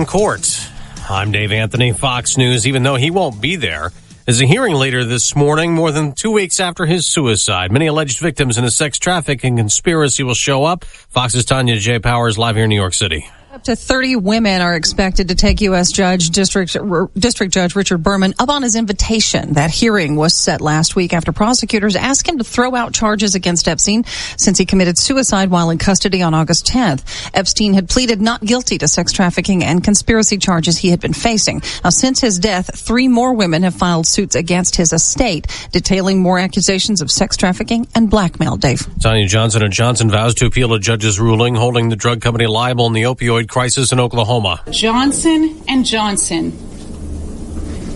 in court. I'm Dave Anthony, Fox News. Even though he won't be there, there's a hearing later this morning, more than 2 weeks after his suicide. Many alleged victims in a sex trafficking conspiracy will show up. Fox's Tanya J. Powers live here in New York City. Up to 30 women are expected to take U.S. District Judge Richard Berman up on his invitation. That hearing was set last week after prosecutors asked him to throw out charges against Epstein since he committed suicide while in custody on August 10th. Epstein had pleaded not guilty to sex trafficking and conspiracy charges he had been facing. Now, since his death, 3 more women have filed suits against his estate, detailing more accusations of sex trafficking and blackmail. Dave. Tanya, Johnson & Johnson vows to appeal a judge's ruling holding the drug company liable in the opioid crisis in Oklahoma. Johnson & Johnson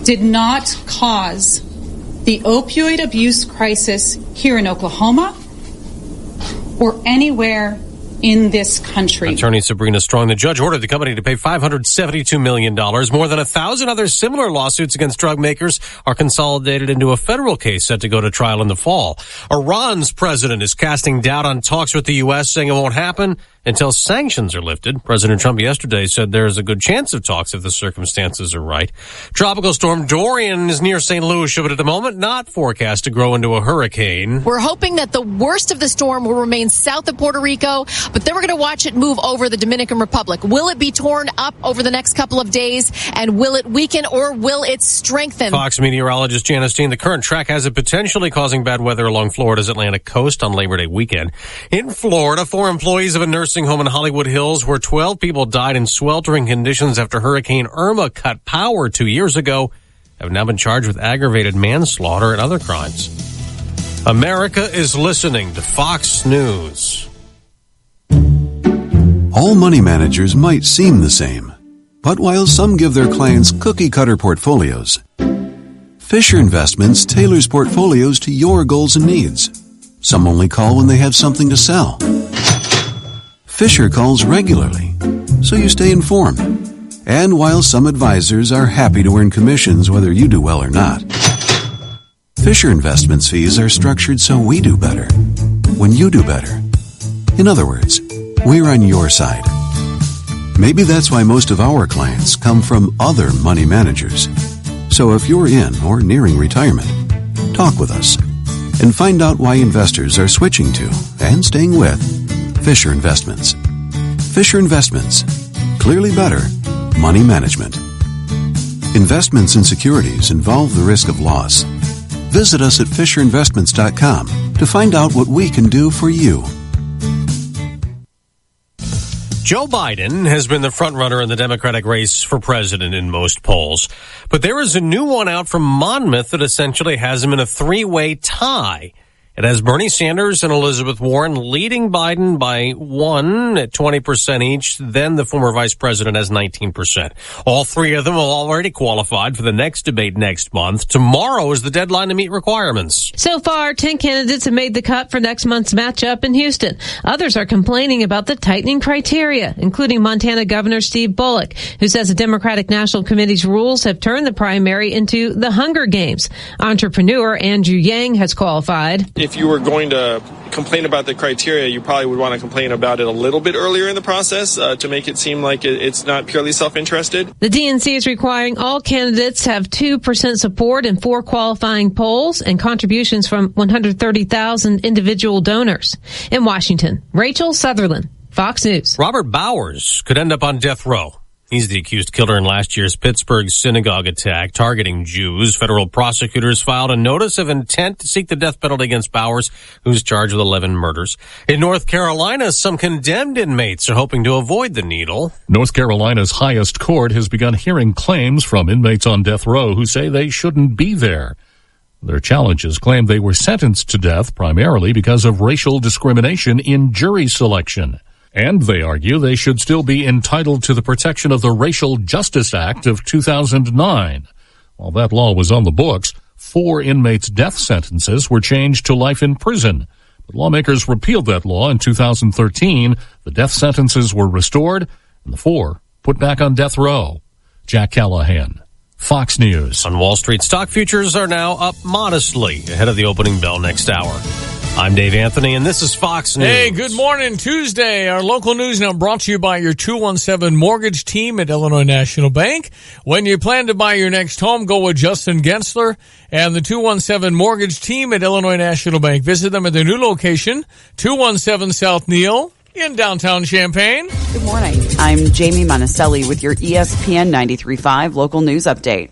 did not cause the opioid abuse crisis here in Oklahoma or anywhere in this country. Attorney Sabrina Strong, the judge ordered the company to pay $572 million. More than 1,000 other similar lawsuits against drug makers are consolidated into a federal case set to go to trial in the fall. Iran's president is casting doubt on talks with the U.S., saying it won't happen until sanctions are lifted. President Trump yesterday said there's a good chance of talks if the circumstances are right. Tropical storm Dorian is near St. Louis, but at the moment not forecast to grow into a hurricane. We're hoping that the worst of the storm will remain south of Puerto Rico, but then we're going to watch it move over the Dominican Republic. Will it be torn up over the next couple of days, and will it weaken or will it strengthen? Fox meteorologist Janice Dean, the current track has it potentially causing bad weather along Florida's Atlantic coast on Labor Day weekend. In Florida, 4 employees of a nursing home in Hollywood Hills where 12 people died in sweltering conditions after Hurricane Irma cut power 2 years ago have now been charged with aggravated manslaughter and other crimes. America is listening to Fox News. All money managers might seem the same, but while some give their clients cookie-cutter portfolios, Fisher Investments tailors portfolios to your goals and needs. Some only call when they have something to sell. Fisher calls regularly, so you stay informed. And while some advisors are happy to earn commissions whether you do well or not, Fisher Investments fees are structured so we do better when you do better. In other words, we're on your side. Maybe that's why most of our clients come from other money managers. So if you're in or nearing retirement, talk with us and find out why investors are switching to and staying with Fisher Investments. Fisher Investments. Clearly better money management. Investments in securities involve the risk of loss. Visit us at FisherInvestments.com to find out what we can do for you. Joe Biden has been the front-runner in the Democratic race for president in most polls. But there is a new one out from Monmouth that essentially has him in a 3-way tie. It has Bernie Sanders and Elizabeth Warren leading Biden by 1 at 20% each. Then the former vice president has 19%. All 3 of them are already qualified for the next debate next month. Tomorrow is the deadline to meet requirements. So far, 10 candidates have made the cut for next month's matchup in Houston. Others are complaining about the tightening criteria, including Montana Governor Steve Bullock, who says the Democratic National Committee's rules have turned the primary into the Hunger Games. Entrepreneur Andrew Yang has qualified. If you were going to complain about the criteria, you probably would want to complain about it a little bit earlier in the process to make it seem like it's not purely self-interested. The DNC is requiring all candidates have 2% support in 4 qualifying polls and contributions from 130,000 individual donors. In Washington, Rachel Sutherland, Fox News. Robert Bowers could end up on death row. He's the accused killer in last year's Pittsburgh synagogue attack targeting Jews. Federal prosecutors filed a notice of intent to seek the death penalty against Bowers, who's charged with 11 murders. In North Carolina, some condemned inmates are hoping to avoid the needle. North Carolina's highest court has begun hearing claims from inmates on death row who say they shouldn't be there. Their challenges claim they were sentenced to death primarily because of racial discrimination in jury selection. And they argue they should still be entitled to the protection of the Racial Justice Act of 2009. While that law was on the books, 4 inmates' death sentences were changed to life in prison. But lawmakers repealed that law in 2013. The death sentences were restored, and the 4 put back on death row. Jack Callahan, Fox News. On Wall Street, stock futures are now up modestly ahead of the opening bell next hour. I'm Dave Anthony, and this is Fox News. Hey, good morning. Tuesday, our local news now brought to you by your 217 mortgage team at Illinois National Bank. When you plan to buy your next home, go with Justin Gensler and the 217 mortgage team at Illinois National Bank. Visit them at their new location, 217 South Neal in downtown Champaign. Good morning. I'm Jamie Monticelli with your ESPN 93.5 local news update.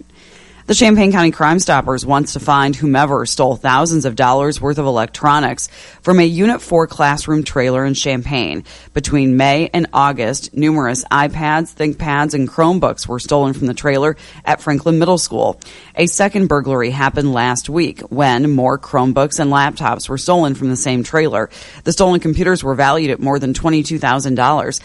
The Champaign County Crime Stoppers wants to find whomever stole thousands of dollars worth of electronics from a Unit 4 classroom trailer in Champaign. Between May and August, numerous iPads, ThinkPads, and Chromebooks were stolen from the trailer at Franklin Middle School. A second burglary happened last week when more Chromebooks and laptops were stolen from the same trailer. The stolen computers were valued at more than $22,000.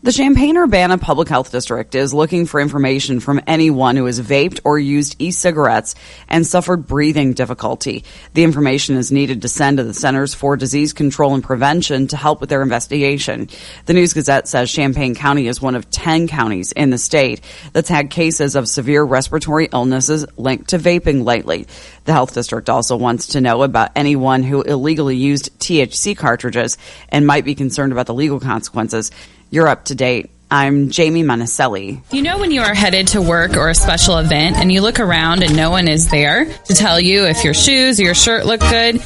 The Champaign-Urbana Public Health District is looking for information from anyone who has vaped or used e-cigarettes and suffered breathing difficulty. The information is needed to send to the Centers for Disease Control and Prevention to help with their investigation. The News-Gazette says Champaign County is one of 10 counties in the state that's had cases of severe respiratory illnesses linked to vaping lately. The health district also wants to know about anyone who illegally used THC cartridges and might be concerned about the legal consequences. You're up to date. I'm Jamie Monticelli. You know when you are headed to work or a special event and you look around and no one is there to tell you if your shoes or your shirt look good?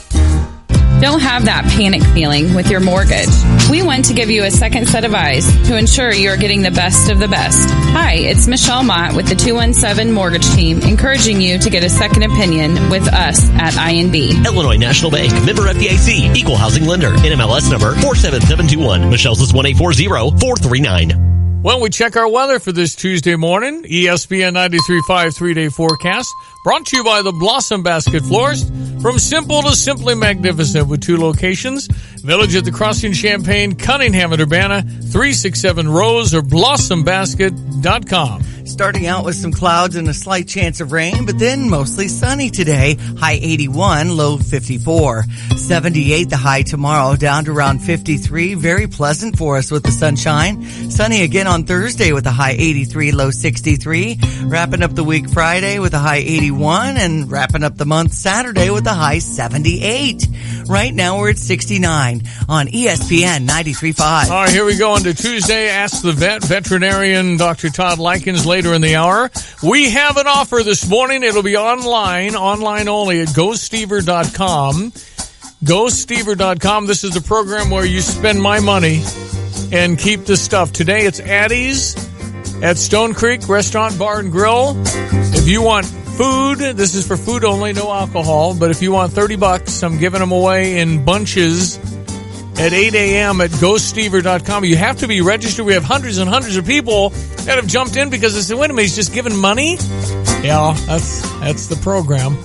Don't have that panic feeling with your mortgage. We want to give you a second set of eyes to ensure you are getting the best of the best. Hi, it's Michelle Mott with the 217 Mortgage Team, encouraging you to get a second opinion with us at INB. Illinois National Bank, member FDIC, equal housing lender, NMLS number 47721. Michelle's is 1-840-439. Well, we check our weather for this Tuesday morning. ESPN 93.5 three-day forecast brought to you by the Blossom Basket Florist. From simple to simply magnificent with 2 locations. Village at the Crossing, Champaign, Cunningham at Urbana, 367 Rose or blossombasket.com. Starting out with some clouds and a slight chance of rain, but then mostly sunny today. High 81, low 54. 78 the high tomorrow, down to around 53. Very pleasant for us with the sunshine. Sunny again on Thursday with a high 83, low 63. Wrapping up the week Friday with a high 81 and wrapping up the month Saturday with a high 78. Right now we're at 69 on ESPN 93.5. All right, here we go on to Tuesday. Ask the Vet, veterinarian Dr. Todd Likens later in the hour. We have an offer this morning. It'll be online only at GoStever.com. GoStever.com. This is the program where you spend my money and keep the stuff. Today it's Addie's at Stone Creek Restaurant, Bar and Grill. If you want food, this is for food only, no alcohol. But if you want $30, I'm giving them away in bunches at 8 a.m. at GoStever.com. You have to be registered. We have hundreds and hundreds of people that have jumped in because they said, wait a minute, he's just giving money? Yeah, that's the program.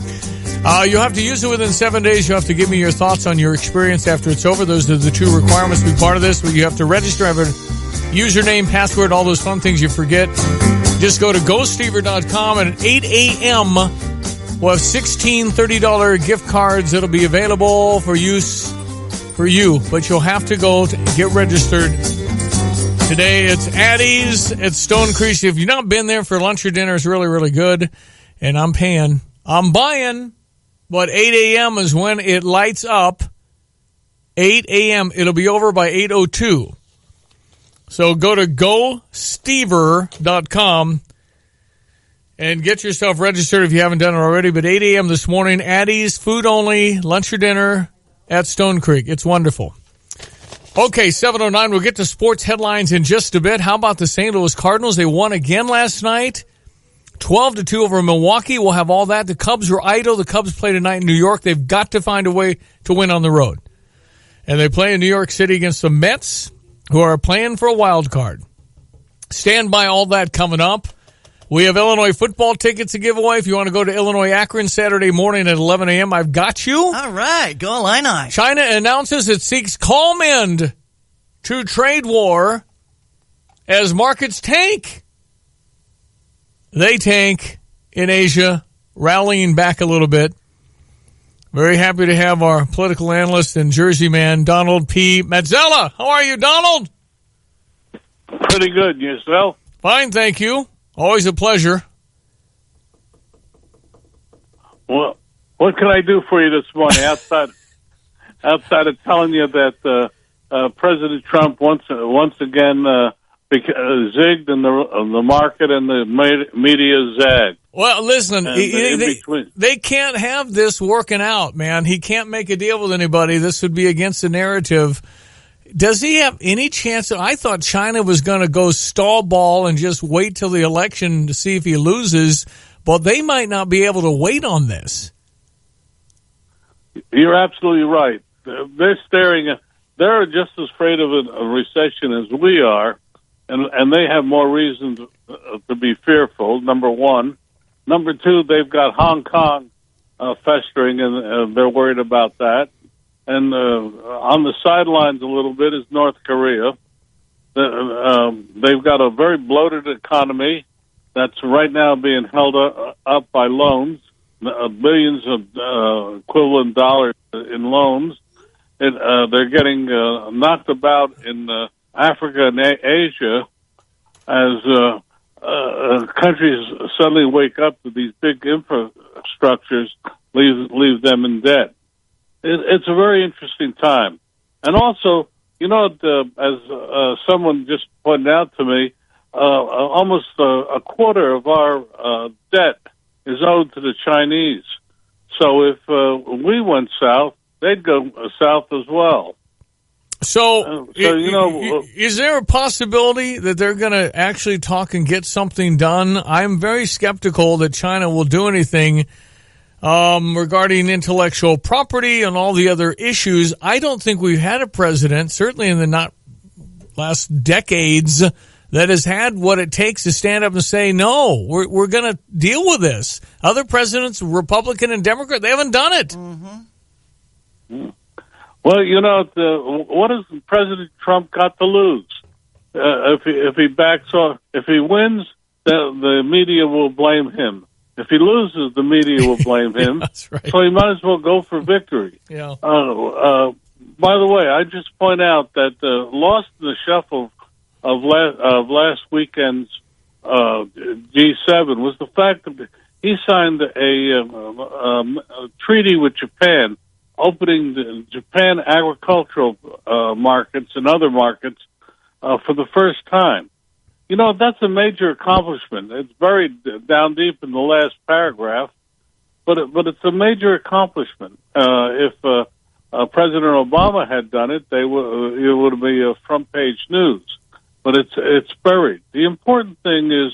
You'll have to use it within 7 days. You have to give me your thoughts on your experience after it's over. Those are the 2 requirements to be part of this. You have to register, have a username, password, all those fun things you forget. Just go to GoStever.com, and at 8 a.m., we'll have 16 $30 gift cards that'll be available for use for you. But you'll have to go to get registered. Today, it's Addie's at Stone Creek. If you've not been there for lunch or dinner, it's really, really good. And I'm paying. I'm buying. But 8 a.m. is when it lights up. 8 a.m. It'll be over by 8:02. So go to GoStever.com and get yourself registered if you haven't done it already. But 8 a.m. this morning, Addie's, food only, lunch or dinner at Stone Creek. It's wonderful. Okay, 7:09. We'll get to sports headlines in just a bit. How about the St. Louis Cardinals? They won again last night. 12-2 over Milwaukee. We'll have all that. The Cubs were idle. The Cubs play tonight in New York. They've got to find a way to win on the road. And they play in New York City against the Mets, who are playing for a wild card. Stand by, all that coming up. We have Illinois football tickets to give away. If you want to go to Illinois-Akron Saturday morning at 11 a.m., I've got you. All right, go Illini. China announces it seeks calm end to trade war as markets tank. They tank in Asia, rallying back a little bit. Very happy to have our political analyst and Jersey man, Donald P. Mazzella. How are you, Donald? Pretty good. Yourself? Fine, thank you. Always a pleasure. Well, what can I do for you this morning outside outside of telling you that President Trump once again zigged and the market and the media zagged. Well, listen, they can't have this working out, man. He can't make a deal with anybody. This would be against the narrative. Does he have any chance? I thought China was going to go stall ball and just wait till the election to see if he loses, but they might not be able to wait on this. You're absolutely right. They're just as afraid of a recession as we are, and they have more reasons to be fearful, number one. Number two, they've got Hong Kong festering, and they're worried about that. And on the sidelines a little bit is North Korea. They've got a very bloated economy that's right now being held up by loans, billions of equivalent dollars in loans. They're getting knocked about in Africa and Asia as countries suddenly wake up to these big infrastructures, leave them in debt. It's a very interesting time. And also, as someone just pointed out to me, almost a quarter of our debt is owed to the Chinese. So if we went south, they'd go south as well. So is there a possibility that they're going to actually talk and get something done? I'm very skeptical that China will do anything regarding intellectual property and all the other issues. I don't think we've had a president, certainly in the last decades, that has had what it takes to stand up and say, no, we're going to deal with this. Other presidents, Republican and Democrat, they haven't done it. Mm-hmm. Well, what has President Trump got to lose? If he backs off, if he wins, the media will blame him. If he loses, the media will blame him. That's right. So he might as well go for victory. Yeah. By the way, I just point out that lost in the shuffle of last weekend's G7 was the fact that he signed a treaty with Japan, opening the Japan agricultural markets and other markets for the first time. That's a major accomplishment. It's buried down deep in the last paragraph, but it's a major accomplishment. If President Obama had done it, it would be a front page news. But it's buried. The important thing is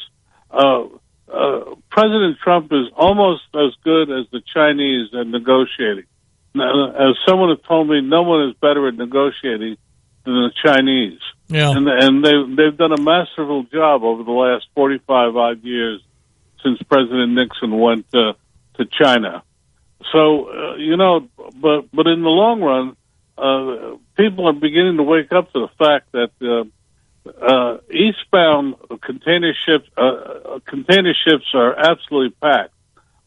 President Trump is almost as good as the Chinese at negotiating. As someone has told me, no one is better at negotiating than the Chinese. Yeah. And they've done a masterful job over the last 45 odd years since President Nixon went to China. So but in the long run, people are beginning to wake up to the fact that eastbound container ships are absolutely packed.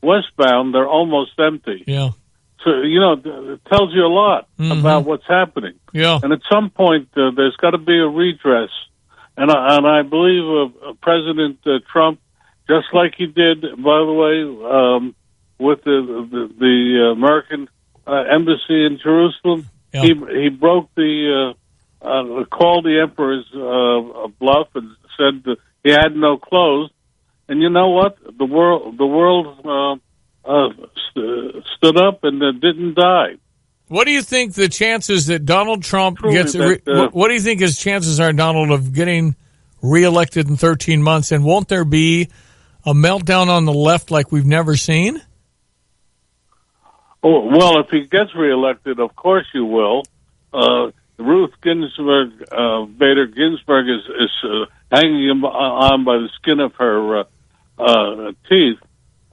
Westbound, they're almost empty. Yeah. So, it tells you a lot about what's happening. Yeah. And at some point, there's got to be a redress. And I believe President Trump, just like he did, by the way, with the American embassy in Jerusalem, he broke called the emperor's bluff and said that he had no clothes. And you know what? The world stood up and didn't die. What do you think the chances that Donald Trump gets? What do you think his chances are, Donald, of getting reelected in 13 months? And won't there be a meltdown on the left like we've never seen? Oh, well, if he gets reelected, of course you will. Ruth Bader Ginsburg is hanging him on by the skin of her teeth.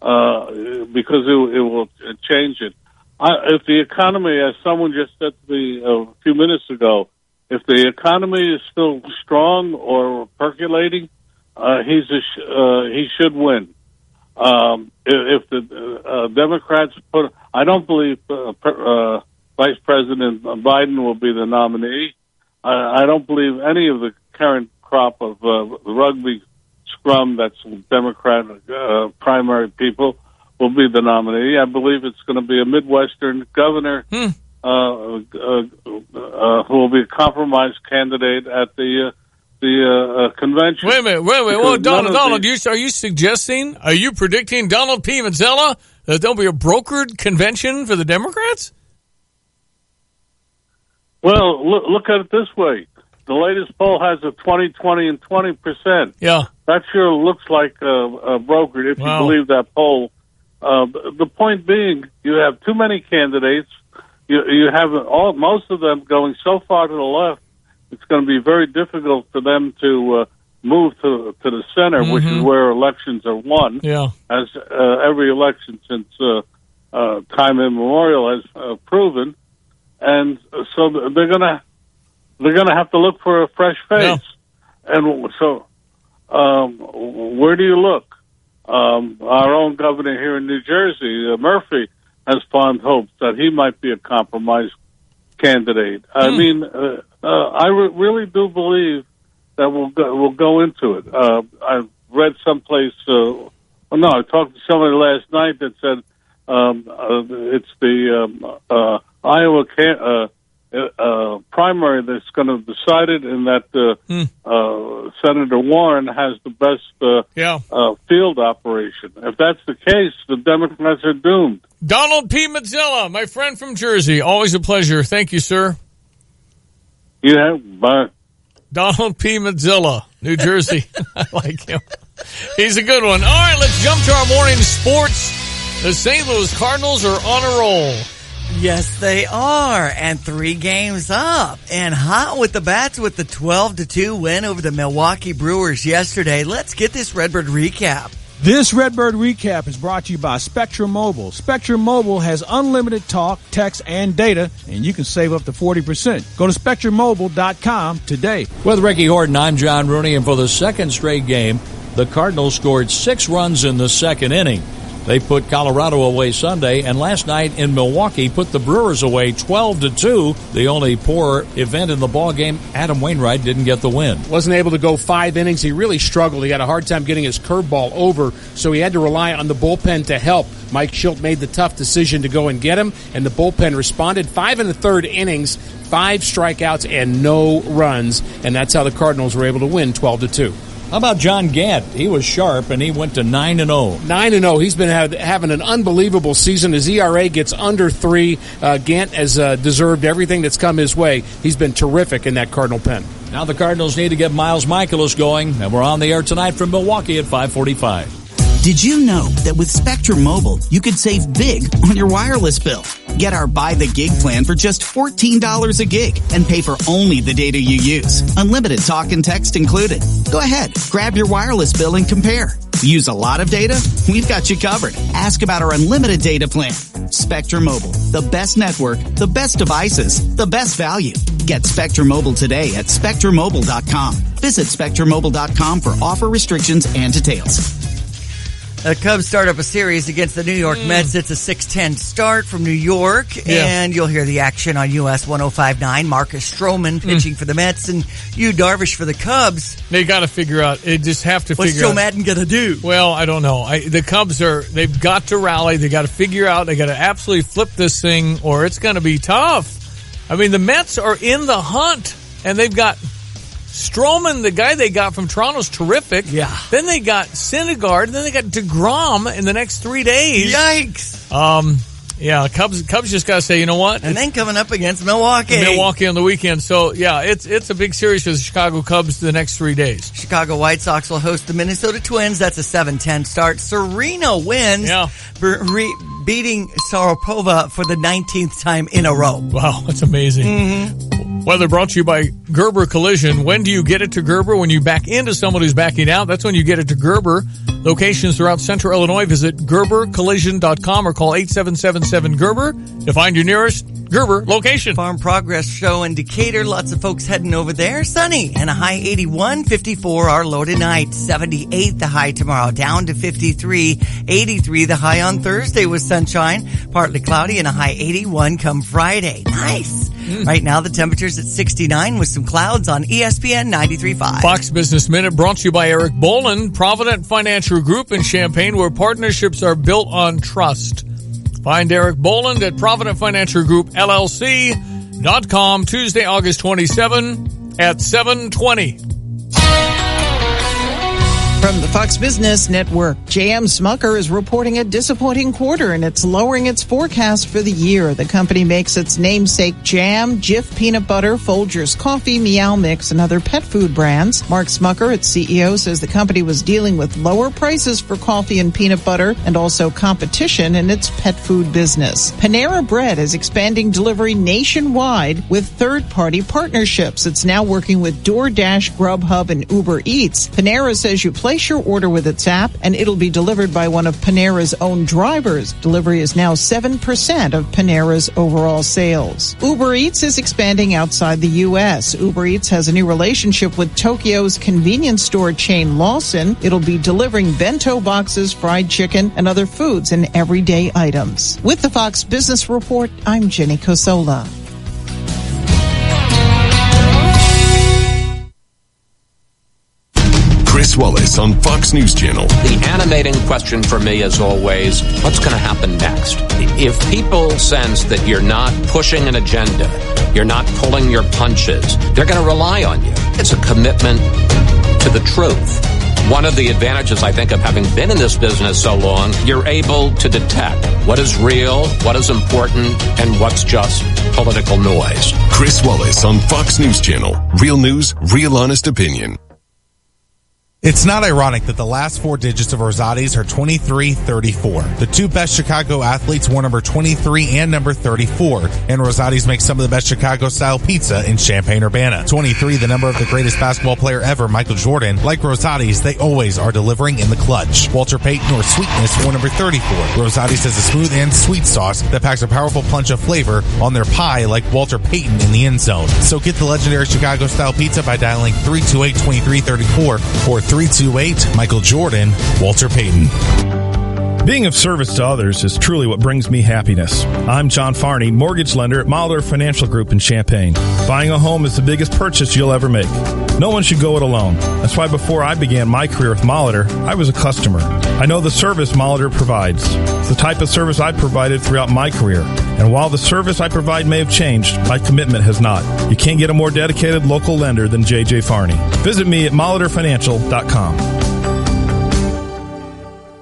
Because it will change it. If the economy, as someone just said to me a few minutes ago, if the economy is still strong or percolating, he should win. If the Democrats I don't believe Vice President Biden will be the nominee. I don't believe any of the current crop of rugby scrum that's Democratic primary people will be the nominee. I believe it's going to be a Midwestern governor who will be a compromise candidate at the convention. Wait a minute. Well, Donald, are you predicting Donald P. Mazzella that there'll be a brokered convention for the Democrats? Well, look at it this way. The latest poll has a 20, and 20%. Yeah. That sure looks like a brokered, if you believe that poll. The point being, you have too many candidates. You have most of them going so far to the left, it's going to be very difficult for them to move to the center, which is where elections are won. Yeah. As every election since time immemorial has proven. And so they're gonna have to look for a fresh face. Yeah. And so, where do you look? Our own governor here in New Jersey, Murphy, has fond hopes that he might be a compromise candidate. I mean, I really do believe that we'll go into it. I read someplace. I talked to somebody last night that said it's the Iowa primary that's going to decide it, and that Senator Warren has the best field operation. If that's the case, the Democrats are doomed. Donald P. Mazzella, my friend from Jersey. Always a pleasure. Thank you, sir. Yeah, bye. Donald P. Mazzella, New Jersey. I like him. He's a good one. All right, let's jump to our morning sports. The St. Louis Cardinals are on a roll. Yes, they are, and 3 games up, and hot with the bats with the 12-2 win over the Milwaukee Brewers yesterday. Let's get this Redbird recap. This Redbird recap is brought to you by Spectrum Mobile. Spectrum Mobile has unlimited talk, text, and data, and you can save up to 40%. Go to SpectrumMobile.com today. With Ricky Horton, I'm John Rooney, and for the second straight game, the Cardinals scored 6 runs in the second inning. They put Colorado away Sunday, and last night in Milwaukee put the Brewers away 12-2. The only poor event in the ball game, Adam Wainwright didn't get the win. Wasn't able to go 5 innings. He really struggled. He had a hard time getting his curveball over, so he had to rely on the bullpen to help. Mike Schilt made the tough decision to go and get him, and the bullpen responded. 5 1/3 innings, 5 strikeouts, and no runs, and that's how the Cardinals were able to win 12-2. How about John Gant? He was sharp, and he went to 9-0. 9-0. He's been having an unbelievable season. His ERA gets under 3. Gant has deserved everything that's come his way. He's been terrific in that Cardinal pen. Now the Cardinals need to get Miles Michaelis going, and we're on the air tonight from Milwaukee at 5:45. Did you know that with Spectrum Mobile, you could save big on your wireless bill? Get our Buy the Gig plan for just $14 a gig and pay for only the data you use. Unlimited talk and text included. Go ahead, grab your wireless bill and compare. Use a lot of data? We've got you covered. Ask about our unlimited data plan. Spectrum Mobile, the best network, the best devices, the best value. Get Spectrum Mobile today at SpectrumMobile.com. Visit SpectrumMobile.com for offer restrictions and details. The Cubs start up a series against the New York Mets. It's a 6:10 start from New York, and you'll hear the action on US 105.9. Marcus Stroman pitching for the Mets, and Yu Darvish for the Cubs. They got to figure out. They just have to What's figure Joe out. Madden going to do? Well, I don't know. The Cubs they've got to rally. They got to figure out. They got to absolutely flip this thing, or it's going to be tough. I mean, the Mets are in the hunt, and they've got Stroman, the guy they got from Toronto's terrific. Yeah. Then they got Syndergaard, and then they got DeGrom in the next 3 days. Yikes. Yeah, Cubs just got to say, you know what? And then coming up against Milwaukee. Milwaukee on the weekend. So, yeah, it's a big series for the Chicago Cubs the next 3 days. Chicago White Sox will host the Minnesota Twins. That's a 7:10 start. Serena wins, beating Sharapova for the 19th time in a row. Wow, that's amazing. Weather brought to you by Gerber Collision. When do you get it to Gerber? When you back into someone who's backing out, that's when you get it to Gerber. Locations throughout Central Illinois. Visit GerberCollision.com or call 8777-GERBER to find your nearest Gerber location. Farm Progress Show in Decatur. Lots of folks heading over there. Sunny and a high 81. 54 our low tonight. 78 the high tomorrow. Down to 53. 83 the high on Thursday with sunshine. Partly cloudy and a high 81 come Friday. Nice. Right now the temperature's at 69 with some clouds on ESPN 93.5. Fox Business Minute brought to you by Eric Boland, Provident Financial Group in Champaign, where partnerships are built on trust. Find Derek Boland at Provident Financial Group, LLC.com, Tuesday, August 27 at 7:20. From the Fox Business Network, J.M. Smucker is reporting a disappointing quarter, and it's lowering its forecast for the year. The company makes its namesake jam, Jif peanut butter, Folgers coffee, Meow Mix, and other pet food brands. Mark Smucker, its CEO, says the company was dealing with lower prices for coffee and peanut butter and also competition in its pet food business. Panera Bread is expanding delivery nationwide with third-party partnerships. It's now working with DoorDash, Grubhub, and Uber Eats. Panera says you place your order with its app, and it'll be delivered by one of Panera's own drivers. Delivery is now 7% of Panera's overall sales. Uber Eats is expanding outside the U.S. Uber Eats has a new relationship with Tokyo's convenience store chain Lawson. It'll be delivering bento boxes, fried chicken, and other foods and everyday items. With the Fox Business Report, I'm Jenny Cosola. Chris Wallace on Fox News Channel. The animating question for me is always, what's going to happen next? If people sense that you're not pushing an agenda, you're not pulling your punches, they're going to rely on you. It's a commitment to the truth. One of the advantages, I think, of having been in this business so long, you're able to detect what is real, what is important, and what's just political noise. Chris Wallace on Fox News Channel. Real news, real honest opinion. It's not ironic that the last four digits of Rosati's are 2334. The two best Chicago athletes wore number 23 and number 34, and Rosati's makes some of the best Chicago-style pizza in Champaign-Urbana. 23, the number of the greatest basketball player ever, Michael Jordan. Like Rosati's, they always are delivering in the clutch. Walter Payton or Sweetness wore number 34. Rosati's has a smooth and sweet sauce that packs a powerful punch of flavor on their pie like Walter Payton in the end zone. So get the legendary Chicago-style pizza by dialing 328-2334 or 328 Michael Jordan, Walter Payton. Being of service to others is truly what brings me happiness. I'm John Farney, mortgage lender at Molitor Financial Group in Champaign. Buying a home is the biggest purchase you'll ever make. No one should go it alone. That's why before I began my career with Molitor, I was a customer. I know the service Molitor provides. It's the type of service I've provided throughout my career. And while the service I provide may have changed, my commitment has not. You can't get a more dedicated local lender than J.J. Farney. Visit me at molitorfinancial.com.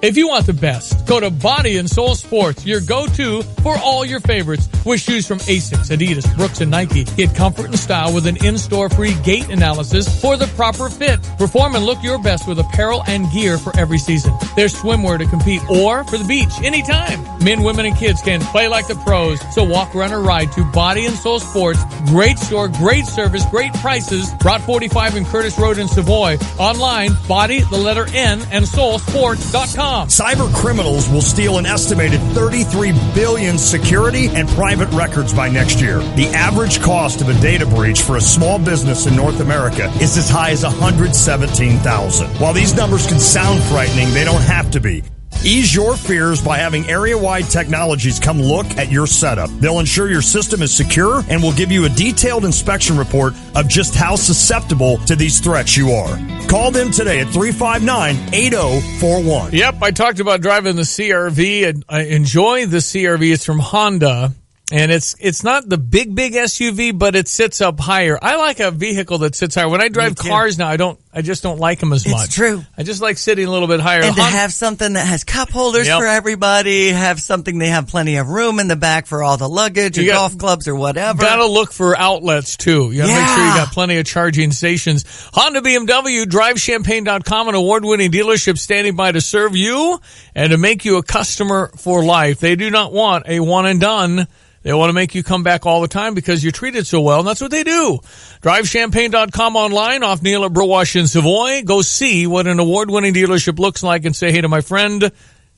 If you want the best, go to Body and Soul Sports, your go-to for all your favorites. With shoes from Asics, Adidas, Brooks, and Nike. Get comfort and style with an in-store free gait analysis for the proper fit. Perform and look your best with apparel and gear for every season. There's swimwear to compete or for the beach anytime. Men, women, and kids can play like the pros. So walk, run, or ride to Body and Soul Sports. Great store, great service, great prices. Route 45 and Curtis Road in Savoy. Online, body, the letter N, and soulsports.com. Cyber criminals will steal an estimated 33 billion security and private records by next year. The average cost of a data breach for a small business in North America is as high as $117,000. While these numbers can sound frightening, they don't have to be. Ease your fears by having area-wide technologies come look at your setup. They'll ensure your system is secure and will give you a detailed inspection report of just how susceptible to these threats you are. Call them today at 359-8041. Yep, I talked about driving the CR-V, and I enjoy the CR-V. It's from Honda. And it's not the big SUV, but it sits up higher. I like a vehicle that sits higher. When I drive cars now, I just don't like them as much. It's true. I just like sitting a little bit higher. And to have something that has cup holders for everybody, have something they have plenty of room in the back for all the luggage or golf clubs or whatever. Gotta look for outlets too. You gotta make sure you got plenty of charging stations. Honda BMW, DriveChampaign.com, an award-winning dealership standing by to serve you and to make you a customer for life. They do not want a one and done. They want to make you come back all the time because you're treated so well, and that's what they do. DriveChampaign.com online off Neil at Browash in Savoy. Go see what an award-winning dealership looks like and say hey to my friend,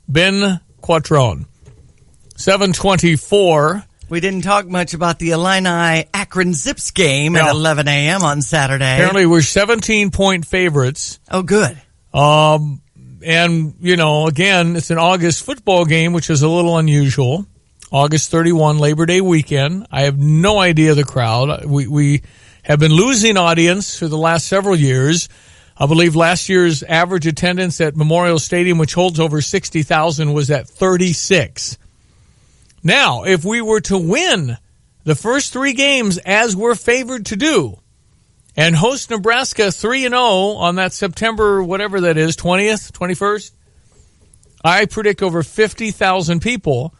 Ben Quattrone. 724. We didn't talk much about the Illini-Akron Zips game at 11 a.m. on Saturday. Apparently we're 17-point favorites. Oh, good. And, you know, again, it's an August football game, which is a little unusual. August 31, Labor Day weekend. I have no idea the crowd. We have been losing audience for the last several years. I believe last year's average attendance at Memorial Stadium, which holds over 60,000, was at 36. Now, if we were to win the first 3 games as we're favored to do and host Nebraska 3-0 on that September, whatever that is, 20th, 21st, I predict over 50,000 people,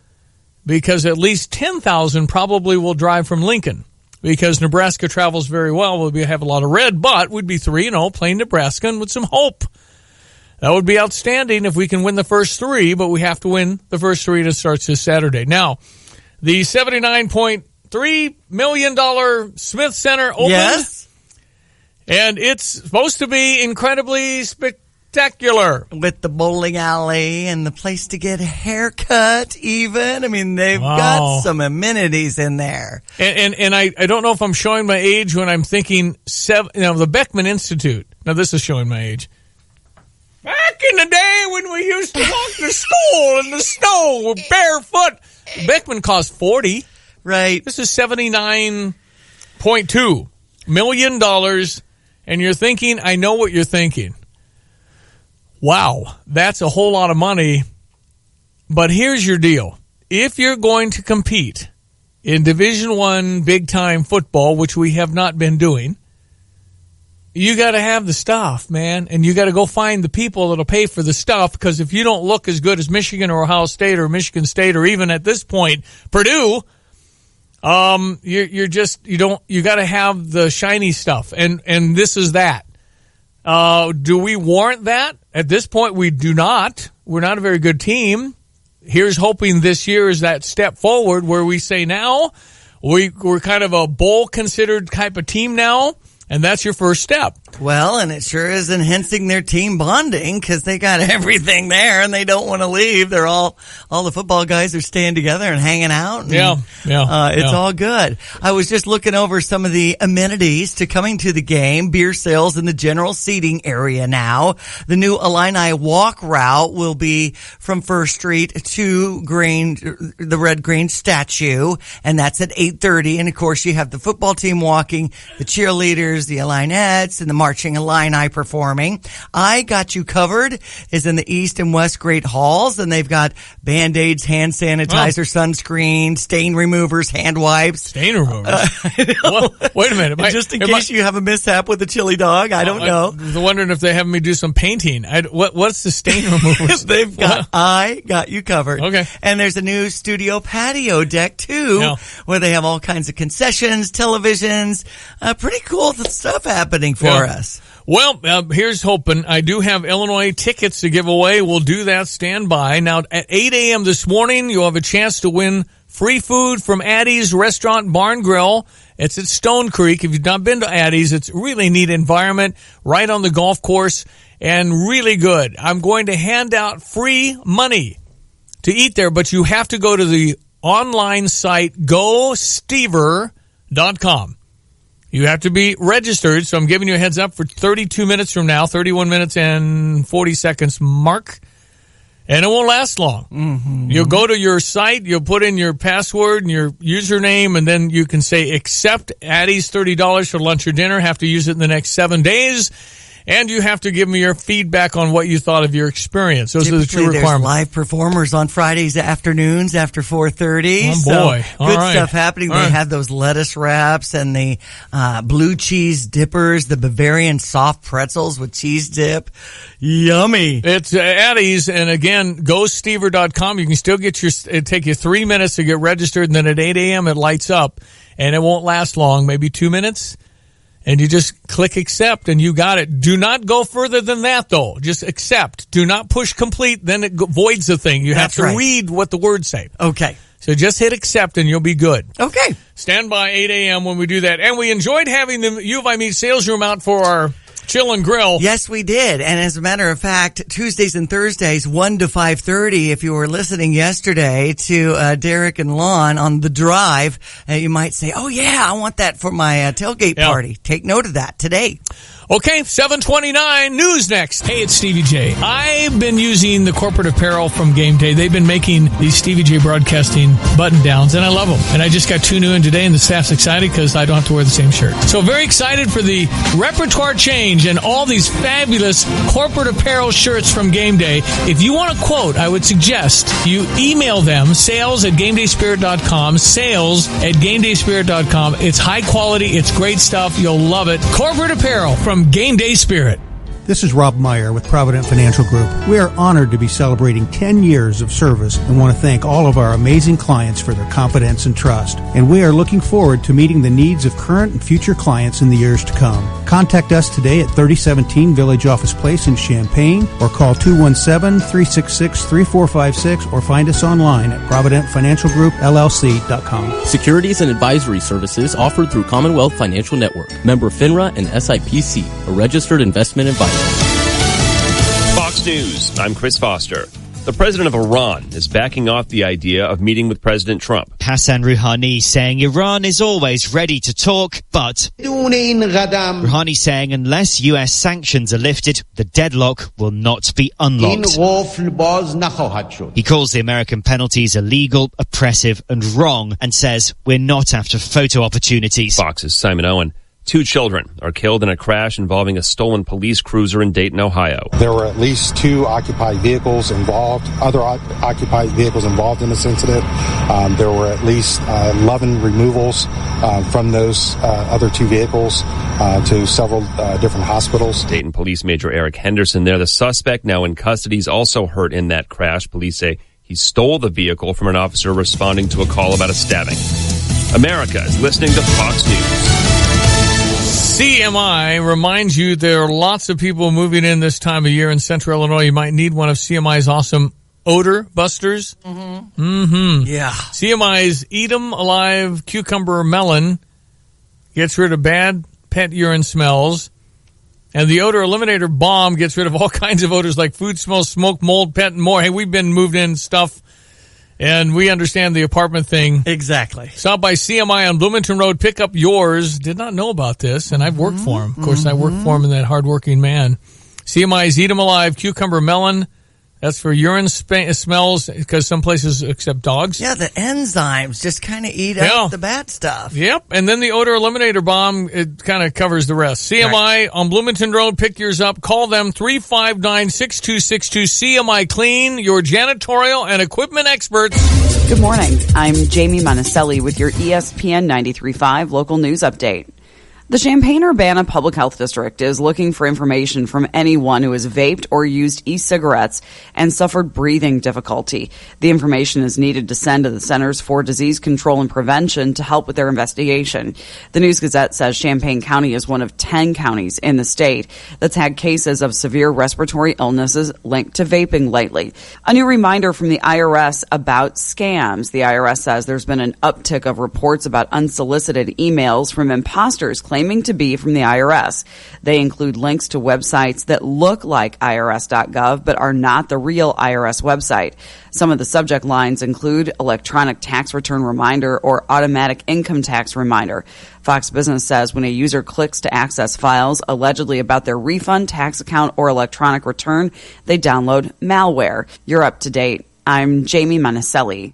because at least 10,000 probably will drive from Lincoln, because Nebraska travels very well. We'll have a lot of red, but we'd be 3-0 playing Nebraska and with some hope. That would be outstanding if we can win the first 3, but we have to win the first 3, and it starts this Saturday. Now, the $79.3 million Smith Center opened. Yes. And it's supposed to be incredibly spectacular. With the bowling alley and the place to get a haircut even. I mean, they've got some amenities in there. And I don't know if I'm showing my age when I'm thinking the Beckman Institute. Now, this is showing my age. Back in the day when we used to walk to school in the snow barefoot, Beckman cost $40. Right. This is $79.2 million. And you're thinking, I know what you're thinking. Wow, that's a whole lot of money. But here's your deal. If you're going to compete in Division I big-time football, which we have not been doing, you got to have the stuff, man. And you got to go find the people that'll pay for the stuff, because if you don't look as good as Michigan or Ohio State or Michigan State or even at this point Purdue, you got to have the shiny stuff. And this is that. Do we warrant that? At this point, we do not. We're not a very good team. Here's hoping this year is that step forward where we say now we're kind of a bowl considered type of team now. And that's your first step. Well, and it sure is enhancing their team bonding, because they got everything there and they don't want to leave. They're all the football guys are staying together and hanging out. And, it's all good. I was just looking over some of the amenities to coming to the game. Beer sales in the general seating area now. The new Illini walk route will be from First Street to the Red Green statue, and that's at 8:30. And of course, you have the football team walking, the cheerleaders, the Illiniettes, and the marching Illini performing. I Got You Covered is in the East and West Great Halls, and they've got Band-Aids, hand sanitizer, sunscreen, stain removers, hand wipes. Stain removers? Well, wait a minute. Just in case you have a mishap with a chili dog, I don't know. I'm wondering if they have me do some painting. What's the stain removers? They've got I Got You Covered. Okay. And there's a new studio patio deck, too, where they have all kinds of concessions, televisions, pretty cool stuff happening for us. Well, here's hoping. I do have Illinois tickets to give away. We'll do that. Stand by. Now, at 8 a.m. this morning, you'll have a chance to win free food from Addie's Restaurant Barn Grill. It's at Stone Creek. If you've not been to Addie's, it's a really neat environment right on the golf course and really good. I'm going to hand out free money to eat there, but you have to go to the online site GoStever.com. You have to be registered, so I'm giving you a heads up for 32 minutes from now, 31 minutes and 40 seconds mark, and it won't last long. Mm-hmm. You'll go to your site, you'll put in your password and your username, and then you can say, accept Addie's $30 for lunch or dinner, have to use it in the next 7 days. And you have to give me your feedback on what you thought of your experience. Those are the two requirements. There's live performers on Fridays afternoons after 4:30. Oh, boy. So good stuff happening. They have those lettuce wraps and the blue cheese dippers, the Bavarian soft pretzels with cheese dip. Yummy. It's Addie's, and again, GoStever.com. You can still get it'll take you 3 minutes to get registered, and then at 8 a.m. it lights up, and it won't last long, maybe 2 minutes. And you just click accept, and you got it. Do not go further than that, though. Just accept. Do not push complete, then it voids the thing. You have to read what the words say. Okay. So just hit accept, and you'll be good. Okay. Stand by 8 a.m. when we do that. And we enjoyed having the U of I Meet sales room out for our chill and grill. Yes, we did. And as a matter of fact, Tuesdays and Thursdays, 1 to 5:30, if you were listening yesterday to Derek and Lon on The Drive, you might say, oh, yeah, I want that for my tailgate party. Take note of that today. Okay, 7:29, news next. Hey, it's Stevie J. I've been using the corporate apparel from Game Day. They've been making these Stevie J Broadcasting button-downs, and I love them. And I just got 2 new in today, and the staff's excited because I don't have to wear the same shirt. So very excited for the repertoire change and all these fabulous corporate apparel shirts from Game Day. If you want a quote, I would suggest you email them, sales@GameDaySpirit.com, sales@GameDaySpirit.com. It's high quality. It's great stuff. You'll love it. Corporate apparel from Game Day Spirit. This is Rob Meyer with Provident Financial Group. We are honored to be celebrating 10 years of service and want to thank all of our amazing clients for their confidence and trust. And we are looking forward to meeting the needs of current and future clients in the years to come. Contact us today at 3017 Village Office Place in Champaign or call 217-366-3456 or find us online at ProvidentFinancialGroupLLC.com. Securities and advisory services offered through Commonwealth Financial Network. Member FINRA and SIPC, a registered investment advisor. Fox News, I'm Chris Foster. The president of Iran is backing off the idea of meeting with President Trump. Hassan Rouhani saying Iran is always ready to talk, but Rouhani saying unless US sanctions are lifted, the deadlock will not be unlocked. He calls the American penalties illegal, oppressive and wrong and says we're not after photo opportunities. Fox's Simon Owen. 2 children are killed in a crash involving a stolen police cruiser in Dayton, Ohio. There were at least 2 occupied vehicles involved, other occupied vehicles involved in this incident. There were at least 11 removals from those other 2 vehicles to several different hospitals. Dayton Police Major Eric Henderson there. The suspect now in custody is also hurt in that crash. Police say he stole the vehicle from an officer responding to a call about a stabbing. America is listening to Fox News. CMI reminds you there are lots of people moving in this time of year in Central Illinois. You might need one of CMI's awesome odor busters. Yeah. CMI's Eat 'em Alive Cucumber Melon gets rid of bad pet urine smells. And the Odor Eliminator Bomb gets rid of all kinds of odors like food smells, smoke, mold, pet, and more. Hey, we've been moved in stuff. And we understand the apartment thing. Exactly. Stop by CMI on Bloomington Road. Pick up yours. Did not know about this, and I've worked for him. Of course, I worked for him and that hardworking man. CMI's Eat 'em Alive Cucumber Melon. That's for urine smells because some places accept dogs. Yeah, the enzymes just kind of eat up the bad stuff. Yep. And then the Odor Eliminator Bomb, it kind of covers the rest. CMI on Bloomington Road. Pick yours up. Call them 359-6262. CMI Clean, your janitorial and equipment experts. Good morning. I'm Jamie Monticelli with your ESPN 93.5 local news update. The Champaign-Urbana Public Health District is looking for information from anyone who has vaped or used e-cigarettes and suffered breathing difficulty. The information is needed to send to the Centers for Disease Control and Prevention to help with their investigation. The News-Gazette says Champaign County is one of 10 counties in the state that's had cases of severe respiratory illnesses linked to vaping lately. A new reminder from the IRS about scams. The IRS says there's been an uptick of reports about unsolicited emails from imposters claiming to be from the IRS. They include links to websites that look like irs.gov but are not the real IRS website. Some of the subject lines include electronic tax return reminder or automatic income tax reminder. Fox Business says when a user clicks to access files allegedly about their refund, tax account, or electronic return, they download malware. You're up to date. I'm Jamie Monticelli.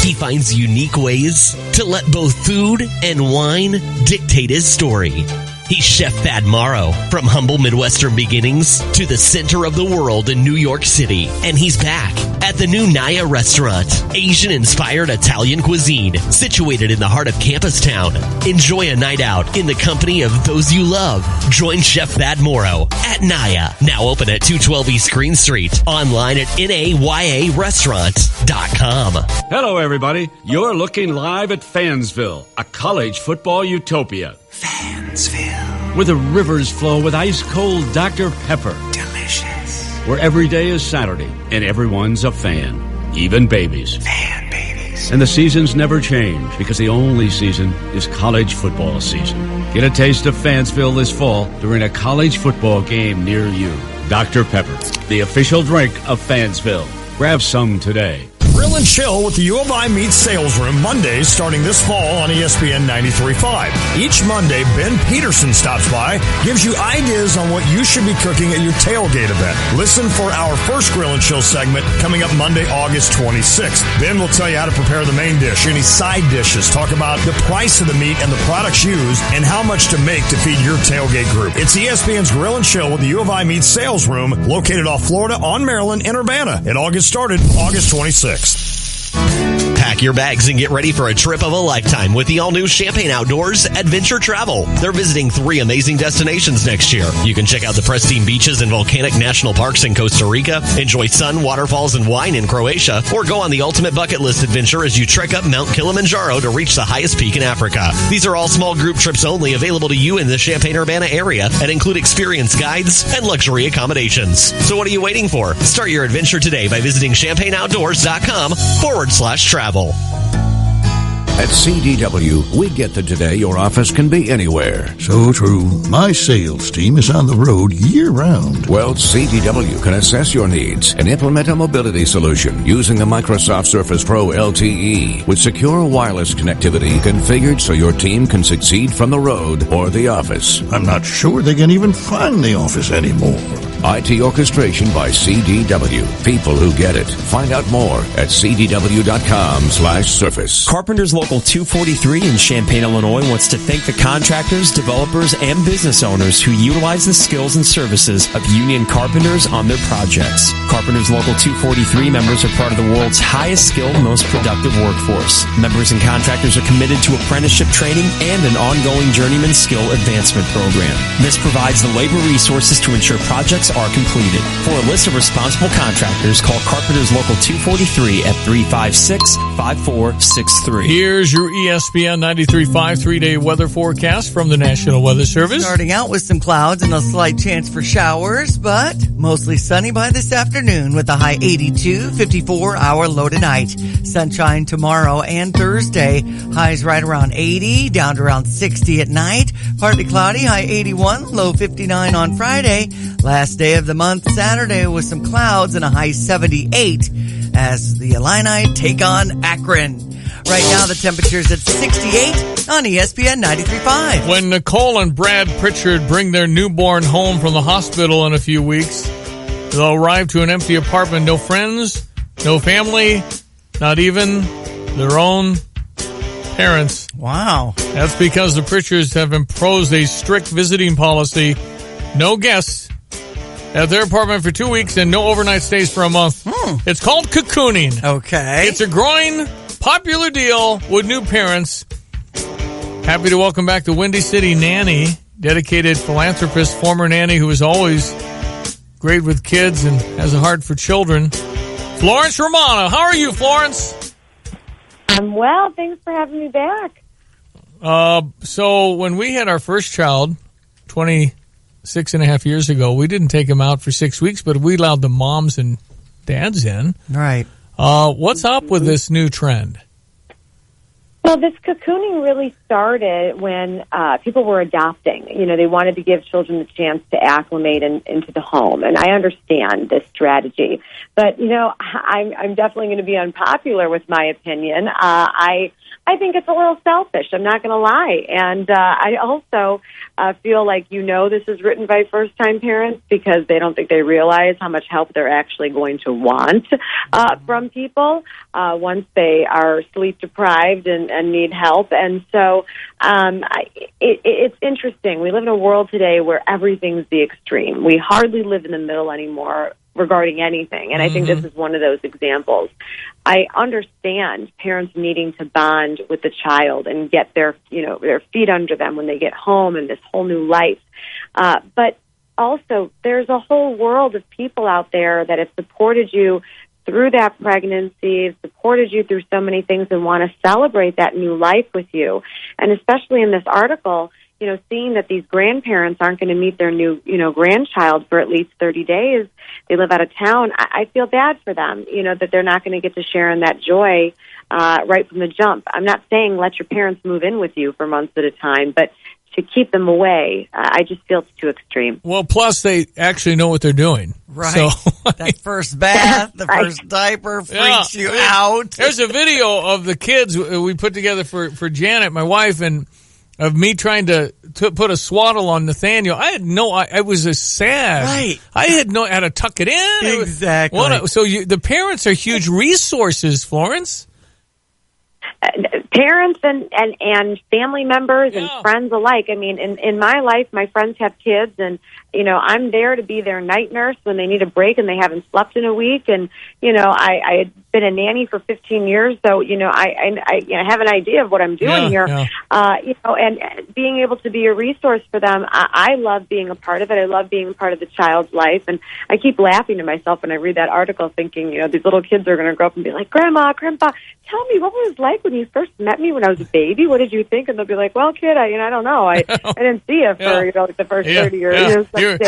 He finds unique ways to let both food and wine dictate his story. He's Chef Thad Morrow, from humble Midwestern beginnings to the center of the world in New York City. And he's back at the new Naya restaurant, Asian-inspired Italian cuisine, situated in the heart of Campus Town. Enjoy a night out in the company of those you love. Join Chef Thad Morrow at Naya, now open at 212 East Green Street, online at nayaRestaurant.com. Hello, everybody. You're looking live at Fansville, a college football utopia. Fansville. Where the rivers flow with ice-cold Dr. Pepper. Delicious. Where every day is Saturday and everyone's a fan, even babies. Fan babies. And the seasons never change because the only season is college football season. Get a taste of Fansville this fall during a college football game near you. Dr. Pepper, the official drink of Fansville. Grab some today. Grill and Chill with the U of I Meats Sales Room Mondays starting this fall on ESPN 93.5. Each Monday, Ben Peterson stops by, gives you ideas on what you should be cooking at your tailgate event. Listen for our first Grill and Chill segment coming up Monday, August 26th. Ben will tell you how to prepare the main dish, any side dishes, talk about the price of the meat and the products used, and how much to make to feed your tailgate group. It's ESPN's Grill and Chill with the U of I Meats Sales Room located off Florida on Maryland in Urbana. And August started August 26th. Pack your bags and get ready for a trip of a lifetime with the all-new Champagne Outdoors Adventure Travel. They're visiting 3 amazing destinations next year. You can check out the pristine beaches and volcanic national parks in Costa Rica, enjoy sun, waterfalls, and wine in Croatia, or go on the ultimate bucket list adventure as you trek up Mount Kilimanjaro to reach the highest peak in Africa. These are all small group trips only, available to you in the Champaign-Urbana area, and include experienced guides and luxury accommodations. So what are you waiting for? Start your adventure today by visiting champagneoutdoors.com/travel. At CDW, we get that today your office can be anywhere. So true. My sales team is on the road year-round. Well, CDW can assess your needs and implement a mobility solution using the Microsoft Surface Pro LTE with secure wireless connectivity configured so your team can succeed from the road or the office. I'm not sure they can even find the office anymore. IT orchestration by CDW. People who get it. Find out more at cdw.com/surface. Carpenters Local 243 in Champaign, Illinois wants to thank the contractors, developers, and business owners who utilize the skills and services of union carpenters on their projects. Carpenters Local 243 members are part of the world's highest skilled, most productive workforce. Members and contractors are committed to apprenticeship training and an ongoing journeyman skill advancement program. This provides the labor resources to ensure projects are completed. For a list of responsible contractors, call Carpenters Local 243 at 356-5463. Here's your ESPN 93.5 3-day weather forecast from the National Weather Service. Starting out with some clouds and a slight chance for showers, but mostly sunny by this afternoon with a high 82, 54-hour low tonight. Sunshine tomorrow and Thursday. Highs right around 80, down to around 60 at night. Partly cloudy, high 81, low 59 on Friday. Last day of the month, Saturday, with some clouds and a high 78 as the Illini take on Akron. Right now, the temperature's at 68 on ESPN 93.5. When Nicole and Brad Pritchard bring their newborn home from the hospital in a few weeks, they'll arrive to an empty apartment. No friends, no family, not even their own parents. Wow. That's because the Pritchards have imposed a strict visiting policy. No guests at their apartment for 2 weeks and no overnight stays for a month. It's called cocooning. Okay. It's a growing, popular deal with new parents. Happy to welcome back the Windy City nanny, dedicated philanthropist, former nanny who is always great with kids and has a heart for children, Florence Romano. How are you, Florence? I'm well. Thanks for having me back. So when we had our first child, 26.5 years ago, we didn't take him out for 6 weeks, but we allowed the moms and dads in. Right. What's up with this new trend? Well, this cocooning really started when people were adopting. You know, they wanted to give children the chance to acclimate into the home, and I understand this strategy. But, you know, I'm definitely going to be unpopular with my opinion. I think it's a little selfish. I'm not going to lie. And I also feel like, you know, this is written by first-time parents because they don't think they realize how much help they're actually going to want from people once they are sleep-deprived and need help. And so it's interesting. We live in a world today where everything's the extreme. We hardly live in the middle anymore regarding anything. And I think this is one of those examples. I understand parents needing to bond with the child and get their feet under them when they get home and this whole new life. But also, there's a whole world of people out there that have supported you through that pregnancy, supported you through so many things and want to celebrate that new life with you. And especially in this article, you know, seeing that these grandparents aren't going to meet their new, grandchild for at least 30 days. They live out of town. I feel bad for them, that they're not going to get to share in that joy right from the jump. I'm not saying let your parents move in with you for months at a time, but to keep them away, I just feel it's too extreme. Well, plus they actually know what they're doing. Right. So, that first bath, the first diaper freaks you out. There's a video of the kids we put together for Janet, my wife, and of me trying to put a swaddle on Nathaniel. I had I was sad. Right. I had how to tuck it in. Exactly. The parents are huge resources, Florence. Parents and family members and friends alike. I mean, in my life, my friends have kids, and I'm there to be their night nurse when they need a break and they haven't slept in a week. And I had been a nanny for 15 years, so I have an idea of what I'm doing here. And being able to be a resource for them, I love being a part of it. I love being a part of the child's life, and I keep laughing to myself when I read that article, thinking these little kids are going to grow up and be like, Grandma, Grandpa, tell me what was it like when you first met me when I was a baby. What did you think? And they'll be like, well, kid, I don't know. I didn't see you for the first 30 years. You're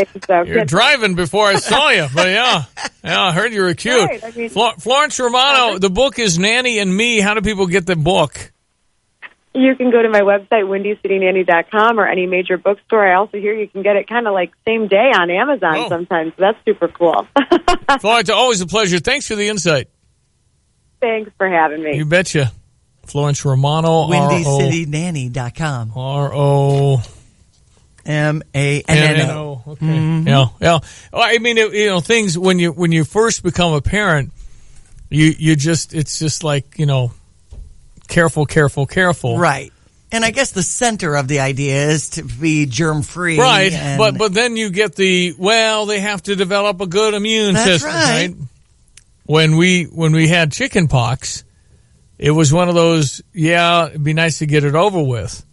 driving before I saw you, but I heard you were cute. Right. I mean, Florence Romano, the book is Nanny and Me. How do people get the book? You can go to my website, windycitynanny.com, or any major bookstore. I also hear you can get it kind of like same day on Amazon sometimes. So that's super cool. Florence, always a pleasure. Thanks for the insight. Thanks for having me. You betcha. Florence Romano, WindyCityNanny.com. ROMANNO. Okay. Mm-hmm. Yeah. I mean, things when you first become a parent, it's just like, careful. Right. And I guess the center of the idea is to be germ-free. Right. But then you get they have to develop a good immune system, right? When we had chicken pox, it was one of those, it'd be nice to get it over with.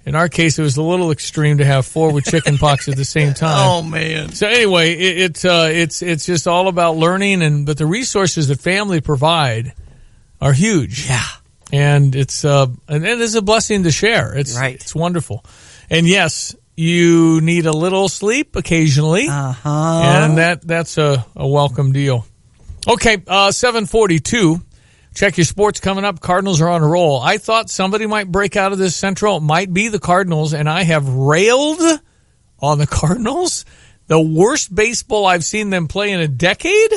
In our case, it was a little extreme to have 4 with chicken pox at the same time. Oh, man. So anyway, it's just all about learning, but the resources that family provide are huge. Yeah. And it's a blessing to share. It's wonderful. And yes, you need a little sleep occasionally. Uh-huh. And that's a welcome deal. Okay, 7:42. Check your sports coming up. Cardinals are on a roll. I thought somebody might break out of this Central. It might be the Cardinals, and I have railed on the Cardinals. The worst baseball I've seen them play in a decade.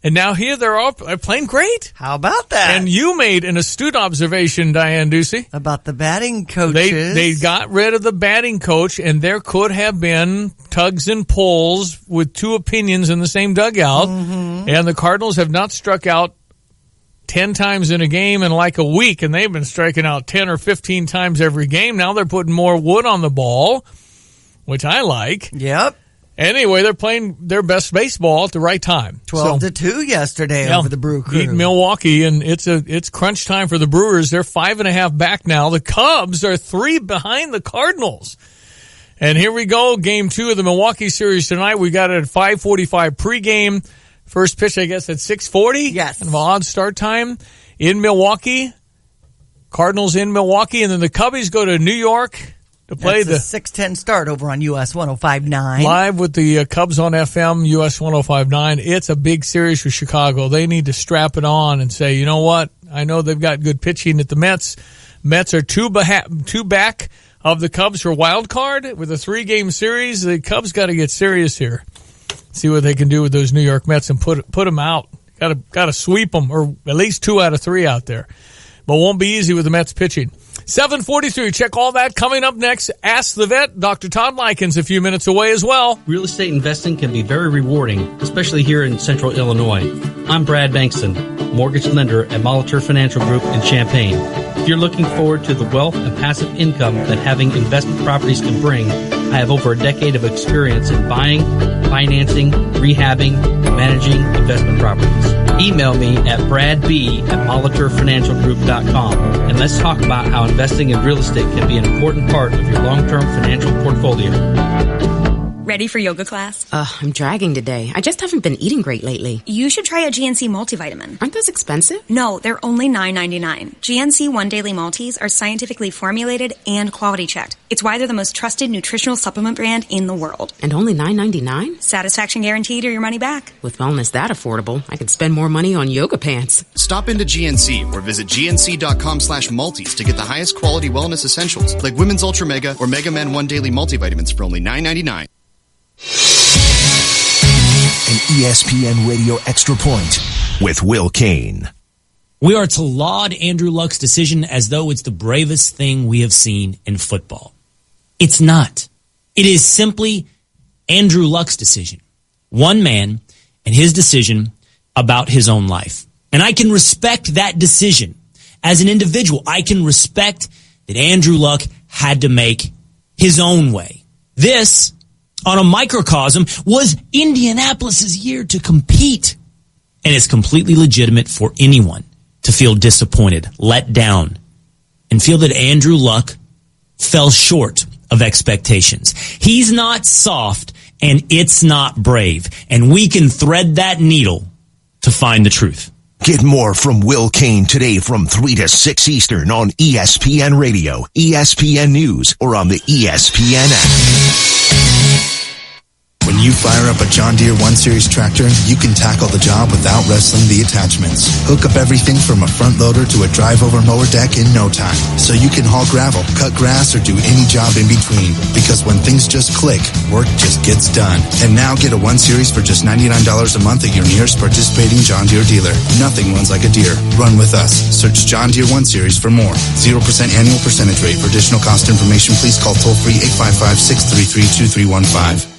And now here they're playing great. How about that? And you made an astute observation, Diane Ducey. About the batting coaches. They got rid of the batting coach, and there could have been tugs and pulls with 2 opinions in the same dugout. Mm-hmm. And the Cardinals have not struck out 10 times in a game in like a week, and they've been striking out 10 or 15 times every game. Now they're putting more wood on the ball, which I like. Yep. Anyway, they're playing their best baseball at the right time. 12-2 yesterday over the Brew Crew. Beat Milwaukee, and it's crunch time for the Brewers. They're 5.5 back now. The Cubs are 3 behind the Cardinals. And here we go, Game 2 of the Milwaukee series tonight. We got it at 5:45 pregame. First pitch, I guess, at 6:40. Yes. Kind of an odd start time in Milwaukee. Cardinals in Milwaukee, and then the Cubbies go to New York to play the 6:10 start over on US 105.9. Live with the Cubs on FM, US 105.9. It's a big series for Chicago. They need to strap it on and say, you know what? I know they've got good pitching at the Mets. Mets are 2 back of the Cubs for wild card with a 3-game series. The Cubs got to get serious here. See what they can do with those New York Mets and put them out. Got to sweep them, or at least 2 out of 3 out there. But won't be easy with the Mets pitching. 7:43. Check all that coming up next. Ask the Vet. Dr. Todd Likens a few minutes away as well. Real estate investing can be very rewarding, especially here in Central Illinois. I'm Brad Bankston, mortgage lender at Molitor Financial Group in Champaign. If you're looking forward to the wealth and passive income that having investment properties can bring, I have over a decade of experience in buying, financing, rehabbing, and managing investment properties. Email me at bradb@molitorfinancialgroup.com and let's talk about how investing in real estate can be an important part of your long-term financial portfolio. Ready for yoga class? I'm dragging today. I just haven't been eating great lately. You should try a GNC multivitamin. Aren't those expensive? No, they're only $9.99. GNC One Daily Multis are scientifically formulated and quality checked. It's why they're the most trusted nutritional supplement brand in the world. And only $9.99? Satisfaction guaranteed or your money back. With wellness that affordable, I could spend more money on yoga pants. Stop into GNC or visit gnc.com/multis to get the highest quality wellness essentials like Women's Ultra Mega or Mega Men One Daily Multivitamins for only $9.99. An ESPN Radio Extra Point with Will Kane. We are to laud Andrew Luck's decision as though it's the bravest thing we have seen in football. It's not. It is simply Andrew Luck's decision. One man and his decision about his own life. And I can respect that decision. As an individual, I can respect that Andrew Luck had to make his own way. This, on a microcosm, was Indianapolis's year to compete. And it's completely legitimate for anyone to feel disappointed, let down, and feel that Andrew Luck fell short of expectations. He's not soft, and it's not brave. And we can thread that needle to find the truth. Get more from Will Kane today from 3 to 6 Eastern on ESPN Radio, ESPN News, or on the ESPN app. When you fire up a John Deere 1 Series tractor, you can tackle the job without wrestling the attachments. Hook up everything from a front loader to a drive-over mower deck in no time. So you can haul gravel, cut grass, or do any job in between. Because when things just click, work just gets done. And now get a 1 Series for just $99 a month at your nearest participating John Deere dealer. Nothing runs like a Deere. Run with us. Search John Deere 1 Series for more. 0% annual percentage rate. For additional cost information, please call toll-free 855-633-2315.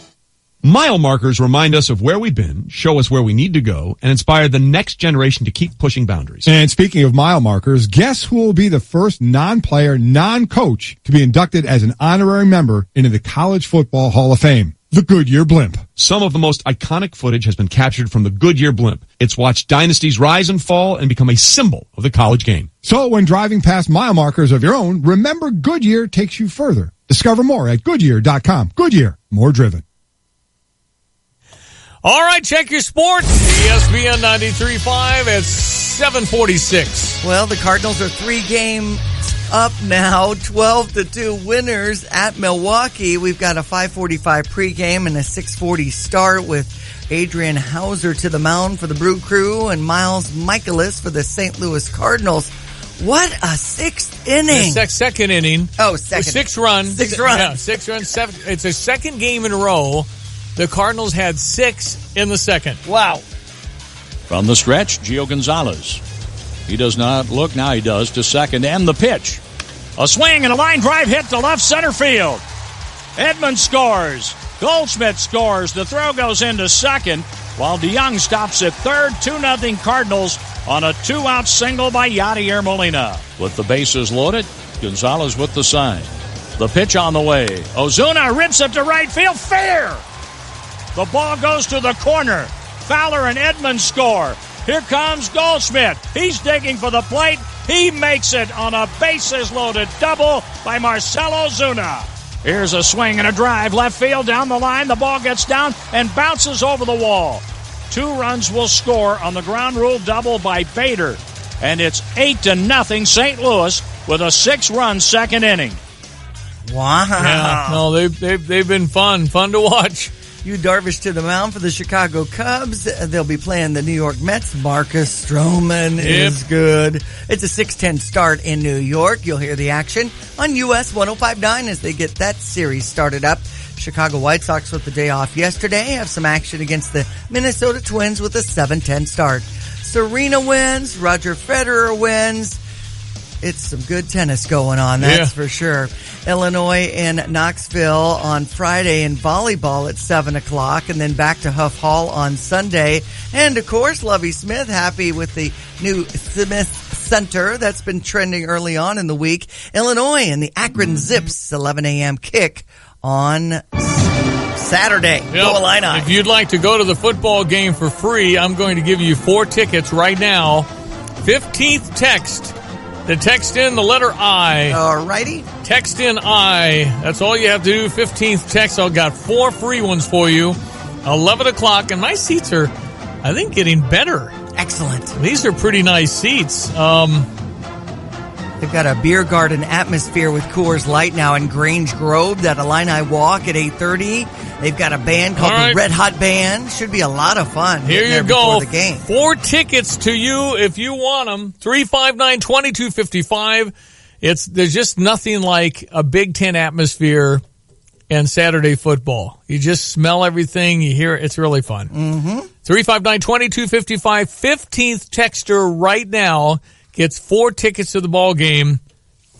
Mile markers remind us of where we've been, show us where we need to go, and inspire the next generation to keep pushing boundaries. And speaking of mile markers, guess who will be the first non-player, non-coach to be inducted as an honorary member into the College Football Hall of Fame? The Goodyear Blimp. Some of the most iconic footage has been captured from the Goodyear Blimp. It's watched dynasties rise and fall and become a symbol of the college game. So when driving past mile markers of your own, remember Goodyear takes you further. Discover more at Goodyear.com. Goodyear, more driven. All right, check your sports. ESPN 93.5 at 7:46. Well, the Cardinals are 3 games up now, 12-2 winners at Milwaukee. We've got a 5:45 pregame and a 6:40 start with Adrian Hauser to the mound for the Brew Crew and Miles Michaelis for the St. Louis Cardinals. What a 6th inning. Second inning. Oh, second. 6 runs. 6 runs. Yeah, 6 runs. It's a second game in a row. The Cardinals had 6 in the second. Wow. From the stretch, Gio Gonzalez. He does not look, now he does, to second, and the pitch. A swing and a line drive hit to left center field. Edmonds scores. Goldschmidt scores. The throw goes into second, while DeYoung stops at third. 2-0 Cardinals on a 2-out single by Yadier Molina. With the bases loaded, Gonzalez with the sign. The pitch on the way. Ozuna rips it to right field. Fair! The ball goes to the corner. Fowler and Edmonds score. Here comes Goldschmidt. He's digging for the plate. He makes it on a bases-loaded double by Marcell Ozuna. Here's a swing and a drive. Left field down the line. The ball gets down and bounces over the wall. 2 runs will score on the ground rule double by Bader. And it's 8-0 St. Louis with a 6-run second inning. Wow. Yeah, no, they've been fun to watch. Yu Darvish to the mound for the Chicago Cubs. They'll be playing the New York Mets. Marcus Stroman is good. It's a 6:10 start in New York. You'll hear the action on US 105.9 as they get that series started up. Chicago White Sox with the day off yesterday have some action against the Minnesota Twins with a 7:10 start. Serena wins. Roger Federer wins. It's some good tennis going on, that's for sure. Illinois and Knoxville on Friday in volleyball at 7 o'clock, and then back to Huff Hall on Sunday. And, of course, Lovie Smith happy with the new Smith Center that's been trending early on in the week. Illinois and the Akron Zips, 11 a.m. kick on Saturday. Go Illini. If you'd like to go to the football game for free, I'm going to give you 4 tickets right now. 15th text to text in the letter I. All righty. Text in I. That's all you have to do. 15th text. I've got 4 free ones for you. 11 o'clock. And my seats are, I think, getting better. Excellent. These are pretty nice seats. They've got a beer garden atmosphere with Coors Light now in Grange Grove. That Illini Walk at 8:30. They've got a band called the Red Hot Band. Should be a lot of fun. Here you go. The game. 4 tickets to you if you want them. 359-2255. There's just nothing like a Big Ten atmosphere and Saturday football. You just smell everything. You hear it. It's really fun. 359-2255. 15th texter right now gets 4 tickets to the ball game.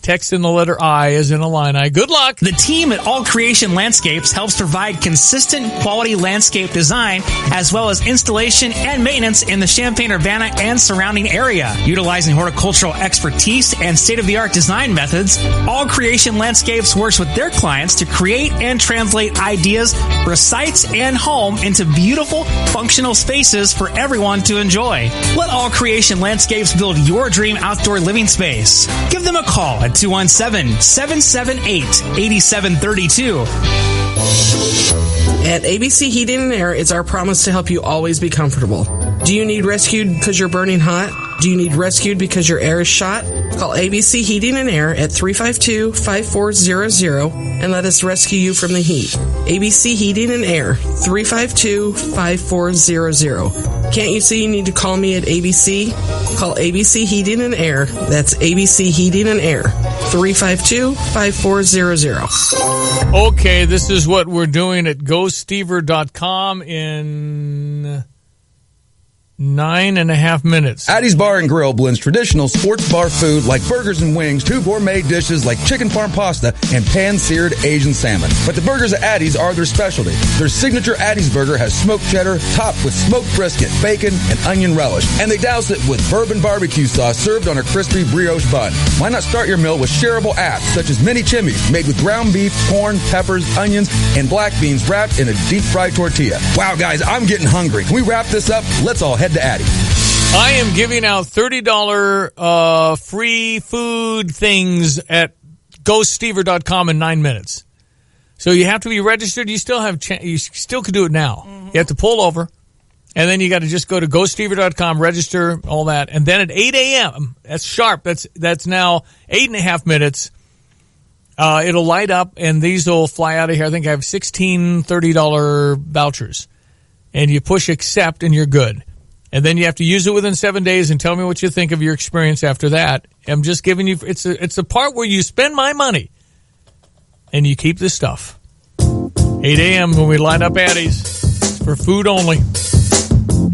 Text in the letter I as in Illini. Good luck. The team at All Creation Landscapes helps provide consistent quality landscape design as well as installation and maintenance in the Champaign-Urbana and surrounding area. Utilizing horticultural expertise and state-of-the-art design methods, All Creation Landscapes works with their clients to create and translate ideas for sites and home into beautiful, functional spaces for everyone to enjoy. Let All Creation Landscapes build your dream outdoor living space. Give them a call at 217-778-8732. At ABC Heating and Air, it's our promise to help you always be comfortable. Do you need rescued because you're burning hot? Do you need rescued because your air is shot? Call ABC Heating and Air at 352-5400 and let us rescue you from the heat. ABC Heating and Air, 352-5400. Can't you see you need to call me at ABC? Call ABC Heating and Air. That's ABC Heating and Air, 352-5400. Okay, this is what we're doing at GoStever.com in 9.5 minutes. Addie's Bar and Grill blends traditional sports bar food like burgers and wings to gourmet dishes like chicken parm pasta and pan-seared Asian salmon. But the burgers at Addie's are their specialty. Their signature Addie's burger has smoked cheddar topped with smoked brisket, bacon, and onion relish. And they douse it with bourbon barbecue sauce served on a crispy brioche bun. Why not start your meal with shareable apps such as mini chimneys made with ground beef, corn, peppers, onions, and black beans wrapped in a deep-fried tortilla. Wow, guys, I'm getting hungry. Can we wrap this up? Let's all head to Addie. I am giving out $30 free food things at GoStever.com in 9 minutes. So you have to be registered. You still have you still could do it now. You have to pull over, and then you got to just go to GoStever.com, register, all that, and then at 8 a.m. That's sharp. That's now 8.5 minutes. It'll light up, and these will fly out of here. I think I have 16 $30 vouchers, and you push accept, and you're good. And then you have to use it within 7 days and tell me what you think of your experience after that. I'm just giving you, it's a part where you spend my money and you keep this stuff. 8 a.m. when we light up Addie's. It's for food only.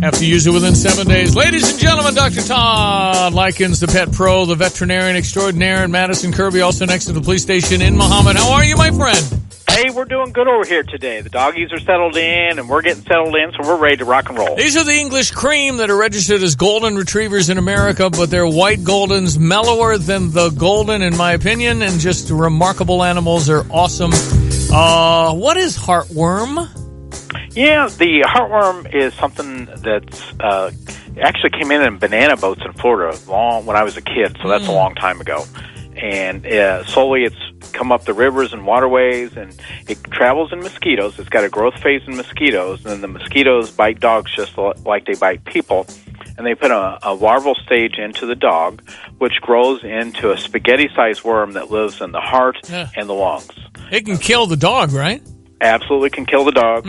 Have to use it within 7 days. Ladies and gentlemen, Dr. Todd Likens, the pet pro, the veterinarian extraordinaire in Madison Kirby, also next to the police station in Muhammad. How are you, my friend? Hey, we're doing good over here today. The doggies are settled in, and we're getting settled in, so we're ready to rock and roll. These are the English cream that are registered as golden retrievers in America, but they're white goldens, mellower than the golden, in my opinion, and just remarkable animals. Are awesome. What is heartworm? Yeah, the heartworm is something that's actually came in banana boats in Florida when I was a kid, so that's a long time ago. And slowly it's come up the rivers and waterways, and it travels in mosquitoes. It's got a growth phase in mosquitoes, and then the mosquitoes bite dogs just like they bite people. And they put a larval stage into the dog, which grows into a spaghetti-sized worm that lives in the heart and the lungs. It can kill the dog, right? Absolutely can kill the dog.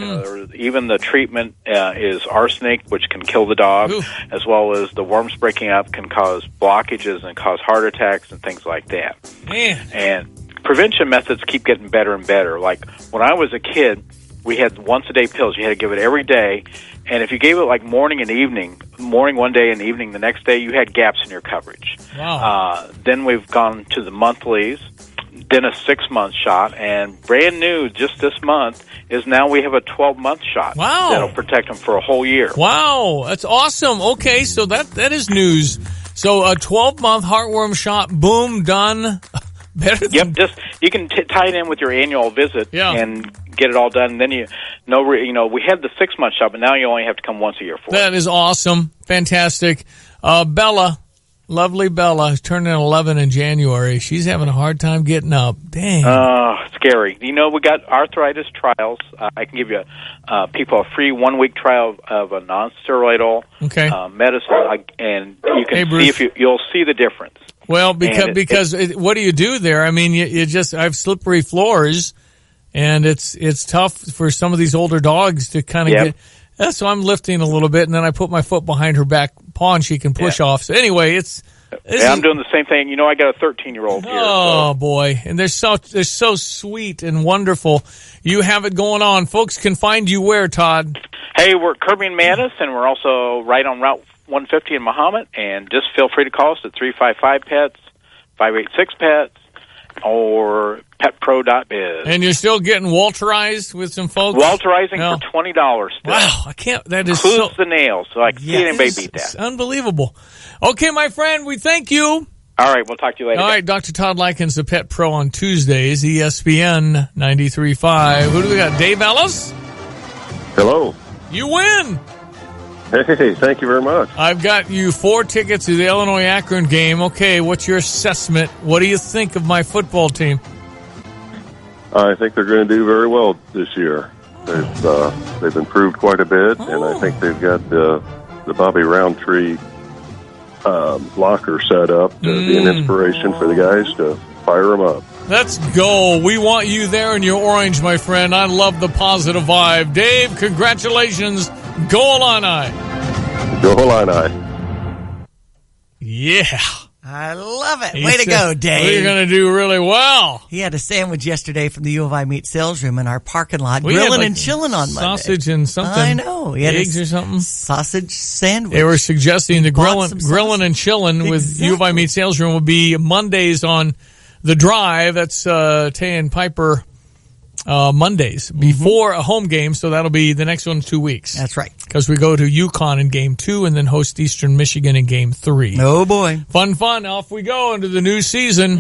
Even the treatment is arsenic, which can kill the dog, as well as the worms breaking up can cause blockages and cause heart attacks and things like that. Man. And prevention methods keep getting better and better. Like when I was a kid, we had once-a-day pills. You had to give it every day. And if you gave it like morning and evening, morning one day and evening the next day, you had gaps in your coverage. Wow. Then we've gone to the monthlies, then a 6-month shot, and brand new just this month is now we have a 12-month shot. Wow. That'll protect them for a whole year. Wow, that's awesome. Okay, so that is news. So a 12-month heartworm shot, boom, done. Better than... Yep, just you can tie it in with your annual visit and get it all done. And then we had the 6-month shot, but now you only have to come once a year for it. That is awesome. Fantastic. Bella, Lovely Bella, who's turning 11 in January. She's having a hard time getting up. Dang. Scary. You know, we got arthritis trials. I can give you people a free 1-week trial of a non-steroidal medicine, and you can see if you'll see the difference. Well, because what do you do there? I mean, you just I have slippery floors, and it's tough for some of these older dogs to kind of get. So I'm lifting a little bit, and then I put my foot behind her back paw, and she can push off. So anyway, I'm doing the same thing. You know, I got a 13-year-old here. Oh, boy. And they're so sweet and wonderful. You have it going on. Folks can find you where, Todd? Hey, we're at Kirby and Manus, and we're also right on Route 150 in Mahomet. And just feel free to call us at 355-PETS, 586-PETS, or petpro.biz. And you're still getting Walterized with some folks? Walterizing for $20 still. Wow, I can't. That is includes the nails, so I can see anybody beat that. It's unbelievable. Okay, my friend, we thank you. All right, we'll talk to you later. All right, Dr. Todd Likens, the Pet Pro on Tuesdays, ESPN 93.5. Who do we got? Dave Ellis? Hello. You win. Hey, thank you very much. I've got you 4 tickets to the Illinois-Akron game. Okay, what's your assessment? What do you think of my football team? I think they're going to do very well this year. They've improved quite a bit, and I think they've got the Bobby Roundtree locker set up to be an inspiration for the guys to fire them up. Let's go. We want you there in your orange, my friend. I love the positive vibe. Dave, congratulations. Go Illini. Go Illini. Yeah. I love it. Way to go, Dave. We're going to do really well. He had a sandwich yesterday from the U of I Meat Sales Room in our parking lot, grilling and chilling on Monday. Sausage and something. I know. He had eggs or something. Sausage sandwich. They were suggesting the grilling and chilling with U of I Meat Sales Room will be Mondays on the drive. That's Tay and Piper Mondays before a home game, so that'll be the next one in 2 weeks. That's right. Because we go to UConn in Game 2 and then host Eastern Michigan in Game 3. Oh, boy. Fun. Off we go into the new season.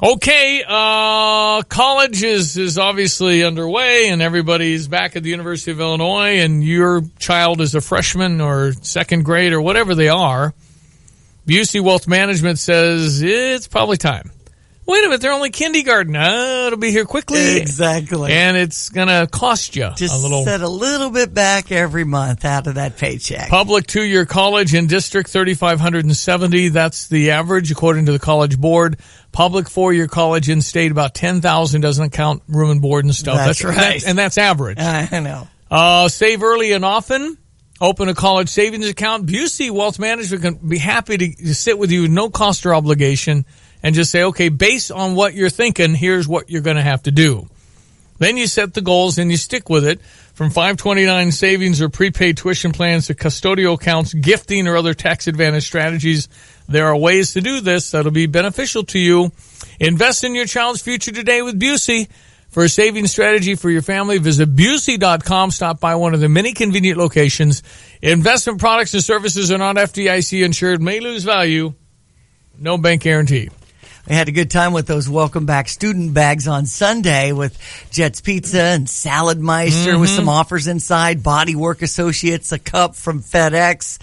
Okay, college is obviously underway, and everybody's back at the University of Illinois, and your child is a freshman or second grade or whatever they are. Busey Wealth Management says it's probably time. Wait a minute, they're only kindergarten. It'll be here quickly. Exactly. And it's going to cost you just a little. Set a little bit back every month out of that paycheck. Public 2-year college in District 3,570. That's the average according to the College Board. Public 4-year college in state about 10,000. Doesn't count room and board and stuff. That's right. And that's average. I know. Save early and often. Open a college savings account. Busey Wealth Management can be happy to sit with you with no cost or obligation and just say, okay, based on what you're thinking, here's what you're going to have to do. Then you set the goals and you stick with it. From $529 savings or prepaid tuition plans to custodial accounts, gifting, or other tax advantage strategies, there are ways to do this that'll be beneficial to you. Invest in your child's future today with Busey. For a saving strategy for your family, visit Busey.com. Stop by one of the many convenient locations. Investment products and services are not FDIC insured, may lose value. No bank guarantee. We had a good time with those welcome back student bags on Sunday with Jet's Pizza and Salad Meister with some offers inside, Bodywork Associates, a cup from FedEx,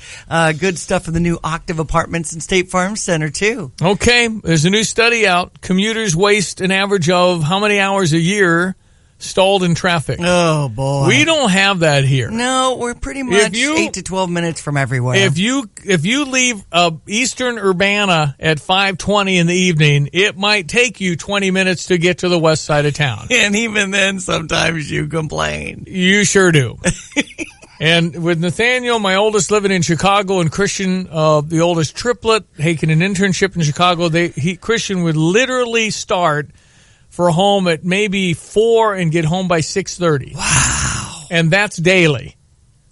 good stuff for the new Octave Apartments and State Farm Center too. Okay, there's a new study out. Commuters waste an average of how many hours a year stalled in traffic? Oh, boy. We don't have that here. No, we're pretty much 8 to 12 minutes from everywhere. If you leave Eastern Urbana at 5:20 in the evening, it might take you 20 minutes to get to the west side of town. And even then, sometimes you complain. You sure do. And with Nathaniel, my oldest, living in Chicago, and Christian, the oldest triplet, taking an internship in Chicago, Christian would literally start for home at maybe 4 and get home by 6:30. Wow. And that's daily.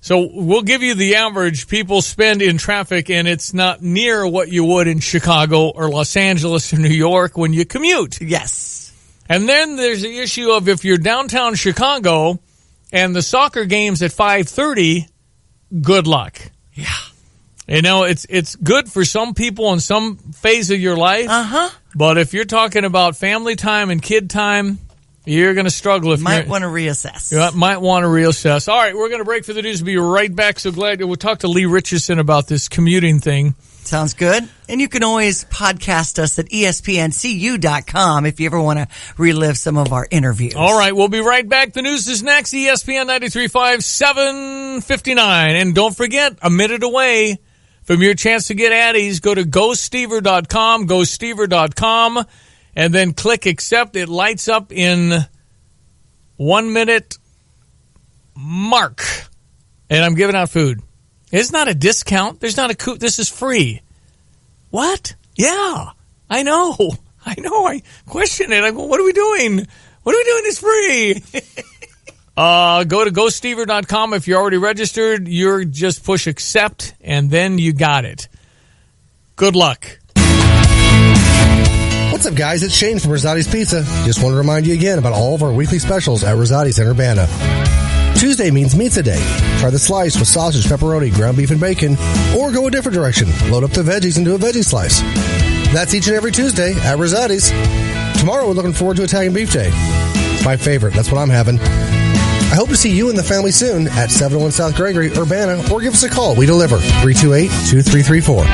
So we'll give you the average people spend in traffic, and it's not near what you would in Chicago or Los Angeles or New York when you commute. Yes. And then there's the issue of if you're downtown Chicago and the soccer game's at 5:30, good luck. Yeah. You know, it's good for some people in some phase of your life. Uh-huh. But if you're talking about family time and kid time, You're going to struggle if might want to reassess. You might want to reassess. All right, we're going to break for the news. We'll be right back. So glad we'll talk to Lee Richardson about this commuting thing. Sounds good. And you can always podcast us at espncu.com if you ever want to relive some of our interviews. All right, we'll be right back. The news is next. ESPN 93.5, 7:59. And don't forget, a minute away from your chance to get Addies. Go to GoStever.com, GoStever.com. And then click accept. It lights up in 1 minute mark. And I'm giving out food. It's not a discount. There's not a coup. This is free. What? Yeah, I know. I question it. I go, what are we doing? What are we doing? It's free. Go to GoStever.com. If you're already registered, you're just push accept, and then you got it. Good luck. What's up, guys? It's Shane from Rosati's Pizza. Just want to remind you again about all of our weekly specials at Rosati's in Urbana. Tuesday means Pizza Day. Try the slice with sausage, pepperoni, ground beef, and bacon. Or go a different direction. Load up the veggies and do a veggie slice. That's each and every Tuesday at Rosati's. Tomorrow, we're looking forward to Italian Beef Day. It's my favorite. That's what I'm having. I hope to see you and the family soon at 701 South Gregory, Urbana, or give us a call. We deliver 328-2334.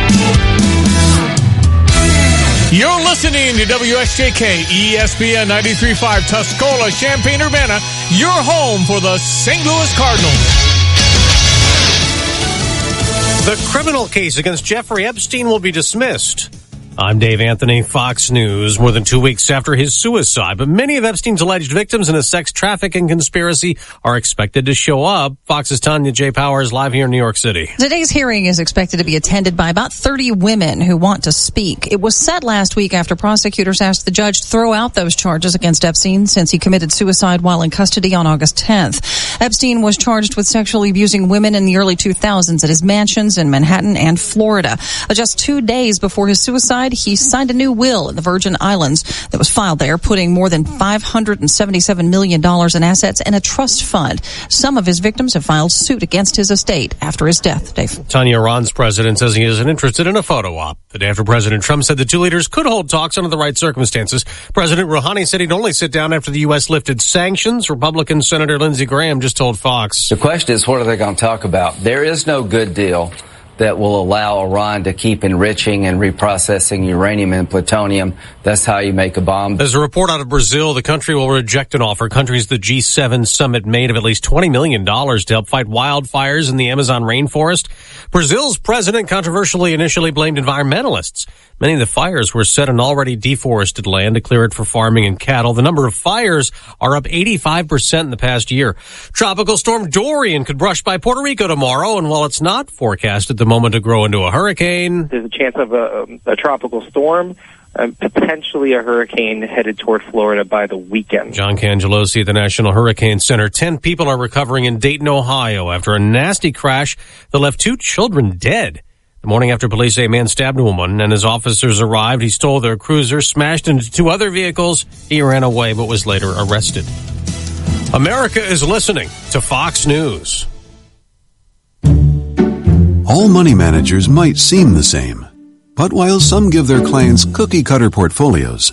You're listening to WSJK ESPN 93.5 Tuscola, Champaign-Urbana, your home for the St. Louis Cardinals. The criminal case against Jeffrey Epstein will be dismissed. I'm Dave Anthony, Fox News. More than 2 weeks after his suicide, but many of Epstein's alleged victims in a sex trafficking conspiracy are expected to show up. Fox's Tanya J. Powers live here in New York City. Today's hearing is expected to be attended by about 30 women who want to speak. It was set last week after prosecutors asked the judge to throw out those charges against Epstein since he committed suicide while in custody on August 10th. Epstein was charged with sexually abusing women in the early 2000s at his mansions in Manhattan and Florida. Just 2 days before his suicide, he signed a new will in the Virgin Islands that was filed there, putting more than $577 million in assets in a trust fund. Some of his victims have filed suit against his estate after his death. Dave. Tanya, Iran's president says he isn't interested in a photo op. The day after President Trump said the two leaders could hold talks under the right circumstances, President Rouhani said he'd only sit down after the U.S. lifted sanctions. Republican Senator Lindsey Graham just told Fox. The question is, what are they going to talk about? There is no good deal that will allow Iran to keep enriching and reprocessing uranium and plutonium. That's how you make a bomb. There's a report out of Brazil. The country will reject an offer countries the G7 summit made of at least $20 million to help fight wildfires in the Amazon rainforest. Brazil's president controversially initially blamed environmentalists. Many of the fires were set on already deforested land to clear it for farming and cattle. The number of fires are up 85% in the past year. Tropical storm Dorian could brush by Puerto Rico tomorrow, and while it's not forecast at the moment to grow into a hurricane, there's a chance of a tropical storm, potentially a hurricane headed toward Florida by the weekend. John Cangelosi at the National Hurricane Center. 10 people are recovering in Dayton, Ohio after a nasty crash that left 2 children dead. The morning after police say a man stabbed a woman and as officers arrived, he stole their cruiser, smashed into 2 other vehicles. He ran away but was later arrested. America is listening to Fox News. All money managers might seem the same, but while some give their clients cookie-cutter portfolios,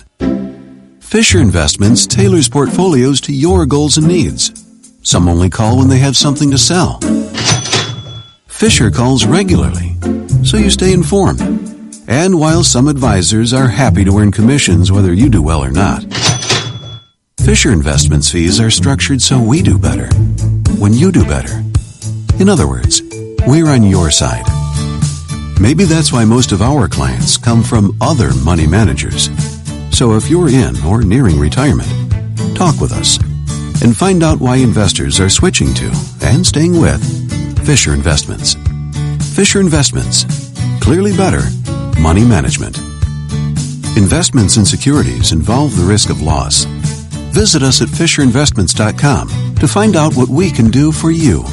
Fisher Investments tailors portfolios to your goals and needs. Some only call when they have something to sell. Fisher calls regularly, so you stay informed. And while some advisors are happy to earn commissions whether you do well or not, Fisher Investments fees are structured so we do better when you do better. In other words, we're on your side. Maybe that's why most of our clients come from other money managers. So if you're in or nearing retirement, talk with us and find out why investors are switching to and staying with Fisher Investments. Fisher Investments. Clearly better money management. Investments in securities involve the risk of loss. Visit us at FisherInvestments.com to find out what we can do for you.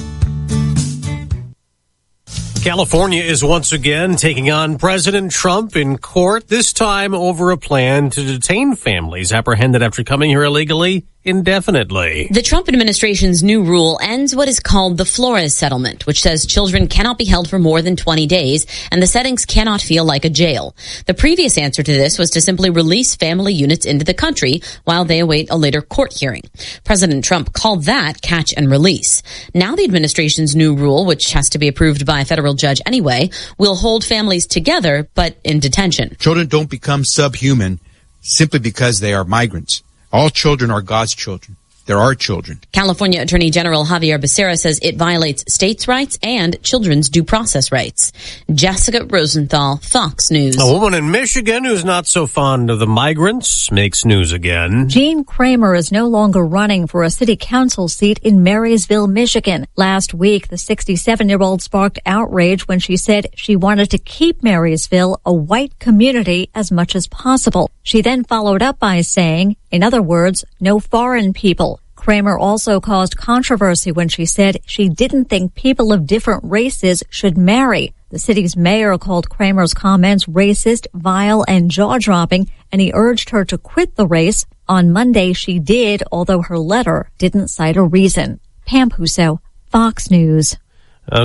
California is once again taking on President Trump in court, this time over a plan to detain families apprehended after coming here illegally indefinitely. The Trump administration's new rule ends what is called the Flores settlement, which says children cannot be held for more than 20 days and the settings cannot feel like a jail. The previous answer to this was to simply release family units into the country while they await a later court hearing. President Trump called that catch and release. Now the administration's new rule, which has to be approved by a federal judge anyway, will hold families together but in detention. Children don't become subhuman simply because they are migrants. All children are God's children. They're our children. California Attorney General Javier Becerra says it violates states' rights and children's due process rights. Jessica Rosenthal, Fox News. A woman in Michigan who's not so fond of the migrants makes news again. Jean Kramer is no longer running for a city council seat in Marysville, Michigan. Last week, the 67-year-old sparked outrage when she said she wanted to keep Marysville a white community as much as possible. She then followed up by saying, in other words, no foreign people. Kramer also caused controversy when she said she didn't think people of different races should marry. The city's mayor called Kramer's comments racist, vile, and jaw-dropping, and he urged her to quit the race. On Monday, she did, although her letter didn't cite a reason. Pam Puso, Fox News.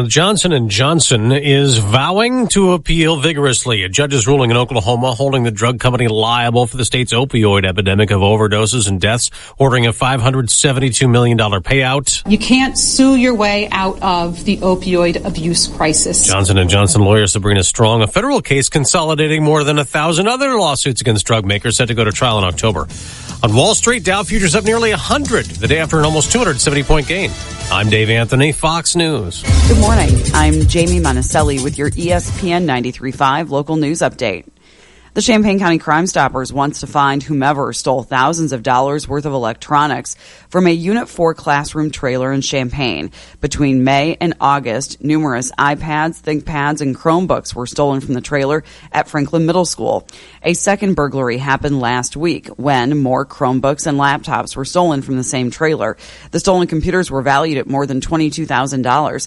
Johnson & Johnson is vowing to appeal vigorously. A judge's ruling in Oklahoma holding the drug company liable for the state's opioid epidemic of overdoses and deaths, ordering a $572 million payout. You can't sue your way out of the opioid abuse crisis. Johnson & Johnson lawyer Sabrina Strong, a federal case consolidating more than 1,000 other lawsuits against drug makers set to go to trial in October. On Wall Street, Dow futures up nearly 100 the day after an almost 270-point gain. I'm Dave Anthony, Fox News. Good morning. I'm Jamie Monticelli with your ESPN 93.5 local news update. The Champaign County Crime Stoppers wants to find whomever stole thousands of dollars worth of electronics from a Unit 4 classroom trailer in Champaign. Between May and August, numerous iPads, ThinkPads, and Chromebooks were stolen from the trailer at Franklin Middle School. A second burglary happened last week when more Chromebooks and laptops were stolen from the same trailer. The stolen computers were valued at more than $22,000.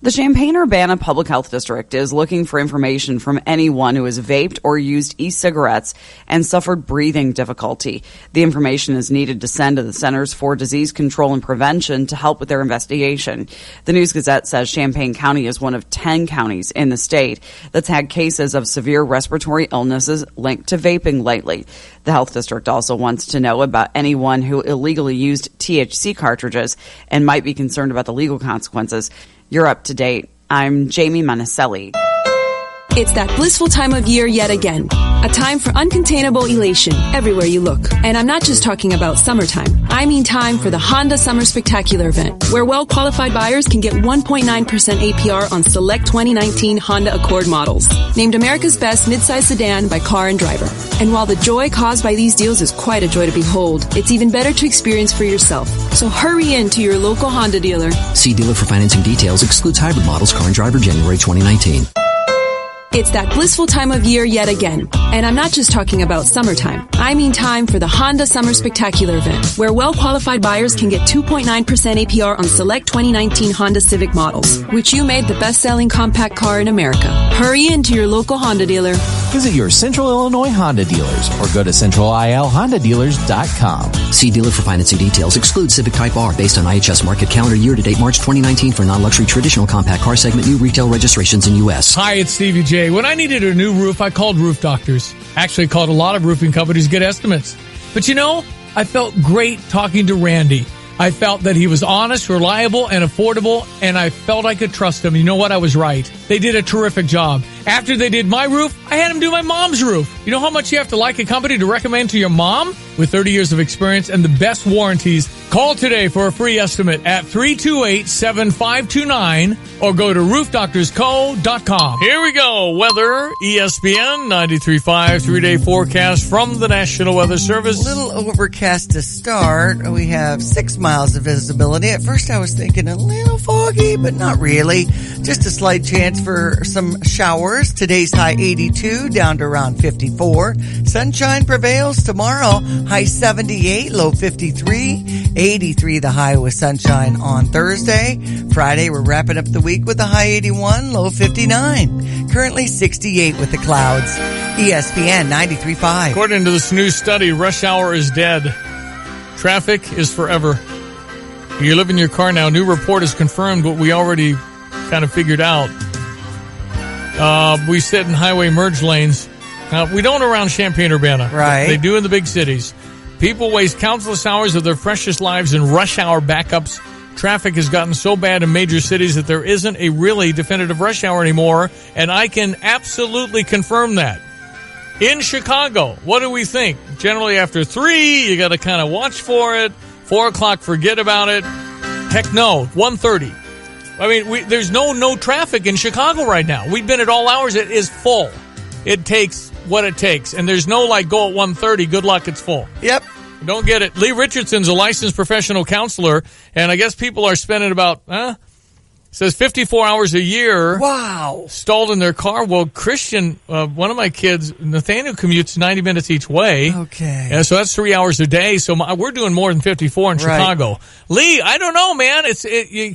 The Champaign-Urbana Public Health District is looking for information from anyone who has vaped or used e-cigarettes and suffered breathing difficulty. The information is needed to send to the Centers for Disease Control and Prevention to help with their investigation. The News-Gazette says Champaign County is one of 10 counties in the state that's had cases of severe respiratory illnesses linked to vaping lately. The health district also wants to know about anyone who illegally used THC cartridges and might be concerned about the legal consequences. You're up to date. I'm Jamie Monticelli. It's that blissful time of year yet again. A time for uncontainable elation everywhere you look. And I'm not just talking about summertime. I mean time for the Honda Summer Spectacular event, where well-qualified buyers can get 1.9% APR on select 2019 Honda Accord models. Named America's Best Midsize Sedan by Car and Driver. And while the joy caused by these deals is quite a joy to behold, it's even better to experience for yourself. So hurry in to your local Honda dealer. See dealer for financing details. Excludes hybrid models. Car and Driver, January 2019. It's that blissful time of year yet again. And I'm not just talking about summertime. I mean time for the Honda Summer Spectacular event, where well-qualified buyers can get 2.9% APR on select 2019 Honda Civic models, which you made the best-selling compact car in America. Hurry into your local Honda dealer. Visit your Central Illinois Honda dealers or go to centralilhondadealers.com. See dealer for financing details. Excludes Civic Type R based on IHS market calendar year to date March 2019 for non-luxury traditional compact car segment new retail registrations in U.S. Hi, it's Stevie J. When I needed a new roof, I called Roof Doctors. Actually called a lot of roofing companies to get estimates. But you know, I felt great talking to Randy. I felt that he was honest, reliable, and affordable, and I felt I could trust him. You know what? I was right. They did a terrific job. After they did my roof, I had them do my mom's roof. You know how much you have to like a company to recommend to your mom? With 30 years of experience and the best warranties, call today for a free estimate at 328-7529 or go to roofdoctorsco.com. Here we go. Weather, ESPN 93.5 3-day forecast from the National Weather Service. A little overcast to start. We have 6 miles of visibility. At first I was thinking a little foggy, but not really. Just a slight chance for some showers. Today's high 82, down to around 54. Sunshine prevails tomorrow. High 78, low 53. 83 the high with sunshine on Thursday. Friday we're wrapping up the week with a high 81, low 59. Currently 68 with the clouds. ESPN 93.5. According to this new study, rush hour is dead. Traffic is forever. You live in your car now. New report has confirmed what we already kind of figured out. We sit in highway merge lanes. We don't around Champaign-Urbana. Right. They do in the big cities. People waste countless hours of their precious lives in rush hour backups. Traffic has gotten so bad in major cities that there isn't a really definitive rush hour anymore, and I can absolutely confirm that. In Chicago, what do we think? Generally after 3, you got to kind of watch for it. 4 o'clock, forget about it. Heck no, 1:30. I mean, there's no traffic in Chicago right now. We've been at all hours. It is full. It takes what it takes. And there's no, go at 1:30. Good luck, it's full. Yep. Don't get it. Lee Richardson's a licensed professional counselor, and I guess people are spending about, says 54 hours a year. Wow. Stalled in their car. Well, Christian, one of my kids, Nathaniel, commutes 90 minutes each way. Okay. And so that's 3 hours a day. So we're doing more than 54 in Chicago. Lee, I don't know, man. You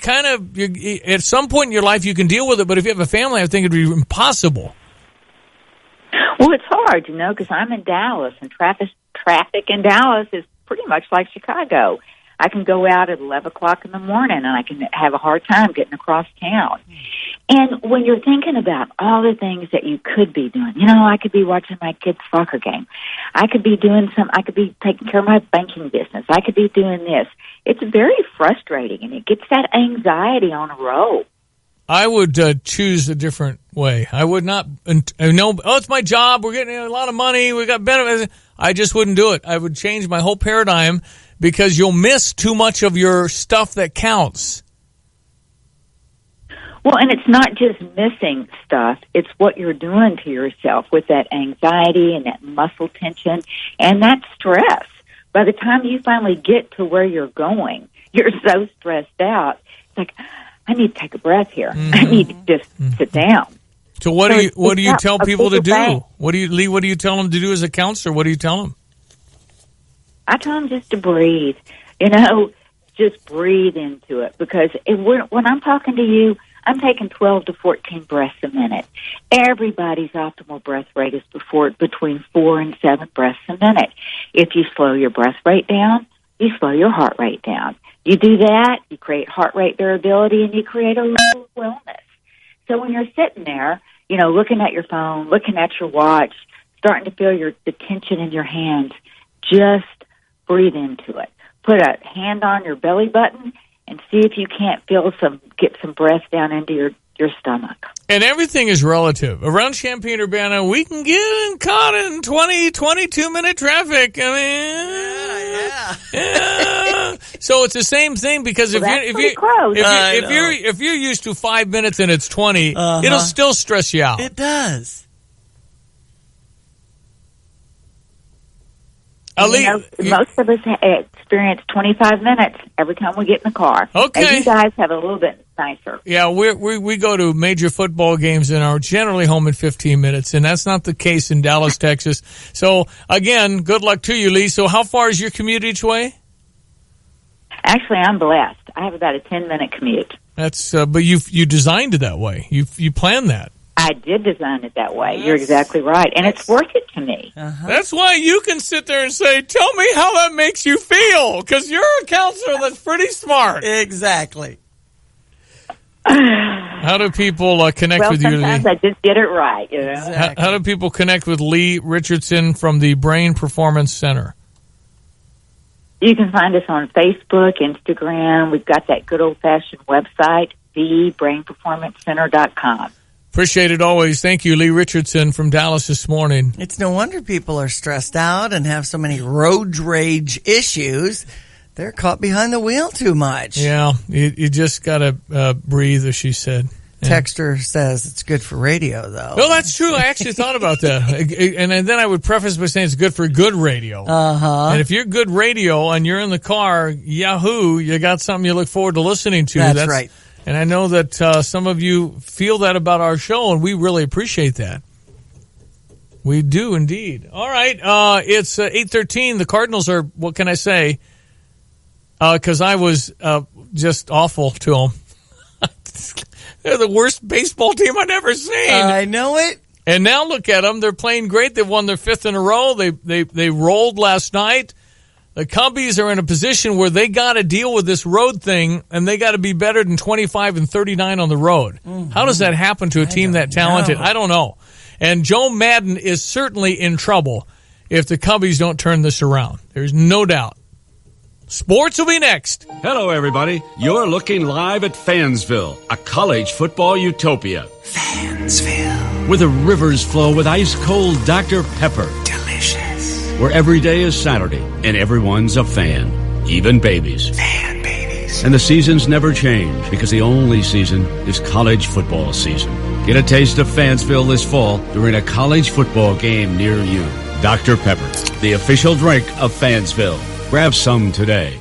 at some point in your life you can deal with it, but if you have a family, I think it'd be impossible. Well, it's hard, because I'm in Dallas, and traffic in Dallas is pretty much like Chicago. I can go out at 11 o'clock in the morning, and I can have a hard time getting across town. And when you're thinking about all the things that you could be doing, I could be watching my kid's soccer game. I could be taking care of my banking business. I could be doing this. It's very frustrating, and it gets that anxiety on a roll. I would choose a different way. I would not, it's my job. We're getting a lot of money. We got benefits. I just wouldn't do it. I would change my whole paradigm because you'll miss too much of your stuff that counts. Well, and it's not just missing stuff. It's what you're doing to yourself with that anxiety and that muscle tension and that stress. By the time you finally get to where you're going, you're so stressed out. It's like, I need to take a breath here. Mm-hmm. I need to just sit down. So what do you tell people to do? Thing. What do you tell them to do as a counselor? What do you tell them? I tell them just to breathe. Just breathe into it, because when I'm talking to you, I'm taking 12 to 14 breaths a minute. Everybody's optimal breath rate is between 4 and 7 breaths a minute. If you slow your breath rate down, you slow your heart rate down. You do that, you create heart rate variability, and you create a level of wellness. So when you're sitting there, looking at your phone, looking at your watch, starting to feel the tension in your hands, just breathe into it. Put a hand on your belly button and see if you can't get some breath down into your stomach. And everything is relative. Around Champaign-Urbana, we can get caught in 22-minute traffic. I mean, yeah. So it's the same thing, because if you're used to 5 minutes and it's 20, it'll still stress you out. It does. Most of us experience 25 minutes every time we get in the car. Okay. And you guys have a little bit nicer. Yeah, we go to major football games and are generally home in 15 minutes, and that's not the case in Dallas, Texas. So, again, good luck to you, Lee. So how far is your commute each way? Actually, I'm blessed. I have about a 10-minute commute. That's but you designed it that way. You planned that. I did design it that way. You're exactly right. And it's worth it to me. That's why you can sit there and say, tell me how that makes you feel, because you're a counselor that's pretty smart. Exactly. How do people connect with you, Lee? Sometimes I just get it right. Exactly. How do people connect with Lee Richardson from the Brain Performance Center? You can find us on Facebook, Instagram. We've got that good old-fashioned website, thebrainperformancecenter.com. Appreciate it always. Thank you, Lee Richardson from Dallas this morning. It's no wonder people are stressed out and have so many road rage issues. They're caught behind the wheel too much. Yeah, you just got to breathe, as she said. Yeah. Texter says it's good for radio, though. Well, that's true. I actually thought about that. And then I would preface by saying it's good for good radio. Uh-huh. And if you're good radio and you're in the car, yahoo, you got something you look forward to listening to. That's right. And I know that some of you feel that about our show, and we really appreciate that. We do indeed. All right, it's 8:13. The Cardinals are, what can I say? Because I was just awful to them. They're the worst baseball team I've ever seen. I know it. And now look at them. They're playing great. They've won their 5th in a row. They rolled last night. The Cubbies are in a position where they got to deal with this road thing, and they got to be better than 25 and 39 on the road. Mm-hmm. How does that happen to a team that talented? I don't know. And Joe Madden is certainly in trouble if the Cubbies don't turn this around. There's no doubt. Sports will be next. Hello, everybody. You're looking live at Fansville, a college football utopia. Fansville. Where the rivers flow with ice-cold Dr. Pepper. Delicious. Where every day is Saturday, and everyone's a fan. Even babies. Fan babies. And the seasons never change, because the only season is college football season. Get a taste of Fansville this fall during a college football game near you. Dr. Pepper, the official drink of Fansville. Grab some today.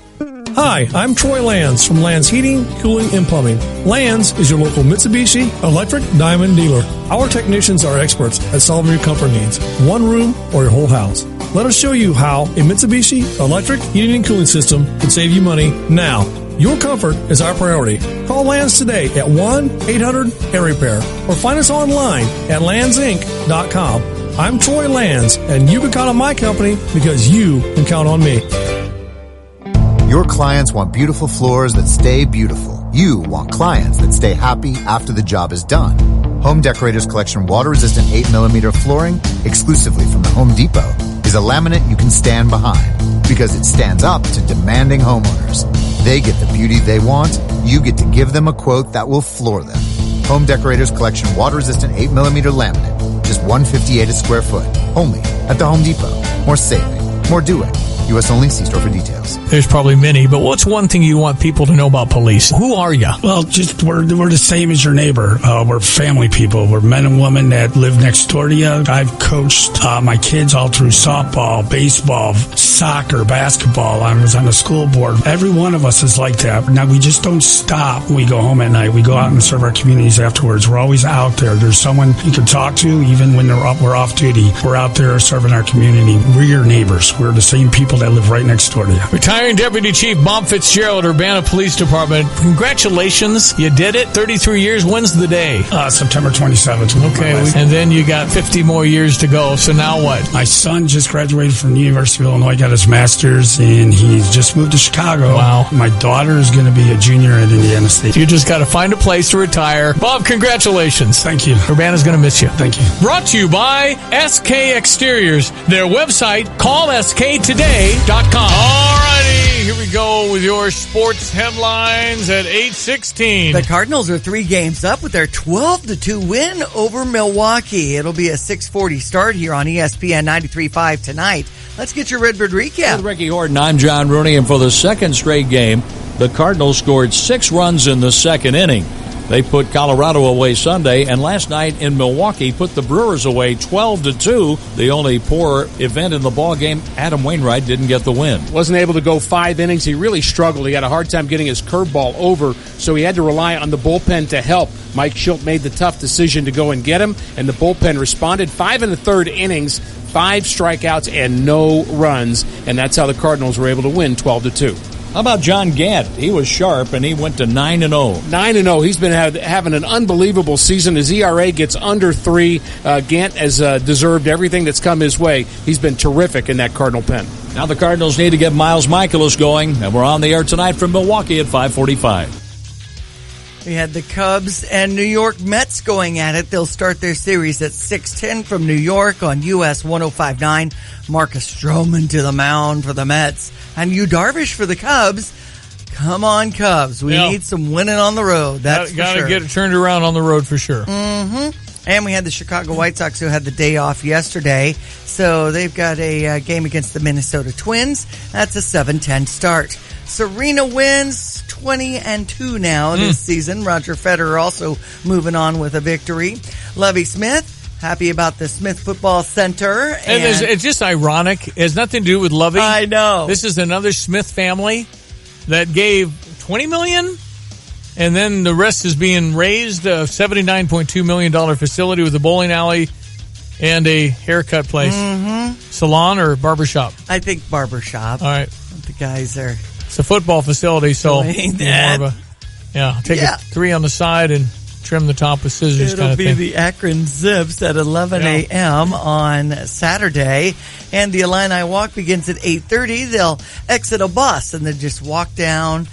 Hi, I'm Troy Lands from Lands Heating, Cooling, and Plumbing. Lands is your local Mitsubishi Electric Diamond dealer. Our technicians are experts at solving your comfort needs, one room or your whole house. Let us show you how a Mitsubishi Electric Heating and Cooling System can save you money now. Your comfort is our priority. Call Lands today at 1-800-AIR-REPAIR or find us online at landsinc.com. I'm Troy Lands, and you can count on my company because you can count on me. Your clients want beautiful floors that stay beautiful. You want clients that stay happy after the job is done. Home Decorators Collection water-resistant 8mm flooring, exclusively from the Home Depot, is a laminate you can stand behind because it stands up to demanding homeowners. They get the beauty they want. You get to give them a quote that will floor them. Home Decorators Collection water-resistant 8mm laminate, just $158 a square foot, only at the Home Depot. More saving, more doing. U.S. only. See store for details. There's probably many, but what's one thing you want people to know about police? Who are you? Well, just we're the same as your neighbor. We're family people. We're men and women that live next door to you. I've coached my kids all through softball, baseball, soccer, basketball. I was on the school board. Every one of us is like that. Now, we just don't stop when we go home at night. We go out and serve our communities afterwards. We're always out there. There's someone you can talk to even when we're off duty. We're out there serving our community. We're your neighbors. We're the same people that live right next door to you. Retiring Deputy Chief Bob Fitzgerald, Urbana Police Department. Congratulations. You did it. 33 years. When's the day? September 27th. Okay. And then you got 50 more years to go. So now what? My son just graduated from the University of Illinois, got his master's, and he's just moved to Chicago. Wow. My daughter is going to be a junior at Indiana State. You just got to find a place to retire. Bob, congratulations. Thank you. Urbana's going to miss you. Thank you. Brought to you by SK Exteriors. Their website, callsktoday.com. All righty, here we go with your sports headlines at 8:16. The Cardinals are 3 games up with their 12-2 win over Milwaukee. It'll be a 6:40 start here on ESPN 93.5 tonight. Let's get your Redbird recap. With Ricky Horton, I'm John Rooney, and for the second straight game, the Cardinals scored 6 runs in the second inning. They put Colorado away Sunday, and last night in Milwaukee put the Brewers away 12-2. The only poor event in the ball game, Adam Wainwright didn't get the win. Wasn't able to go 5 innings. He really struggled. He had a hard time getting his curveball over, so he had to rely on the bullpen to help. Mike Schilt made the tough decision to go and get him, and the bullpen responded. 5 1/3 innings, 5 strikeouts, and no runs, and that's how the Cardinals were able to win 12-2. How about John Gant? He was sharp, and he went to 9-0. 9-0. He's been having an unbelievable season. His ERA gets under 3. Gant has deserved everything that's come his way. He's been terrific in that Cardinal pen. Now the Cardinals need to get Miles Michaelis going, and we're on the air tonight from Milwaukee at 5:45. We had the Cubs and New York Mets going at it. They'll start their series at 6:10 from New York on US 105.9. Marcus Stroman to the mound for the Mets. And Yu Darvish for the Cubs. Come on, Cubs. We need some winning on the road. That's for sure. Got to get it turned around on the road for sure. Mm-hmm. And we had the Chicago White Sox who had the day off yesterday. So they've got a game against the Minnesota Twins. That's a 7:10 start. Serena wins 20-2 now this season. Roger Federer also moving on with a victory. Lovie Smith, happy about the Smith Football Center. And it's just ironic. It has nothing to do with Lovie. I know. This is another Smith family that gave $20 million, and then the rest is being raised. A $79.2 million facility with a bowling alley and a haircut place. Mm-hmm. Salon or barbershop? I think barbershop. All right. The guys are... It's a football facility, so that. take a 3 on the side and trim the top with scissors It'll kind of be thing. the Akron Zips at 11 a.m. on Saturday. And the Illini Walk begins at 8:30. They'll exit a bus and then just walk down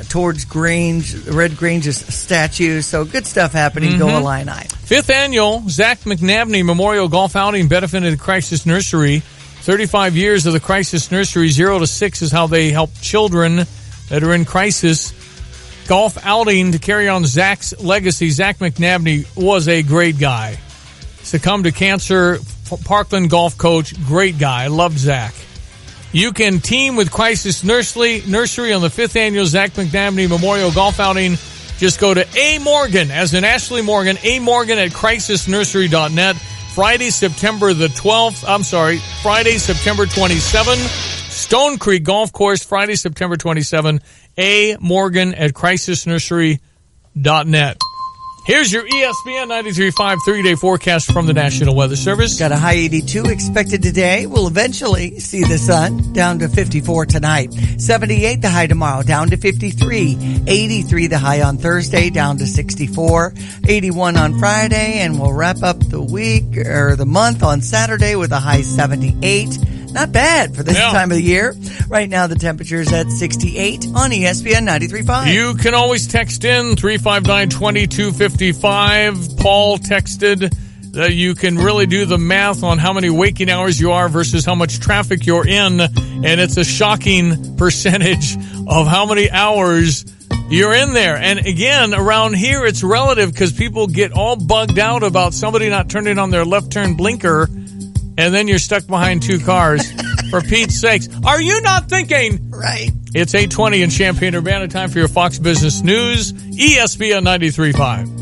towards Red Grange's statue. So good stuff happening. Go Illini. 5th annual Zach McNabney Memorial Golf Outing benefited Crisis Nursery. 35 years of the Crisis Nursery, 0 to 6 is how they help children that are in crisis. Golf outing to carry on Zach's legacy. Zach McNabney was a great guy. Succumbed to cancer, Parkland golf coach, great guy. I loved Zach. You can team with Crisis Nursery on the 5th annual Zach McNabney Memorial Golf Outing. Just go to A. Morgan, as in Ashley Morgan, A. Morgan at crisisnursery.net. Friday, September 27. Stone Creek Golf Course, Friday, September 27. A. Morgan at crisisnursery.net. Here's your ESPN 93.5 3-day forecast from the National Weather Service. Got a high 82 expected today. We'll eventually see the sun, down to 54 tonight. 78 the high tomorrow, down to 53. 83 the high on Thursday, down to 64. 81 on Friday, and we'll wrap up the week or the month on Saturday with a high 78. Not bad for this time of the year. Right now, the temperature is at 68 on ESPN 93.5. You can always text in 359-2255. Paul texted that you can really do the math on how many waking hours you are versus how much traffic you're in, and it's a shocking percentage of how many hours you're in there. And again, around here, it's relative because people get all bugged out about somebody not turning on their left turn blinker, and then you're stuck behind two cars. For Pete's sakes. Are you not thinking? Right. It's 8:20 in Champaign-Urbana. Time for your Fox Business News. ESPN 93.5.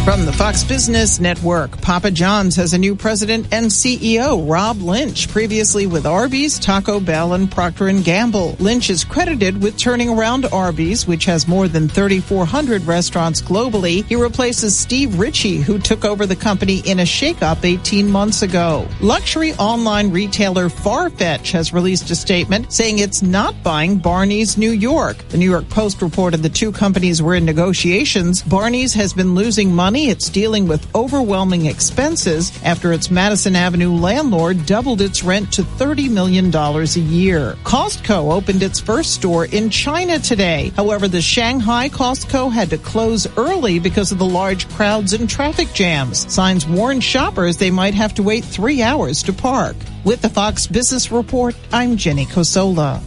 From the Fox Business Network, Papa John's has a new president and CEO, Rob Lynch, previously with Arby's, Taco Bell, and Procter & Gamble. Lynch is credited with turning around Arby's, which has more than 3,400 restaurants globally. He replaces Steve Ritchie, who took over the company in a shakeup 18 months ago. Luxury online retailer Farfetch has released a statement saying it's not buying Barney's New York. The New York Post reported the two companies were in negotiations. Barney's has been losing money. It's dealing with overwhelming expenses after its Madison Avenue landlord doubled its rent to $30 million a year. Costco opened its first store in China today. However, the Shanghai Costco had to close early because of the large crowds and traffic jams. Signs warn shoppers they might have to wait 3 hours to park. With the Fox Business Report, I'm Jenny Cosola.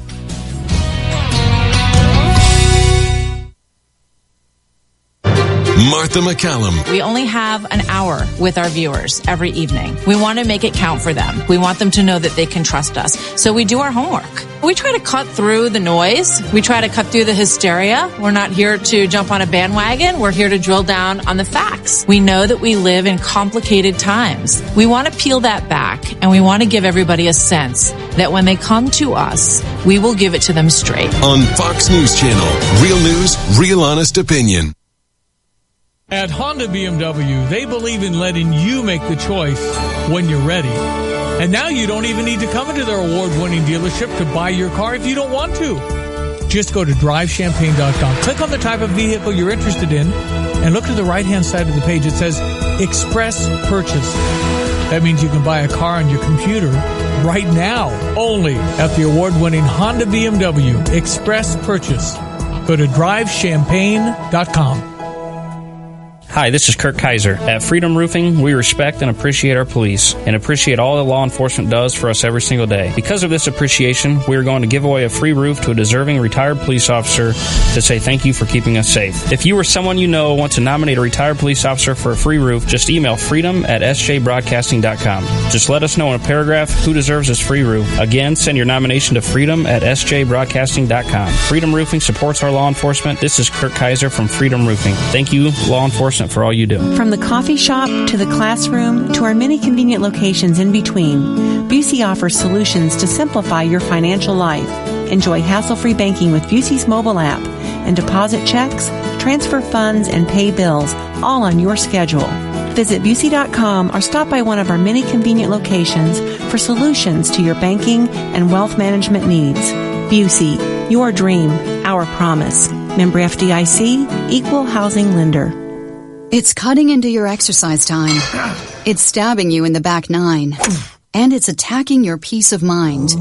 Martha McCallum. We only have an hour with our viewers every evening. We want to make it count for them. We want them to know that they can trust us. So we do our homework. We try to cut through the noise. We try to cut through the hysteria. We're not here to jump on a bandwagon. We're here to drill down on the facts. We know that we live in complicated times. We want to peel that back, and we want to give everybody a sense that when they come to us, we will give it to them straight. On Fox News Channel, real news, real honest opinion. At Honda BMW, they believe in letting you make the choice when you're ready. And now you don't even need to come into their award-winning dealership to buy your car if you don't want to. Just go to drivechampaign.com. Click on the type of vehicle you're interested in and look to the right-hand side of the page. It says Express Purchase. That means you can buy a car on your computer right now, only at the award-winning Honda BMW Express Purchase. Go to drivechampaign.com. Hi, this is Kirk Kaiser. At Freedom Roofing, we respect and appreciate our police and appreciate all that law enforcement does for us every single day. Because of this appreciation, we are going to give away a free roof to a deserving retired police officer to say thank you for keeping us safe. If you or someone you know want to nominate a retired police officer for a free roof, just email freedom@sjbroadcasting.com. Just let us know in a paragraph who deserves this free roof. Again, send your nomination to freedom@sjbroadcasting.com. Freedom Roofing supports our law enforcement. This is Kirk Kaiser from Freedom Roofing. Thank you, law enforcement, for all you do. From the coffee shop to the classroom to our many convenient locations in between, Busey offers solutions to simplify your financial life. Enjoy hassle-free banking with Busey's mobile app and deposit checks, transfer funds, and pay bills all on your schedule. Visit Busey.com or stop by one of our many convenient locations for solutions to your banking and wealth management needs. Busey, your dream, our promise. Member FDIC, Equal Housing Lender. It's cutting into your exercise time. It's stabbing you in the back nine. And it's attacking your peace of mind.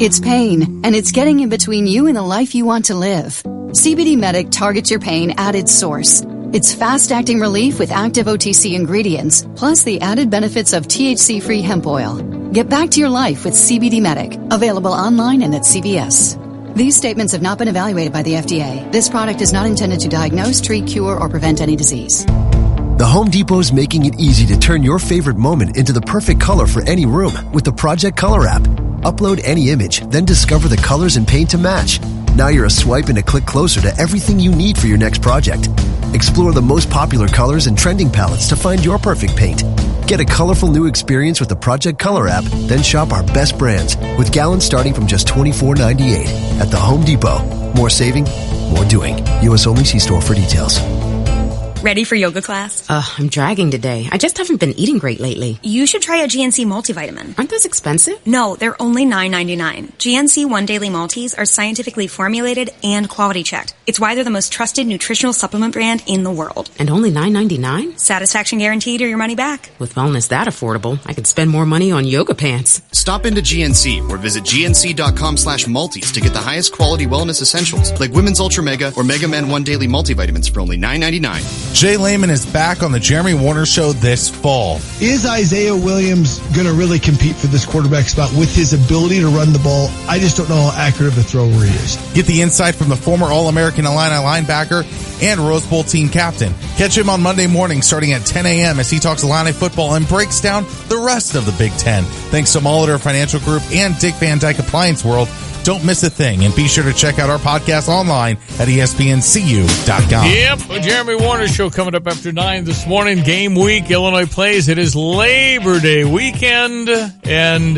It's pain, and it's getting in between you and the life you want to live. CBD Medic targets your pain at its source. It's fast-acting relief with active OTC ingredients, plus the added benefits of THC-free hemp oil. Get back to your life with CBD Medic, available online and at CVS. These statements have not been evaluated by the FDA. This product is not intended to diagnose, treat, cure, or prevent any disease. The Home Depot's making it easy to turn your favorite moment into the perfect color for any room with the Project Color app. Upload any image, then discover the colors and paint to match. Now you're a swipe and a click closer to everything you need for your next project. Explore the most popular colors and trending palettes to find your perfect paint. Get a colorful new experience with the Project Color app, then shop our best brands with gallons starting from just $24.98 at the Home Depot. More saving, more doing. U.S. only. See store for details. Ready for yoga class? I'm dragging today. I just haven't been eating great lately. You should try a GNC multivitamin. Aren't those expensive? No, they're only $9.99. GNC One Daily Multis are scientifically formulated and quality checked. It's why they're the most trusted nutritional supplement brand in the world. And only $9.99? Satisfaction guaranteed or your money back. With wellness that affordable, I could spend more money on yoga pants. Stop into GNC or visit gnc.com/multis to get the highest quality wellness essentials like Women's Ultra Mega or Mega Men One Daily Multivitamins for only $9.99. Jay Lehman is back on the Jeremy Warner Show this fall. Is Isaiah Williams going to really compete for this quarterback spot with his ability to run the ball? I just don't know how accurate of a thrower he is. Get the insight from the former All-American Illini linebacker and Rose Bowl team captain. Catch him on Monday morning starting at 10 a.m. as he talks Illini football and breaks down the rest of the Big Ten. Thanks to Molitor Financial Group and Dick Van Dyke Appliance World. Don't miss a thing, and be sure to check out our podcast online at espncu.com. Yep, a Jeremy Warner Show coming up after 9 this morning. Game week, Illinois plays. It is Labor Day weekend, and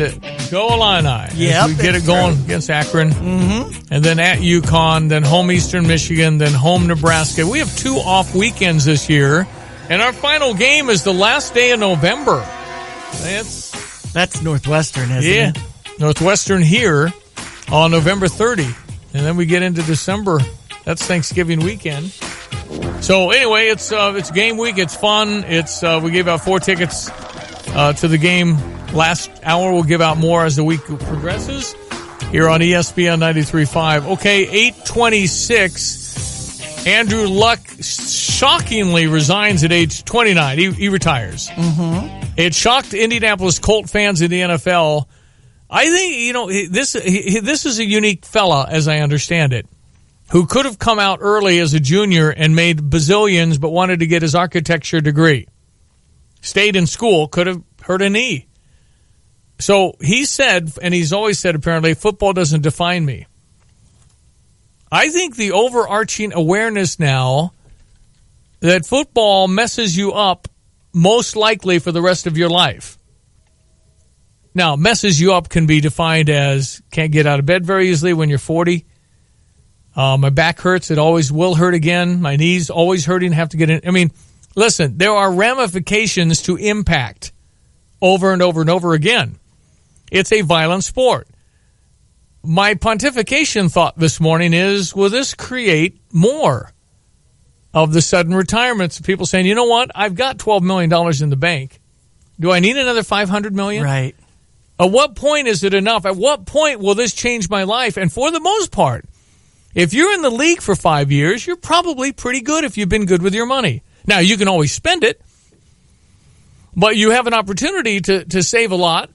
go Illini. Yep, we get it going against Akron, and then at UConn, then home Eastern Michigan, then home Nebraska. We have 2 off weekends this year, and our final game is the last day of November. That's Northwestern, isn't it? Yeah, Northwestern here on November 30, and then we get into December. That's Thanksgiving weekend. So anyway, it's game week. It's fun. We gave out 4 tickets to the game last hour. We'll give out more as the week progresses here on ESPN 93.5. Okay, 8:26. Andrew Luck shockingly resigns at age 29. He retires. It shocked Indianapolis Colt fans in the NFL. I think, this is a unique fella, as I understand it, who could have come out early as a junior and made bazillions but wanted to get his architecture degree. Stayed in school, could have hurt a knee. So he said, and he's always said apparently, football doesn't define me. I think the overarching awareness now that football messes you up most likely for the rest of your life. Now, messes you up can be defined as can't get out of bed very easily when you're 40. My back hurts. It always will hurt again. My knees always hurting. Have to get in. I mean, listen, there are ramifications to impact over and over and over again. It's a violent sport. My pontification thought this morning is, will this create more of the sudden retirements? People saying, you know what? I've got $12 million in the bank. Do I need another $500 million? Right. At what point is it enough? At what point will this change my life? And for the most part, if you're in the league for 5 years, you're probably pretty good if you've been good with your money. Now, you can always spend it, but you have an opportunity to save a lot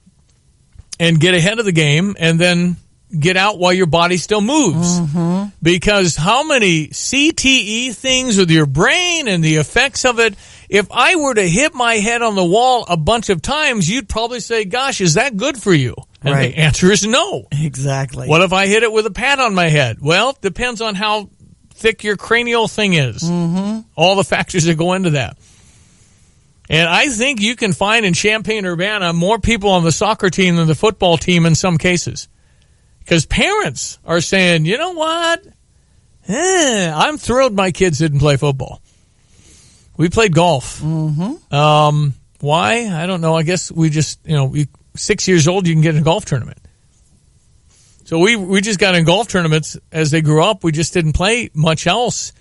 and get ahead of the game and then get out while your body still moves. Because how many CTE things with your brain and the effects of it, if I were to hit my head on the wall a bunch of times, you'd probably say, gosh, is that good for you? And the answer is no. Exactly. What if I hit it with a pad on my head? Well, it depends on how thick your cranial thing is. All the factors that go into that. And I think you can find in Champaign-Urbana more people on the soccer team than the football team in some cases. Because parents are saying, you know what? I'm thrilled my kids didn't play football. We played golf. Why? I don't know. I guess we just, 6 years old, you can get in a golf tournament. So we just got in golf tournaments as they grew up. We just didn't play much else.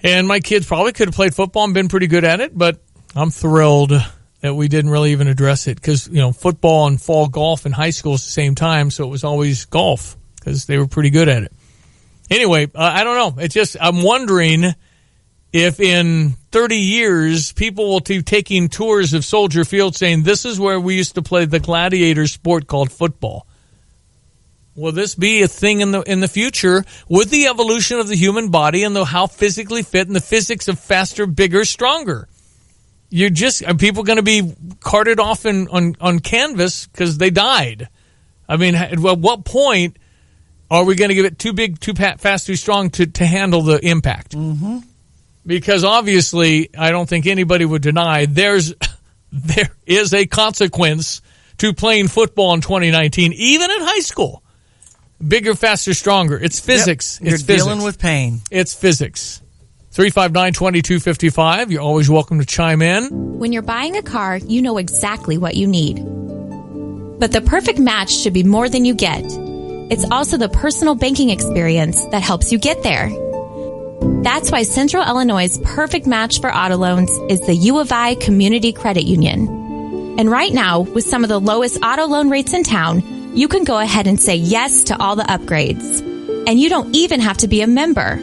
And my kids probably could have played football and been pretty good at it, but I'm thrilled that we didn't really even address it because, football and fall golf in high school is the same time, so it was always golf because they were pretty good at it. Anyway, I don't know. I'm wondering if in 30 years people will be taking tours of Soldier Field saying, this is where we used to play the gladiator sport called football. Will this be a thing in the future with the evolution of the human body and how physically fit and the physics of faster, bigger, stronger? Are people going to be carted off on canvas because they died? I mean, at what point are we going to give it too big, too fast, too strong to handle the impact? Mm-hmm. Because obviously, I don't think anybody would deny there is a consequence to playing football in 2019, even in high school. Bigger, faster, stronger. It's physics. Yep. You're it's dealing physics. with pain. It's physics. 359-2255. You're always welcome to chime in. When you're buying a car, you know exactly what you need. But the perfect match should be more than you get. It's also the personal banking experience that helps you get there. That's why Central Illinois' perfect match for auto loans is the U of I Community Credit Union. And right now, with some of the lowest auto loan rates in town, you can go ahead and say yes to all the upgrades. And you don't even have to be a member.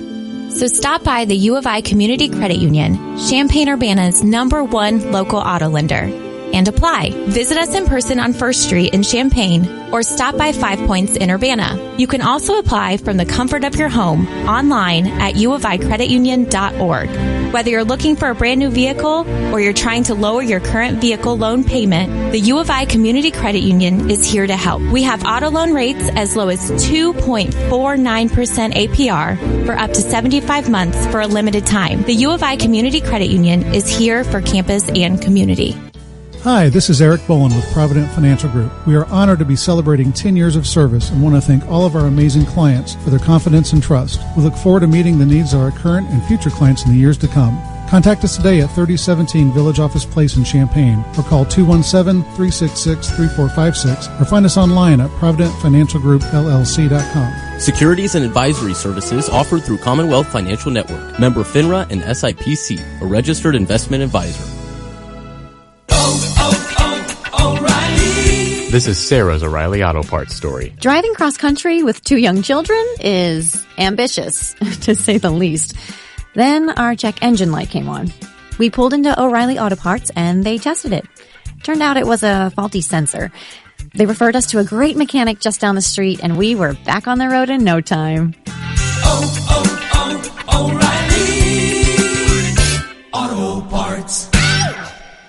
So stop by the U of I Community Credit Union, Champaign-Urbana's #1 local auto lender, and apply. Visit us in person on 1st Street in Champaign or stop by 5 Points in Urbana. You can also apply from the comfort of your home online at uoficreditunion.org. Whether you're looking for a brand new vehicle or you're trying to lower your current vehicle loan payment, the U of I Community Credit Union is here to help. We have auto loan rates as low as 2.49% APR for up to 75 months for a limited time. The U of I Community Credit Union is here for campus and community. Hi, this is Eric Bowen with Provident Financial Group. We are honored to be celebrating 10 years of service and want to thank all of our amazing clients for their confidence and trust. We look forward to meeting the needs of our current and future clients in the years to come. Contact us today at 3017 Village Office Place in Champaign or call 217-366-3456 or find us online at providentfinancialgroupllc.com. Securities and advisory services offered through Commonwealth Financial Network, member FINRA and SIPC, a registered investment advisor. This is Sarah's O'Reilly Auto Parts story. Driving cross country with 2 young children is ambitious, to say the least. Then our check engine light came on. We pulled into O'Reilly Auto Parts and they tested it. Turned out it was a faulty sensor. They referred us to a great mechanic just down the street and we were back on the road in no time. O'Reilly Auto Parts.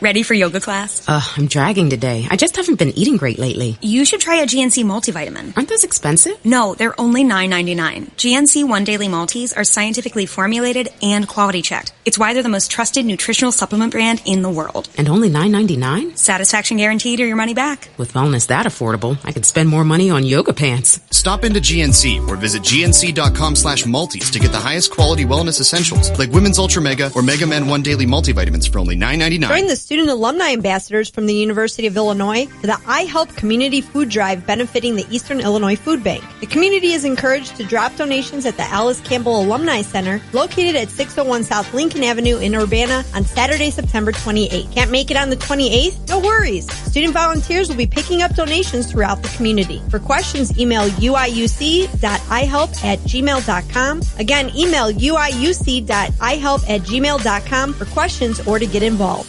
Ready for yoga class? I'm dragging today. I just haven't been eating great lately. You should try a GNC multivitamin. Aren't those expensive? No, they're only $9.99. GNC One Daily Multis are scientifically formulated and quality checked. It's why they're the most trusted nutritional supplement brand in the world. And only $9.99? Satisfaction guaranteed or your money back. With wellness that affordable, I could spend more money on yoga pants. Stop into GNC or visit gnc.com/multis to get the highest quality wellness essentials like Women's Ultra Mega or Mega Men One Daily Multivitamins for only $9.99. Join the student alumni ambassadors from the University of Illinois for the I Help Community Food Drive benefiting the Eastern Illinois Food Bank. The community is encouraged to drop donations at the Alice Campbell Alumni Center located at 601 South Lincoln Avenue in Urbana on Saturday, September 28th. Can't make it on the 28th? No worries. Student volunteers will be picking up donations throughout the community. For questions, email uiuc.ihelp@gmail.com. Again, email uiuc.ihelp@gmail.com for questions or to get involved.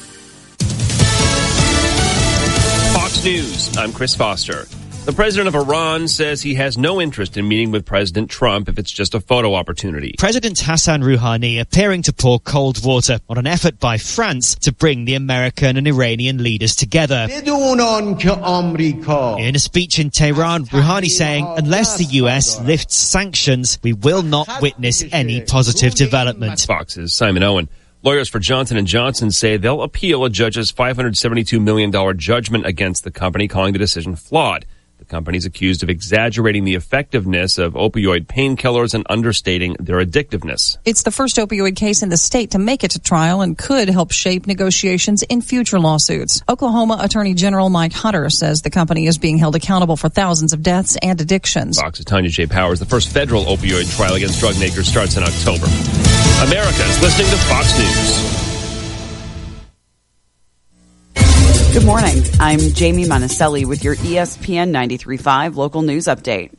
Fox News, I'm Chris Foster. The president of Iran says he has no interest in meeting with President Trump if it's just a photo opportunity. President Hassan Rouhani appearing to pour cold water on an effort by France to bring the American and Iranian leaders together. In a speech in Tehran, Rouhani saying, unless the US lifts sanctions, we will not witness any positive development. Fox's Simon Owen. Lawyers for Johnson & Johnson say they'll appeal a judge's $572 million judgment against the company, calling the decision flawed. The company is accused of exaggerating the effectiveness of opioid painkillers and understating their addictiveness. It's the first opioid case in the state to make it to trial and could help shape negotiations in future lawsuits. Oklahoma Attorney General Mike Hunter says the company is being held accountable for thousands of deaths and addictions. Fox's Tanya J. Powers. The first federal opioid trial against drug makers starts in October. America is listening to Fox News. Good morning. I'm Jamie Monticelli with your ESPN 93.5 local news update.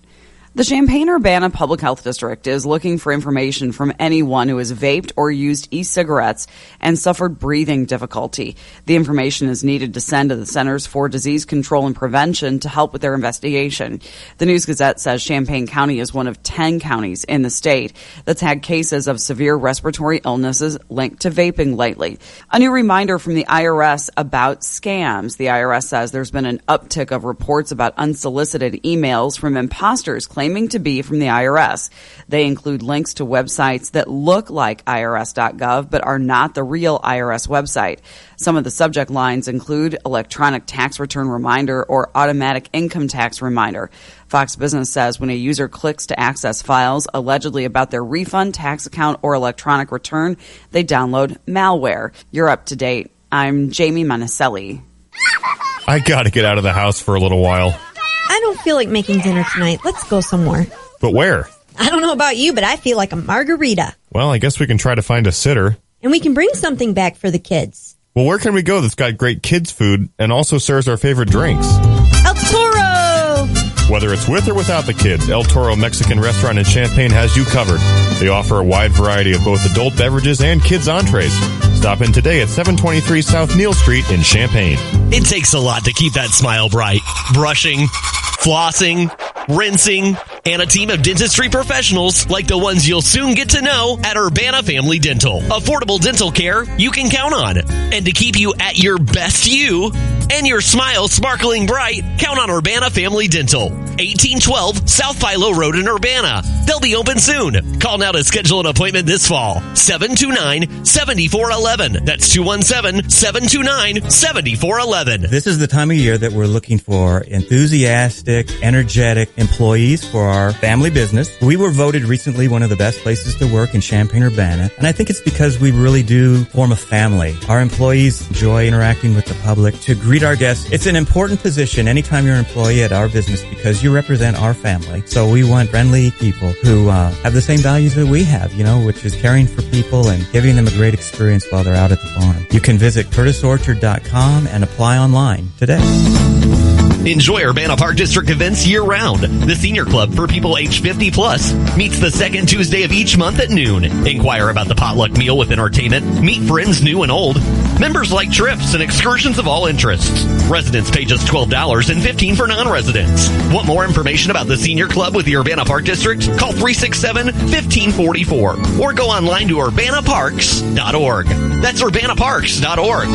The Champaign-Urbana Public Health District is looking for information from anyone who has vaped or used e-cigarettes and suffered breathing difficulty. The information is needed to send to the Centers for Disease Control and Prevention to help with their investigation. The News-Gazette says Champaign County is one of 10 counties in the state that's had cases of severe respiratory illnesses linked to vaping lately. A new reminder from the IRS about scams. The IRS says there's been an uptick of reports about unsolicited emails from imposters claiming to be from the IRS. They include links to websites that look like irs.gov but are not the real IRS website. Some of the subject lines include electronic tax return reminder or automatic income tax reminder. Fox Business says when a user clicks to access files allegedly about their refund, tax account, or electronic return, they download malware. You're up to date. I'm Jamie Monticelli. I gotta get out of the house for a little while. I don't feel like making dinner tonight. Let's go somewhere. But where? I don't know about you, but I feel like a margarita. Well, I guess we can try to find a sitter. And we can bring something back for the kids. Well, where can we go that's got great kids' food and also serves our favorite drinks? El Toro! Whether it's with or without the kids, El Toro Mexican Restaurant in Champaign has you covered. They offer a wide variety of both adult beverages and kids' entrees. Stop in today at 723 South Neal Street in Champaign. It takes a lot to keep that smile bright. Brushing, flossing, rinsing, and a team of dentistry professionals like the ones you'll soon get to know at Urbana Family Dental. Affordable dental care you can count on. And to keep you at your best you and your smile sparkling bright, count on Urbana Family Dental. 1812 South Philo Road in Urbana. They'll be open soon. Call now to schedule an appointment this fall. 729-7411. That's 217-729-7411. This is the time of year that we're looking for enthusiastic, energetic employees for our family business. We were voted recently one of the best places to work in Champaign-Urbana, and I think it's because we really do form a family. Our employees enjoy interacting with the public to greet our guests. It's an important position anytime you're an employee at our business because you represent our family. So we want friendly people who have the same values that we have, which is caring for people and giving them a great experience while they're out at the farm. You can visit curtisorchard.com and apply online today. Enjoy Urbana Park District events year-round. The Senior Club for people age 50 plus meets the second Tuesday of each month at noon. Inquire about the potluck meal with entertainment. Meet friends new and old. Members like trips and excursions of all interests. Residents pay just $12 and $15 for non-residents. Want more information about the Senior Club with the Urbana Park District? Call 367-1544 or go online to urbanaparks.org. That's urbanaparks.org.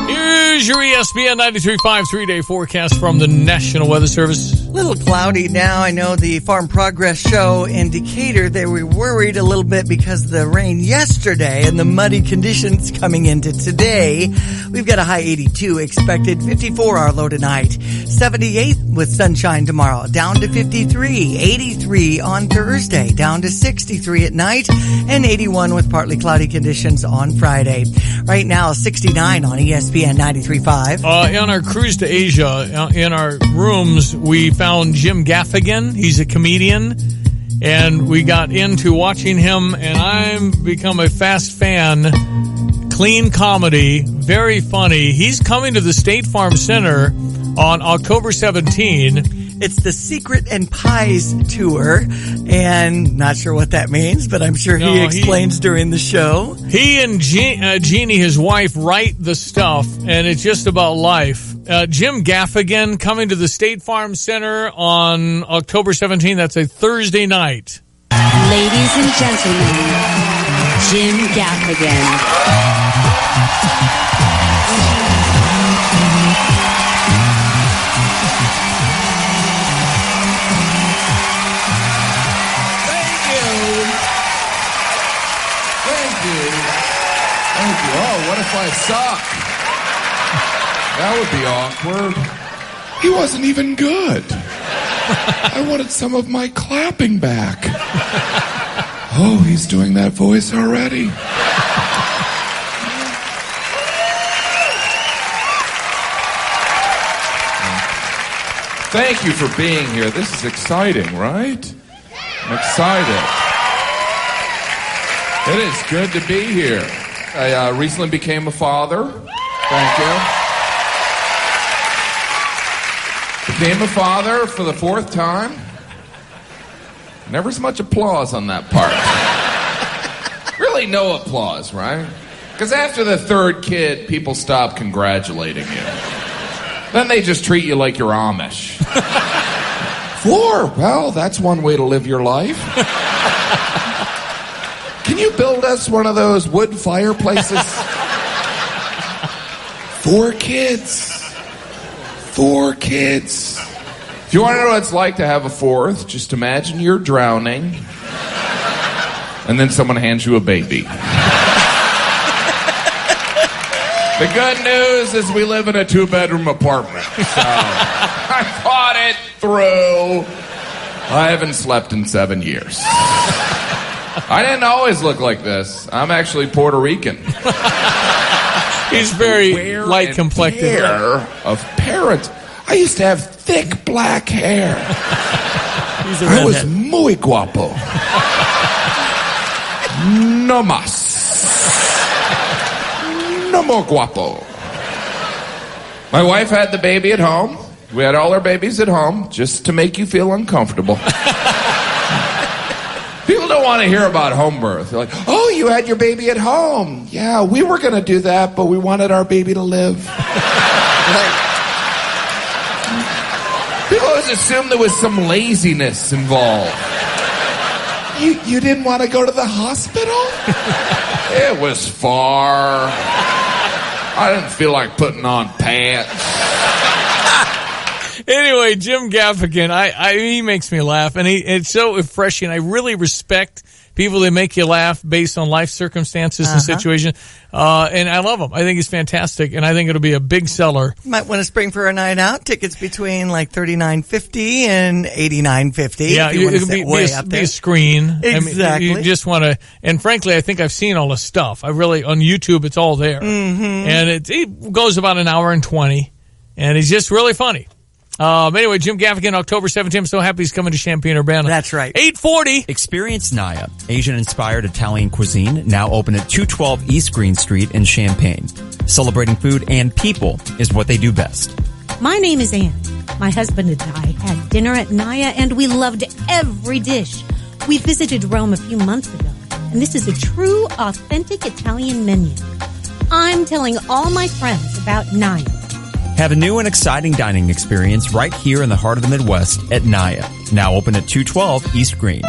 Here's your ESPN 93.5 3-day forecast from the National Weather Service. A little cloudy now. I know the Farm Progress Show in Decatur, they were worried a little bit because of the rain yesterday and the muddy conditions coming into today. We've got a high 82 expected, 54 our low tonight, 78 with sunshine tomorrow, down to 53, 83 on Thursday, down to 63 at night, and 81 with partly cloudy conditions on Friday. Right now, 69 on ESPN 93.5. On our cruise to Asia, in our rooms, we found Jim Gaffigan. He's a comedian, and we got into watching him, and I've become a fast fan. Clean comedy, very funny. He's coming to the State Farm Center on October 17. It's the Secret and Pies Tour, and not sure what that means, but I'm sure he explains during the show. He and Jeannie, his wife, write the stuff, and it's just about life. Jim Gaffigan coming to the State Farm Center on October 17. That's a Thursday night. Ladies and gentlemen, Jim Gaffigan. Thank you. Oh, what if I suck? That would be awkward. He wasn't even good. I wanted some of my clapping back. Oh, he's doing that voice already. Thank you for being here. This is exciting, right? I'm excited. It is good to be here. I recently became a father. Thank you. Became a father for the 4th time. Never so much applause on that part. Really no applause, right? Because after the 3rd kid, people stop congratulating you. Then they just treat you like you're Amish. 4? Well, that's one way to live your life. Can you build us one of those wood fireplaces? 4 kids. 4 kids. If you want to know what it's like to have a 4th, just imagine you're drowning, and then someone hands you a baby. The good news is we live in a 2-bedroom apartment, so I thought it through. I haven't slept in 7 years. I didn't always look like this. I'm actually Puerto Rican. He's very light complected. Hair of parents. I used to have thick black hair. I was muy guapo. No más. No more guapo. My wife had the baby at home. We had all our babies at home just to make you feel uncomfortable. People don't want to hear about home birth. They're like, oh, you had your baby at home. Yeah, we were going to do that, but we wanted our baby to live. People always assume there was some laziness involved. You didn't want to go to the hospital? It was far. I didn't feel like putting on pants. Anyway, Jim Gaffigan, he makes me laugh, and it's so refreshing. I really respect people that make you laugh based on life circumstances and situations, and I love him. I think he's fantastic, and I think it'll be a big seller. Might want to spring for a night out. Tickets between like $39.50 and $89.50. Yeah, it could be a screen. Exactly. I mean, you just want to, and frankly, I think I've seen all the stuff. On YouTube, it's all there, and it goes about an hour and 20, and he's just really funny. Anyway, Jim Gaffigan, October 17th. I'm so happy he's coming to Champaign-Urbana. That's right. 8:40. Experience Naya, Asian-inspired Italian cuisine, now open at 212 East Green Street in Champaign. Celebrating food and people is what they do best. My name is Anne. My husband and I had dinner at Naya, and we loved every dish. We visited Rome a few months ago, and this is a true, authentic Italian menu. I'm telling all my friends about Naya. Have a new and exciting dining experience right here in the heart of the Midwest at Naya. Now open at 212 East Green.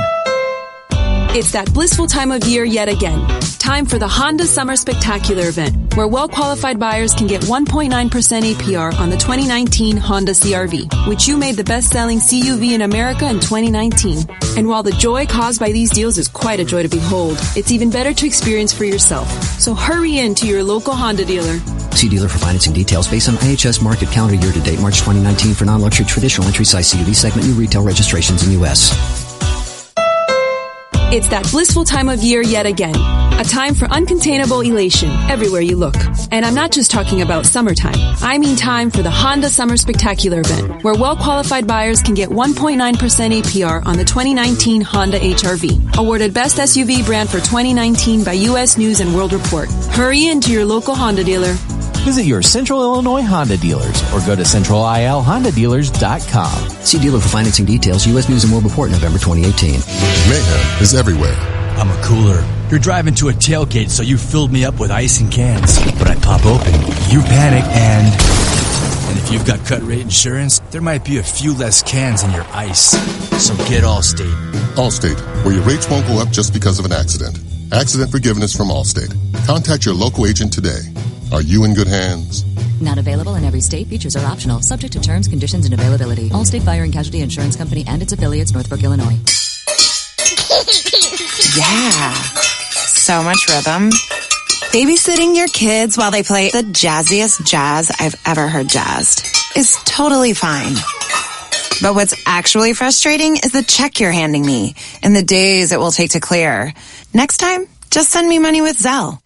It's that blissful time of year yet again. Time for the Honda Summer Spectacular event, where well-qualified buyers can get 1.9% APR on the 2019 Honda CR-V, which you made the best-selling CUV in America in 2019. And while the joy caused by these deals is quite a joy to behold, it's even better to experience for yourself. So hurry in to your local Honda dealer. See dealer for financing details based on IHS market calendar year to date March 2019 for non-luxury traditional entry size CUV segment new retail registrations in U.S. It's that blissful time of year yet again. A time for uncontainable elation everywhere you look. And I'm not just talking about summertime. I mean time for the Honda Summer Spectacular event, where well-qualified buyers can get 1.9% APR on the 2019 Honda HR-V, awarded Best SUV Brand for 2019 by U.S. News & World Report. Hurry into your local Honda dealer. Visit your Central Illinois Honda dealers or go to centralilhondadealers.com. See dealer for financing details. U.S. News & World Report, November 2018. Mayhem is everywhere. I'm a cooler. You're driving to a tailgate, so you filled me up with ice and cans. But I pop open, you panic, and if you've got cut rate insurance, there might be a few less cans in your ice. So get Allstate. Allstate, where your rates won't go up just because of an accident. Accident forgiveness from Allstate. Contact your local agent today. Are you in good hands? Not available in every state. Features are optional, subject to terms, conditions, and availability. Allstate Fire and Casualty Insurance Company and its affiliates, Northbrook, Illinois. Yeah. So much rhythm. Babysitting your kids while they play the jazziest jazz I've ever heard jazzed is totally fine. But what's actually frustrating is the check you're handing me and the days it will take to clear. Next time, just send me money with Zelle.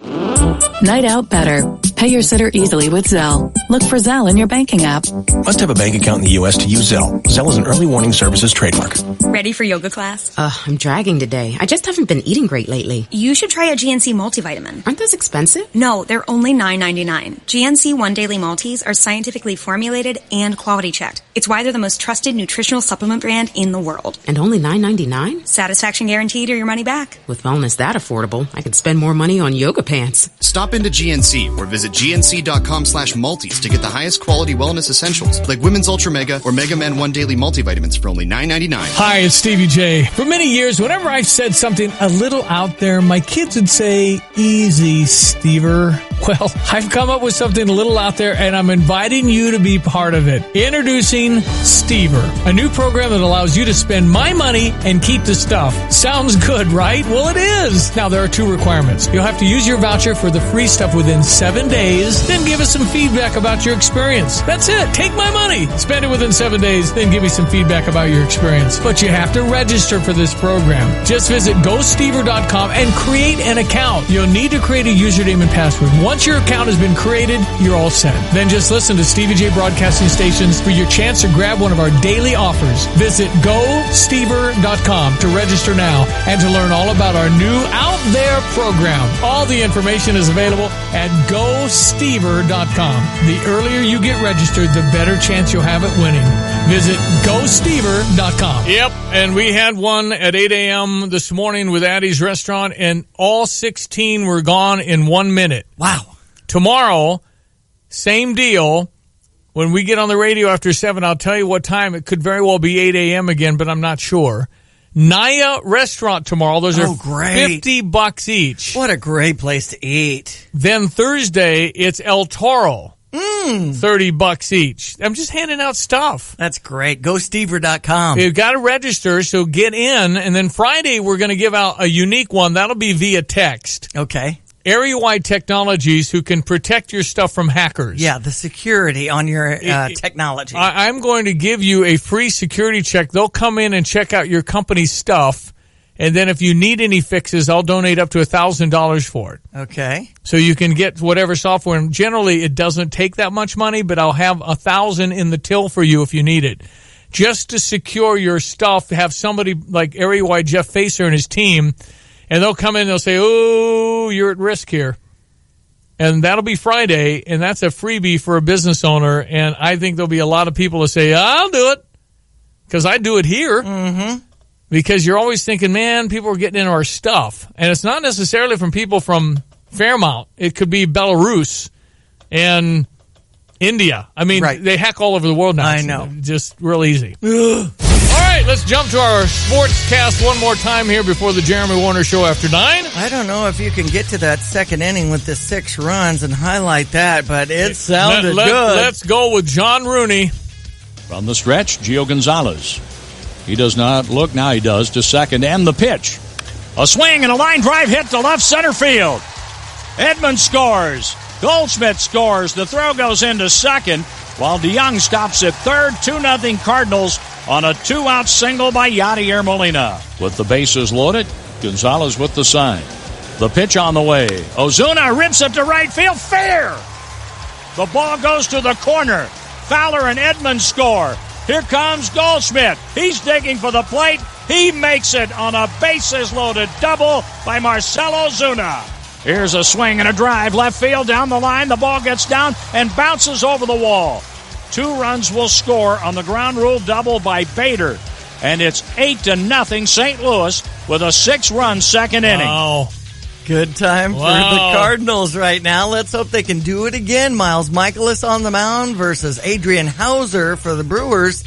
Night out better. Pay your sitter easily with Zelle. Look for Zelle in your banking app. Must have a bank account in the U.S. to use Zelle. Zelle is an early warning services trademark. Ready for yoga class? I'm dragging today. I just haven't been eating great lately. You should try a GNC multivitamin. Aren't those expensive? No, they're only $9.99. GNC One Daily Multis are scientifically formulated and quality checked. It's why they're the most trusted nutritional supplement brand in the world. And only $9.99? Satisfaction guaranteed or your money back. With wellness that affordable, I could spend more money on yoga pants. Stop into GNC or visit gnc.com/multis to get the highest quality wellness essentials like Women's Ultra Mega or Mega Man One Daily Multivitamins for only $9.99. Hi, it's Stevie J. For many years, whenever I've said something a little out there, my kids would say, "Easy, Stever." Well, I've come up with something a little out there, and I'm inviting you to be part of it. Introducing Stever, a new program that allows you to spend my money and keep the stuff. Sounds good, right? Well, it is. Now, there are two requirements. You'll have to use your voucher for the free stuff within 7 days, then give us some feedback about your experience. That's it. Take my money. Spend it within 7 days, then give me some feedback about your experience. But you have to register for this program. Just visit GoStever.com and create an account. You'll need to create a username and password. Once your account has been created, you're all set. Then just listen to Stevie J broadcasting stations for your chance to grab one of our daily offers. Visit GoStever.com to register now and to learn all about our new Out There program. All the information is available at GoStever.com. The earlier you get registered, the better chance you'll have at winning. Visit GoStever.com. Yep, and we had one at 8 a.m. this morning with Addie's Restaurant, and all 16 were gone in 1 minute. Wow. Tomorrow, same deal. When we get on the radio after 7, I'll tell you what time. It could very well be 8 a.m. again, but I'm not sure. Naya Restaurant tomorrow. Those are great. $50 each. What a great place to eat. Then Thursday, it's El Toro. $30 each. I'm just handing out stuff. That's great. GoStever.com. You've got to register, so get in. And then Friday, we're going to give out a unique one. That'll be via text. Okay. Area-wide Technologies, who can protect your stuff from hackers. Yeah, the security on your technology. I'm going to give you a free security check. They'll come in and check out your company's stuff, and then if you need any fixes, I'll donate up to $1,000 for it. Okay. So you can get whatever software, and generally it doesn't take that much money, but I'll have $1,000 in the till for you if you need it. Just to secure your stuff, have somebody like Area-wide Jeff Facer and his team, and they'll come in and they'll say, "Oh, you're at risk here." And that'll be Friday, and that's a freebie for a business owner. And I think there'll be a lot of people that say, "I'll do it," because I do it here. Mm-hmm. Because you're always thinking, man, people are getting into our stuff. And it's not necessarily from people from Fairmount. It could be Belarus and India. I mean, They hack all over the world now. I know. Just real easy. All right, let's jump to our sports cast one more time here before the Jeremy Warner Show after 9. I don't know if you can get to that second inning with the 6 runs and highlight that, but it sounded good. Let's go with John Rooney. From the stretch, Gio Gonzalez. He does not look, now he does, to second, and the pitch. A swing and a line drive hit to left center field. Edmonds scores. Goldschmidt scores. The throw goes into second, while DeYoung stops at third. 2-0 Cardinals on a 2-out single by Yadier Molina. With the bases loaded, Gonzalez with the sign. The pitch on the way. Ozuna rips it to right field. Fair! The ball goes to the corner. Fowler and Edmonds score. Here comes Goldschmidt. He's digging for the plate. He makes it on a bases-loaded double by Marcell Ozuna. Here's a swing and a drive. Left field down the line. The ball gets down and bounces over the wall. 2 runs will score on the ground rule double by Bader. And it's 8-0 St. Louis with a 6-run second inning. Wow. Good time for the Cardinals right now. Let's hope they can do it again. Miles Michaelis on the mound versus Adrian Hauser for the Brewers.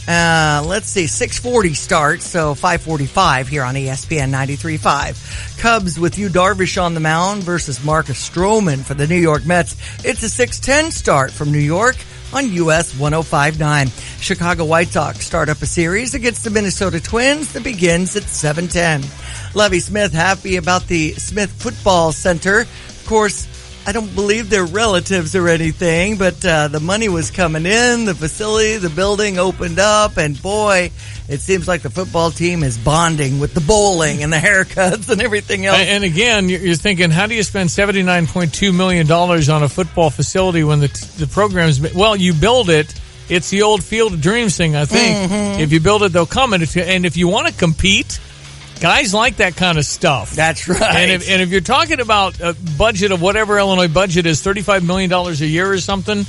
Let's see, 6:40 start, so 5:45 here on ESPN 93.5. Cubs with Yu Darvish on the mound versus Marcus Stroman for the New York Mets. It's a 6:10 start from New York on US 105.9. Chicago White Sox start up a series against the Minnesota Twins that begins at 7:10. Lovie Smith happy about the Smith Football Center course, I don't believe they're relatives or anything, but the money was coming in, the facility, the building opened up, and boy, it seems like the football team is bonding with the bowling and the haircuts and everything else. And again, you're thinking, how do you spend $79.2 million on a football facility when the program's been, well, you build it. It's the old Field of Dreams thing, I think. Mm-hmm. If you build it, they'll come. And if you want to compete, guys like that kind of stuff. That's right. And if you're talking about a budget of whatever Illinois budget is, $35 million a year or something,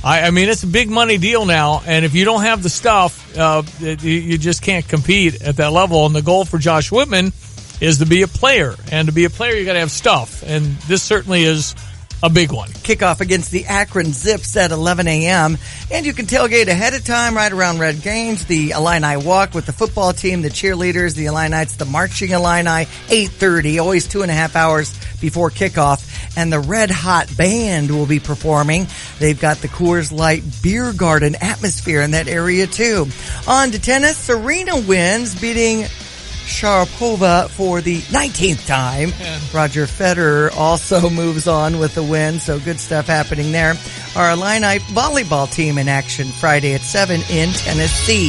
I mean, it's a big money deal now. And if you don't have the stuff, you just can't compete at that level. And the goal for Josh Whitman is to be a player. And to be a player, you got to have stuff. And this certainly is a big one. Kickoff against the Akron Zips at 11 a.m. And you can tailgate ahead of time right around Red Games. The Illini Walk with the football team, the cheerleaders, the Illinites, the Marching Illini, 8:30, always 2.5 hours before kickoff. And the Red Hot Band will be performing. They've got the Coors Light Beer Garden atmosphere in that area too. On to tennis, Serena wins, beating Sharapova for the 19th time. Yeah. Roger Federer also moves on with the win, so good stuff happening there. Our Illini volleyball team in action Friday at 7 in Tennessee.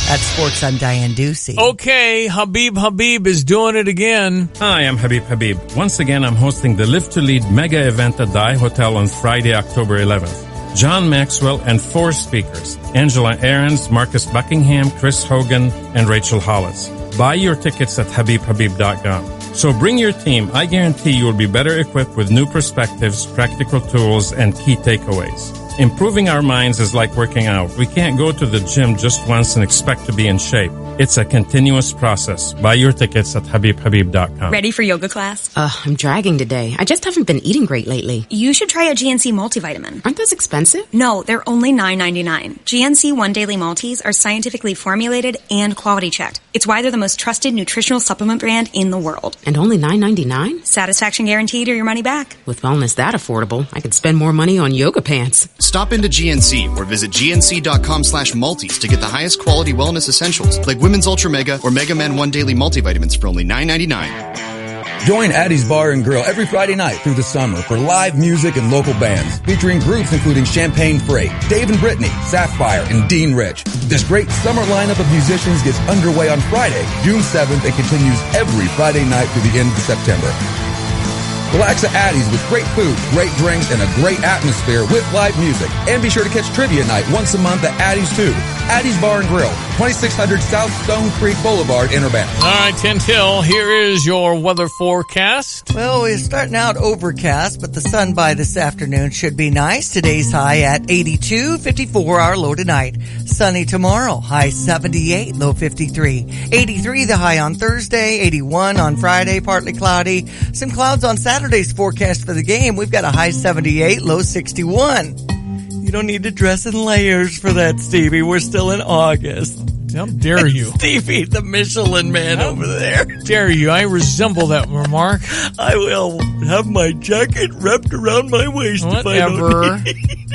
That's Sports on Diane Ducey. Okay, Habib is doing it again. Hi, I'm Habib. Once again, I'm hosting the Live to Lead mega event at the iHotel on Friday, October 11th. John Maxwell and 4 speakers, Angela Ahrens, Marcus Buckingham, Chris Hogan, and Rachel Hollis. Buy your tickets at habibhabib.com. So bring your team. I guarantee you will be better equipped with new perspectives, practical tools, and key takeaways. Improving our minds is like working out. We can't go to the gym just once and expect to be in shape. It's a continuous process. Buy your tickets at habibhabib.com. Ready for yoga class? I'm dragging today. I just haven't been eating great lately. You should try a GNC multivitamin. Aren't those expensive? No, they're only $9.99. GNC One Daily Multis are scientifically formulated and quality checked. It's why they're the most trusted nutritional supplement brand in the world. And only $9.99? Satisfaction guaranteed or your money back. With wellness that affordable, I could spend more money on yoga pants. Stop into GNC or visit gnc.com/multis to get the highest quality wellness essentials like Women's Ultra Mega or Mega Man 1 Daily Multivitamins for only $9.99. Join Addie's Bar and Grill every Friday night through the summer for live music and local bands featuring groups including Champagne Freight, Dave and Brittany, Sapphire, and Dean Rich. This great summer lineup of musicians gets underway on Friday, June 7th, and continues every Friday night through the end of September. Relax at Addie's with great food, great drinks, and a great atmosphere with live music. And be sure to catch trivia night once a month at Addie's too. Addie's Bar and Grill, 2600 South Stone Creek Boulevard in Urbana. All right, Tim Till, here is your weather forecast. Well, we're starting out overcast, but the sun by this afternoon should be nice. Today's high at 82, 54 our low tonight. Sunny tomorrow, high 78, low 53. 83 the high on Thursday, 81 on Friday, partly cloudy. Some clouds on Saturday's forecast for the game. We've got a high 78, low 61. You don't need to dress in layers for that, Stevie. We're still in August. How dare you? Stevie, the Michelin man over there. Dare you? I resemble that remark. I will have my jacket wrapped around my waist. Whatever.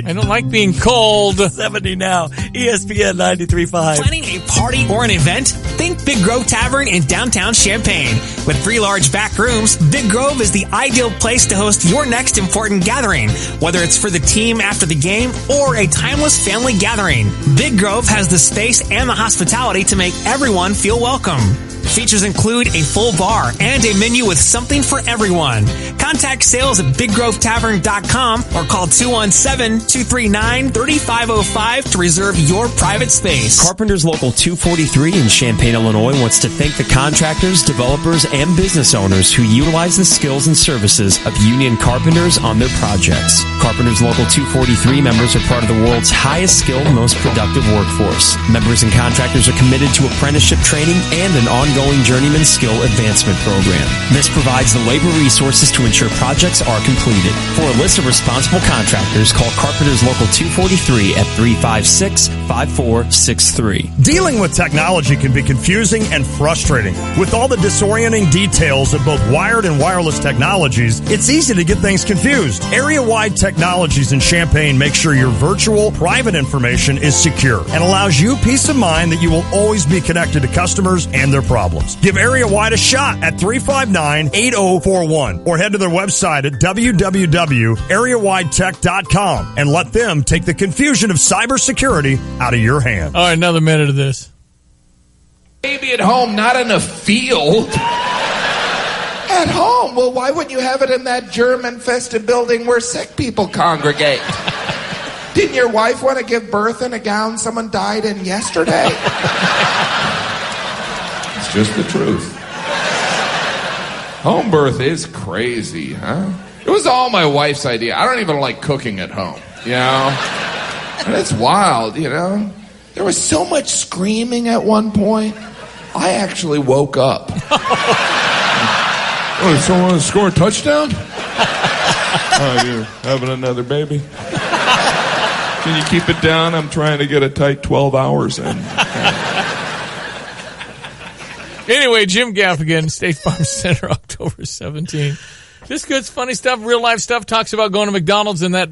I don't like being cold. 70 now. ESPN 93.5. Planning a party or an event? Think Big Grove Tavern in downtown Champaign. With 3 large back rooms, Big Grove is the ideal place to host your next important gathering. Whether it's for the team after the game or a timeless family gathering, Big Grove has the space and the hospitality to make everyone feel welcome. Features include a full bar and a menu with something for everyone. Contact sales at BigGroveTavern.com or call 217-239-3505 to reserve your private space. Carpenters Local 243 in Champaign, Illinois wants to thank the contractors, developers, and business owners who utilize the skills and services of union carpenters on their projects. Carpenters Local 243 members are part of the world's highest skilled, most productive workforce. Members and contractors are committed to apprenticeship training and an ongoing journeyman skill advancement program. This provides the labor resources to ensure projects are completed. For a list of responsible contractors, call Carpenters Local 243 at 356-5463. Dealing with technology can be confusing and frustrating. With all the disorienting details of both wired and wireless technologies, it's easy to get things confused. Area-wide Technologies in Champaign makes sure your virtual private information is secure and allows you peace of mind that you will always be connected to customers and their products. problems. Give Area Wide a shot at 359-8041 or head to their website at www.areawidetech.com and let them take the confusion of cybersecurity out of your hands. All right, another minute of this. Baby at home, not in a field. At home? Well, why wouldn't you have it in that germ-infested building where sick people congregate? Didn't your wife want to give birth in a gown someone died in yesterday? It's just the truth. Home birth is crazy, huh? It was all my wife's idea. I don't even like cooking at home, you know? And it's wild, you know? There was so much screaming at one point, I actually woke up. Oh, did someone want to score a touchdown? Oh, you're having another baby? Can you keep it down? I'm trying to get a tight 12 hours in. Anyway, Jim Gaffigan, State Farm Center, October 17th. Just good, funny stuff, real life stuff. Talks about going to McDonald's and that.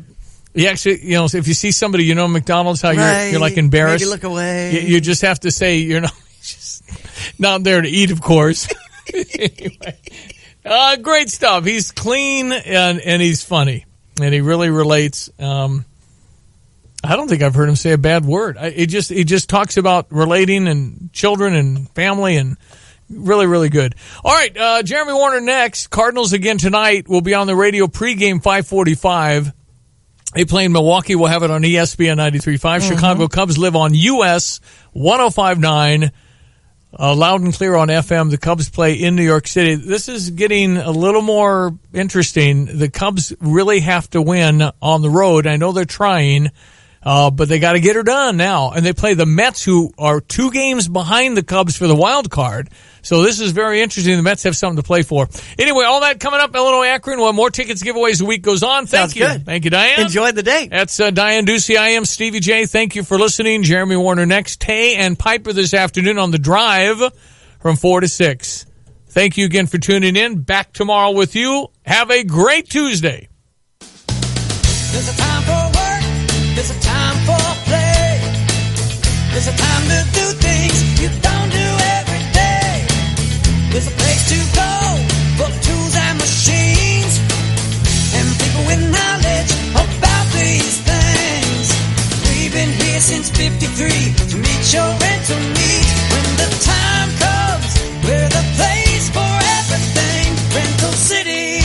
You actually, you know, if you see somebody you know at McDonald's, how you're like embarrassed. Maybe look away. You just have to say you're not there to eat, of course. Anyway, great stuff. He's clean and he's funny, and he really relates. I don't think I've heard him say a bad word. He just talks about relating and children and family and really, really good. All right, Jeremy Warner next. Cardinals again tonight. Will be on the radio pregame 5:45. They play in Milwaukee. We'll have it on ESPN 93.5. Chicago Cubs live on US 105.9. Loud and clear on FM. The Cubs play in New York City. This is getting a little more interesting. The Cubs really have to win on the road. I know they're trying, but they got to get her done now. And they play the Mets, who are 2 games behind the Cubs for the wild card. So this is very interesting. The Mets have something to play for. Anyway, all that coming up. Illinois Akron. We'll have more tickets giveaways as the week goes on. Thank you. Good. Thank you, Diane. Enjoy the day. That's Diane Ducey. I am Stevie J. Thank you for listening. Jeremy Warner next. Tay and Piper this afternoon on The Drive from 4 to 6. Thank you again for tuning in. Back tomorrow with you. Have a great Tuesday. There's a time for work. There's a time for play. There's a time to do things you don't do every day. There's a place to go for tools and machines and people with knowledge about these things. We've been here since 53 to meet your rental needs. When the time comes, we're the place for everything. Rental City.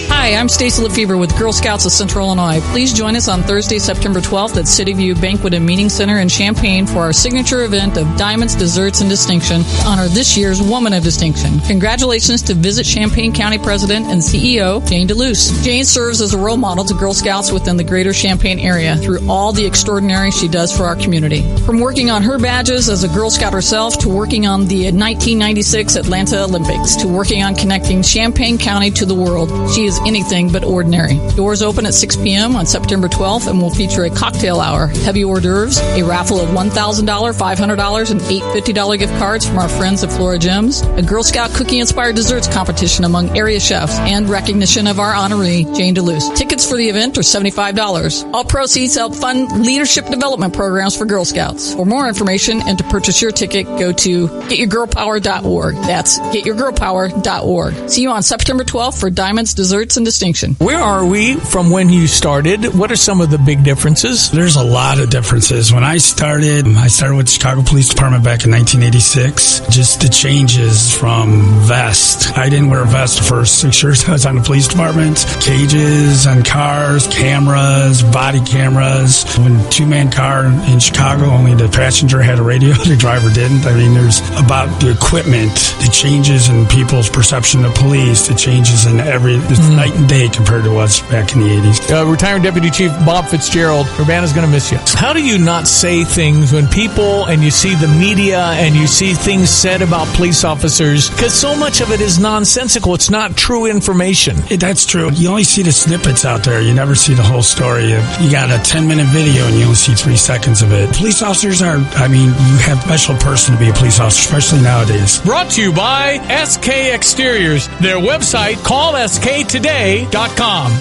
Hi, I'm Stacey Lefevre with Girl Scouts of Central Illinois. Please join us on Thursday, September 12th at City View Banquet and Meeting Center in Champaign for our signature event of Diamonds, Desserts, and Distinction to honor this year's Woman of Distinction. Congratulations to Visit Champaign County President and CEO, Jane DeLuce. Jane serves as a role model to Girl Scouts within the greater Champaign area through all the extraordinary she does for our community. From working on her badges as a Girl Scout herself to working on the 1996 Atlanta Olympics to working on connecting Champaign County to the world, she is anything but ordinary. Doors open at 6 p.m. on September 12th and will feature a cocktail hour, heavy hors d'oeuvres, a raffle of $1,000, $500, and $850 gift cards from our friends at Flora Gems, a Girl Scout cookie-inspired desserts competition among area chefs, and recognition of our honoree, Jane DeLuce. Tickets for the event are $75. All proceeds help fund leadership development programs for Girl Scouts. For more information and to purchase your ticket, go to getyourgirlpower.org. That's getyourgirlpower.org. See you on September 12th for Diamonds, Desserts, and Distinction. Where are we from when you started? What are some of the big differences? There's a lot of differences. When I started with the Chicago Police Department back in 1986. Just the changes from vest. I didn't wear a vest the first 6 years I was on the police department. Cages on cars, cameras, body cameras. When two-man car in Chicago, only the passenger had a radio, the driver didn't. I mean, there's about the equipment, the changes in people's perception of police, the changes in night and day compared to what's back in the 80s. Retired Deputy Chief Bob Fitzgerald, Urbana's going to miss you. How do you not say things when people, and you see the media, and you see things said about police officers, because so much of it is nonsensical. It's not true information. That's true. You only see the snippets out there. You never see the whole story. You got a 10-minute video, and you only see 3 seconds of it. Police officers you have a special person to be a police officer, especially nowadays. Brought to you by SK Exteriors. Their website, callsktoday.com.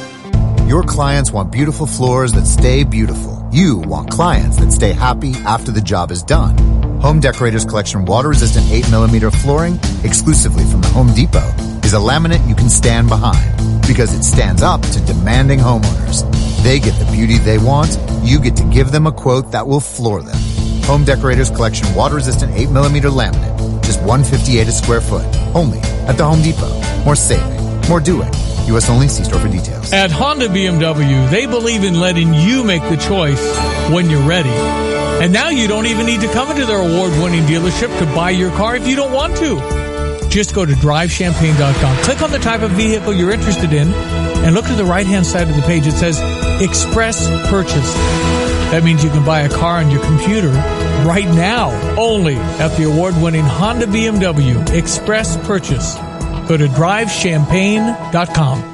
Your clients want beautiful floors that stay beautiful. You want clients that stay happy after the job is done. Home Decorators Collection water-resistant 8mm flooring, exclusively from the Home Depot, is a laminate you can stand behind because it stands up to demanding homeowners. They get the beauty they want. You get to give them a quote that will floor them. Home Decorators Collection water-resistant 8mm laminate, just $158 a square foot, only at the Home Depot. More saving, more doing. U.S. only. See store for details. At Honda BMW, they believe in letting you make the choice when you're ready. And now you don't even need to come into their award-winning dealership to buy your car if you don't want to. Just go to drivechampagne.com. Click on the type of vehicle you're interested in and look to the right-hand side of the page. It says Express Purchase. That means you can buy a car on your computer right now, only at the award-winning Honda BMW Express Purchase. Go to drivechampagne.com.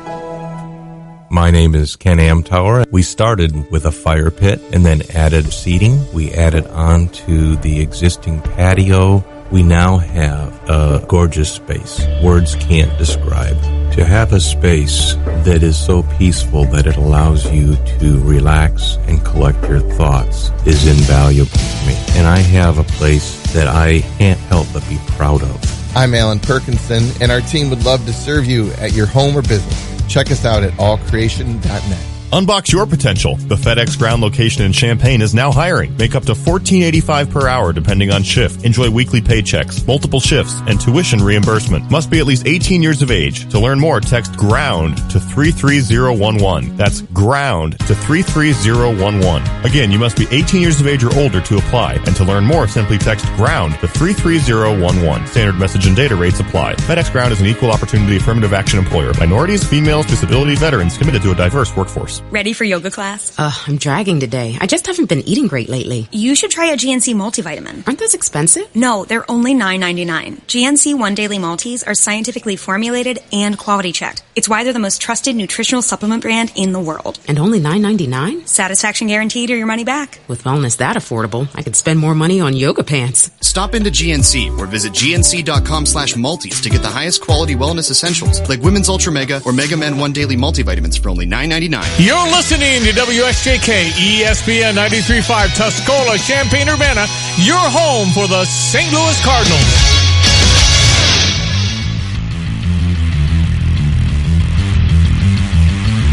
My name is Ken Amtower. We started with a fire pit and then added seating. We added on to the existing patio. We now have a gorgeous space. Words can't describe. To have a space that is so peaceful that it allows you to relax and collect your thoughts is invaluable to me. And I have a place that I can't help but be proud of. I'm Alan Perkinson, and our team would love to serve you at your home or business. Check us out at allcreation.net. Unbox your potential. The FedEx Ground location in Champaign is now hiring. Make up to $14.85 per hour depending on shift. Enjoy weekly paychecks, multiple shifts, and tuition reimbursement. Must be at least 18 years of age. To learn more, text GROUND to 33011. That's GROUND to 33011. Again, you must be 18 years of age or older to apply. And to learn more, simply text GROUND to 33011. Standard message and data rates apply. FedEx Ground is an equal opportunity affirmative action employer. Minorities, females, disability, veterans, committed to a diverse workforce. Ready for yoga class? I'm dragging today. I just haven't been eating great lately. You should try a GNC multivitamin. Aren't those expensive? No, they're only $9.99. GNC One Daily Multis are scientifically formulated and quality checked. It's why they're the most trusted nutritional supplement brand in the world. And only $9.99? Satisfaction guaranteed or your money back. With wellness that affordable, I could spend more money on yoga pants. Stop into GNC or visit gnc.com/multis to get the highest quality wellness essentials like Women's Ultra Mega or Mega Men One Daily Multivitamins for only $9.99. You're listening to WSJK ESPN 93.5 Tuscola, Champaign-Urbana, your home for the St. Louis Cardinals.